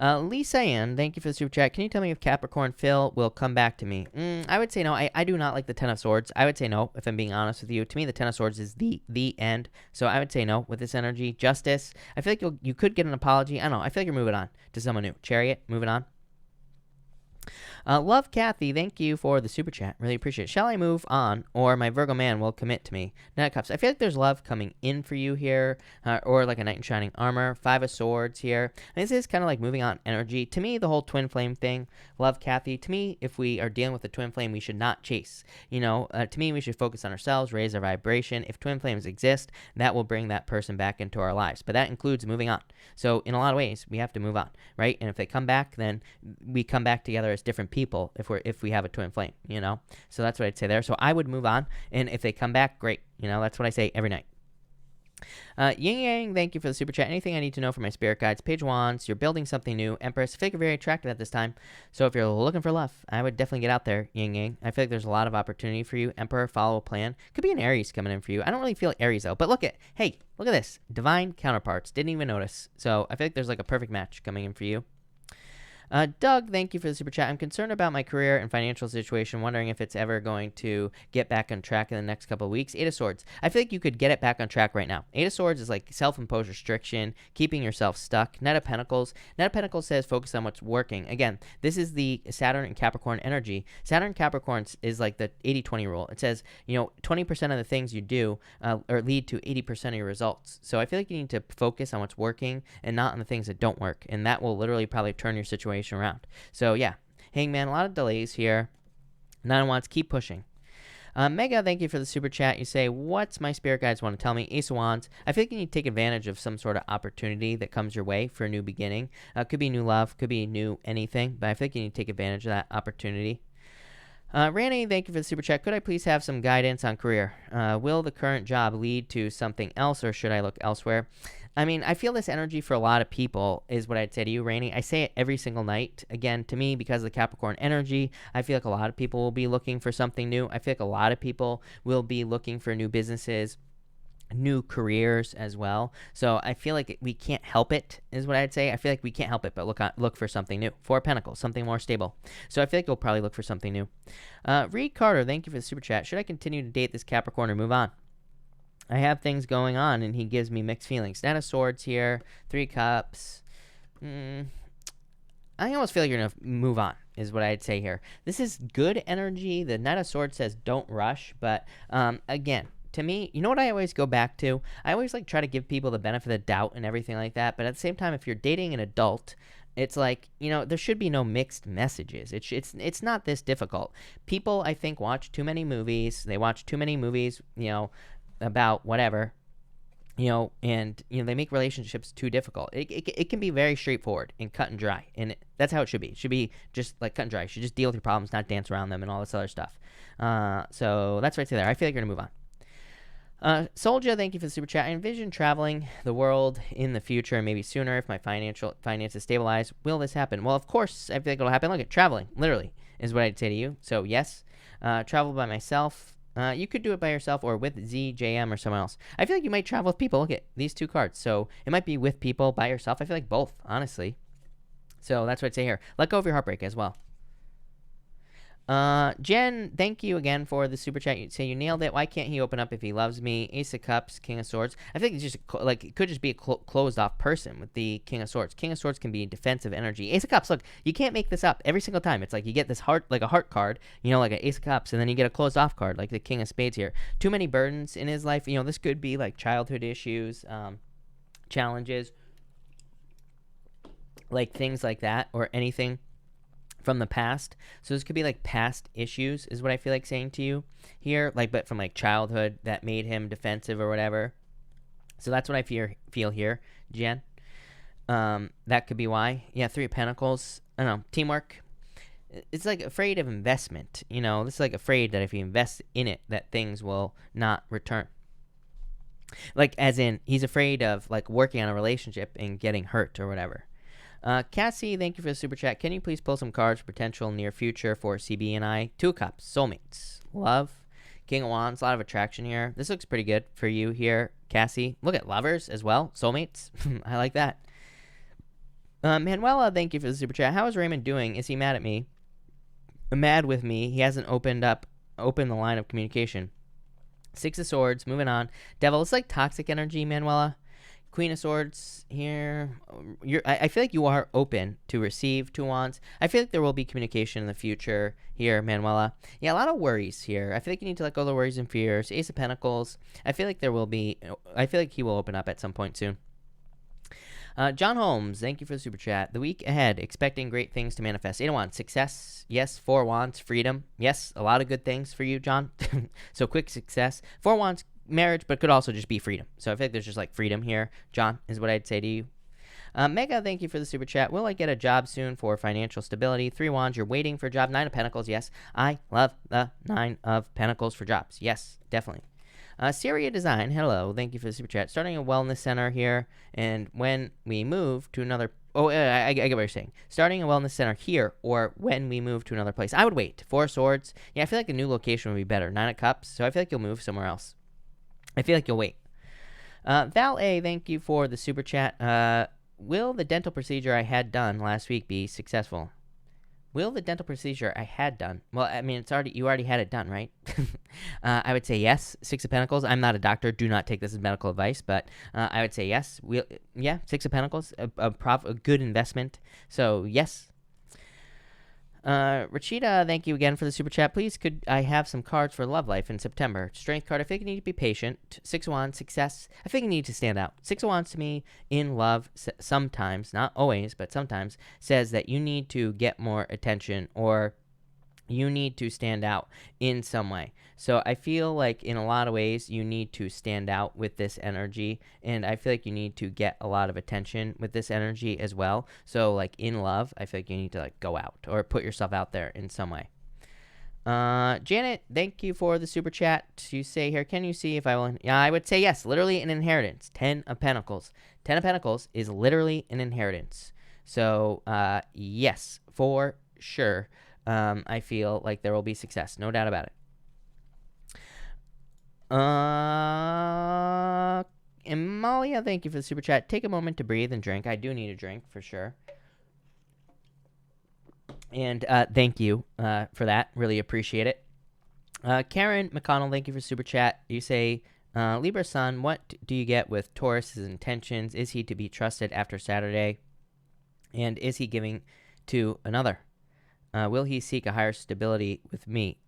Lisa Ann, thank you for the super chat. Can you tell me if Capricorn Phil will come back to me? I would say no. I do not like the Ten of Swords. I would say no, if I'm being honest with you. To me, the Ten of Swords is the end. So I would say no with this energy. Justice, I feel like you could get an apology. I don't know. I feel like you're moving on to someone new. Chariot, moving on. Love Kathy, thank you for the super chat. Really appreciate it. Shall I move on, or my Virgo man will commit to me? Knight of Cups. I feel like there's love coming in for you here, or like a knight in shining armor. 5 of Swords here. And this is kind of like moving on energy. To me, the whole twin flame thing. Love Kathy. To me, if we are dealing with a twin flame, we should not chase. You know, to me, we should focus on ourselves, raise our vibration. If twin flames exist, that will bring that person back into our lives. But that includes moving on. So in a lot of ways, we have to move on, right? And if they come back, then we come back together as different people if we have a twin flame, you know? So that's what I'd say there. So I would move on, and if they come back, great. You know, that's what I say every night. Yin Yang, thank you for the super chat. Anything I need to know for my spirit guides? Page of Wands, you're building something new. Empress, I feel like you're very attractive at this time. So if you're looking for love, I would definitely get out there, Yin Yang. I feel like there's a lot of opportunity for you. Emperor, follow a plan. Could be an Aries coming in for you. I don't really feel like Aries though, but look at this. Divine counterparts. Didn't even notice. So I feel like there's like a perfect match coming in for you. Doug, thank you for the super chat. I'm concerned about my career and financial situation, wondering if it's ever going to get back on track in the next couple of weeks. 8 of Swords. I feel like you could get it back on track right now. 8 of Swords is like self-imposed restriction, keeping yourself stuck. Knight of Pentacles. Knight of Pentacles says focus on what's working. Again, this is the Saturn and Capricorn energy. Saturn and Capricorn is like the 80-20 rule. It says, 20% of the things you do or lead to 80% of your results. So I feel like you need to focus on what's working and not on the things that don't work. And that will literally probably turn your situation around. So yeah, Hangman, a lot of delays here. 9 of Wands, keep pushing. Mega, thank you for the super chat. You say, what's my spirit guides want to tell me? Ace of Wands. I feel like you need to take advantage of some sort of opportunity that comes your way for a new beginning. Could be new love, could be new anything, but I feel like you need to take advantage of that opportunity. Randy, thank you for the super chat. Could I please have some guidance on career? Will the current job lead to something else, or should I look elsewhere? I mean, I feel this energy for a lot of people is what I'd say to you, Rainey. I say it every single night. Again, to me, because of the Capricorn energy, I feel like a lot of people will be looking for something new. I feel like a lot of people will be looking for new businesses, new careers as well. So I feel like we can't help it, is what I'd say. I feel like we can't help it, but look for something new. 4 of Pentacles, something more stable. So I feel like you'll probably look for something new. Reed Carter, thank you for the super chat. Should I continue to date this Capricorn or move on? I have things going on, and he gives me mixed feelings. Knight of Swords here, 3 Cups. I almost feel like you're going to move on, is what I'd say here. This is good energy. The Knight of Swords says don't rush, but again, to me, you know what I always go back to? I always like try to give people the benefit of the doubt and everything like that, but at the same time, if you're dating an adult, it's like, there should be no mixed messages. It's not this difficult. People, I think, watch too many movies. They watch too many movies, about whatever, and they make relationships too difficult. It can be very straightforward and cut and dry, and that's how it should be. It should be just like cut and dry. You should just deal with your problems, not dance around them and all this other stuff. So that's right there. I feel like you're gonna move on. Soldier, thank you for the super chat. I envision traveling the world in the future and maybe sooner if my finances stabilize. Will this happen? Well, of course, I feel like it'll happen. Look at traveling, literally, is what I'd say to you. So, yes. Travel by myself. You could do it by yourself or with ZJM or someone else. I feel like you might travel with people. Look at these two cards. So, it might be with people, by yourself. I feel like both, honestly. So, that's what I'd say here. Let go of your heartbreak as well. Jen, thank you again for the super chat. You say you nailed it. Why can't he open up if he loves me? Ace of Cups, King of Swords. I think it's just like it could just be a closed off person with the King of Swords. King of Swords can be defensive energy. Ace of Cups, look, you can't make this up every single time. It's like you get this heart, like a heart card, you know, like an Ace of Cups, and then you get a closed off card, like the King of Spades here. Too many burdens in his life. You know, this could be like childhood issues, challenges, like things like that, or anything from the past. So this could be like past issues is what I feel like saying to you here, like, but from like childhood that made him defensive or whatever. So that's what I feel here, Jen. That could be why. Yeah, Three of Pentacles. I don't know, teamwork. It's like afraid of investment, you know. This is like afraid that if he invests in it that things will not return, like as in he's afraid of like working on a relationship and getting hurt or whatever. Cassie, thank you for the super chat. Can you please pull some cards for potential near future for CB and I? Two of Cups, soulmates, love, King of Wands, a lot of attraction here. This looks pretty good for you here, Cassie. Look at lovers as well, soulmates. I like that. Manuela, thank you for the super chat. How is Raymond doing? Is he mad at me? Mad with me? He hasn't opened the line of communication. Six of Swords, moving on. Devil, it's like toxic energy, Manuela. Queen of Swords here. I feel like you are open to receive Two Wands. I feel like there will be communication in the future here, Manuela. Yeah, a lot of worries here. I feel like you need to let go of the worries and fears. Ace of Pentacles. I feel like there will be. I feel like he will open up at some point soon. John Holmes, thank you for the super chat. The week ahead, expecting great things to manifest. 8 of Wands, success. Yes. 4 Wands, freedom. Yes, a lot of good things for you, John. So quick success. 4 Wands, marriage, but could also just be freedom. So I think there's just like freedom here, John, is what I'd say to you. Mega, thank you for the super chat. Will I get a job soon for financial stability? 3 Wands, you're waiting for a job. 9 of Pentacles, yes. I love the 9 of Pentacles for jobs. Yes, definitely. Syria Design, hello. Thank you for the super chat. Starting a wellness center here, and when we move to another... Oh, I get what you're saying. Starting a wellness center here, or when we move to another place. I would wait. 4 Swords. Yeah, I feel like a new location would be better. 9 of Cups, so I feel like you'll move somewhere else. I feel like you'll wait. Val A, thank you for the super chat. Will the dental procedure I had done last week be successful? Will the dental procedure I had done? Well, I mean, you already had it done, right? I would say yes. 6 of Pentacles. I'm not a doctor. Do not take this as medical advice, but I would say yes. Yeah, 6 of Pentacles, a good investment. So yes. Rachita, thank you again for the super chat. Please, could I have some cards for love life in September? Strength card, I think you need to be patient. 6 of Wands, success. I think you need to stand out. 6 of Wands to me in love sometimes, not always, but sometimes, says that you need to get more attention or you need to stand out in some way. So I feel like in a lot of ways you need to stand out with this energy, and I feel like you need to get a lot of attention with this energy as well. So like in love, I feel like you need to like go out or put yourself out there in some way. Janet, thank you for the super chat. You say here, can you see if I will? Yeah, I would say yes. Literally an inheritance. 10 of Pentacles. 10 of Pentacles is literally an inheritance. So yes, for sure. I feel like there will be success. No doubt about it. Amalia, thank you for the super chat. Take a moment to breathe and drink. I do need a drink for sure. And thank you for that. Really appreciate it. Karen McConnell, thank you for super chat. You say, Libra sun, what do you get with Taurus's intentions? Is he to be trusted after Saturday? And is he giving to another? Will he seek a higher stability with me?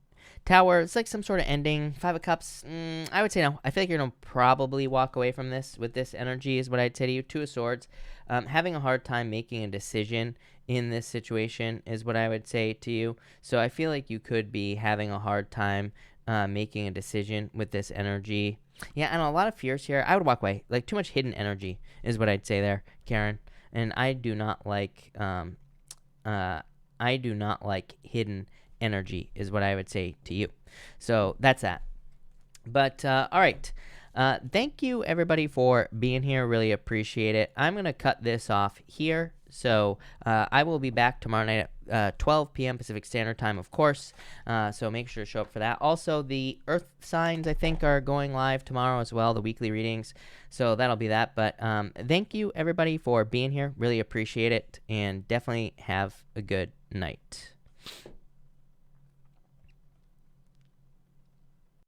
Tower, it's like some sort of ending. 5 of Cups, I would say no. I feel like you're going to probably walk away from this with this energy is what I'd say to you. 2 of Swords, having a hard time making a decision in this situation is what I would say to you. So I feel like you could be having a hard time making a decision with this energy. Yeah, and a lot of fears here. I would walk away. Like too much hidden energy is what I'd say there, Karen. And I do not like hidden energy is what I would say to you. So that's that. But all right. Thank you, everybody, for being here. Really appreciate it. I'm going to cut this off here. So I will be back tomorrow night at 12 p.m. Pacific Standard Time, of course. So make sure to show up for that. Also, the Earth signs, I think, are going live tomorrow as well, the weekly readings. So that'll be that. But thank you, everybody, for being here. Really appreciate it. And definitely have a good night.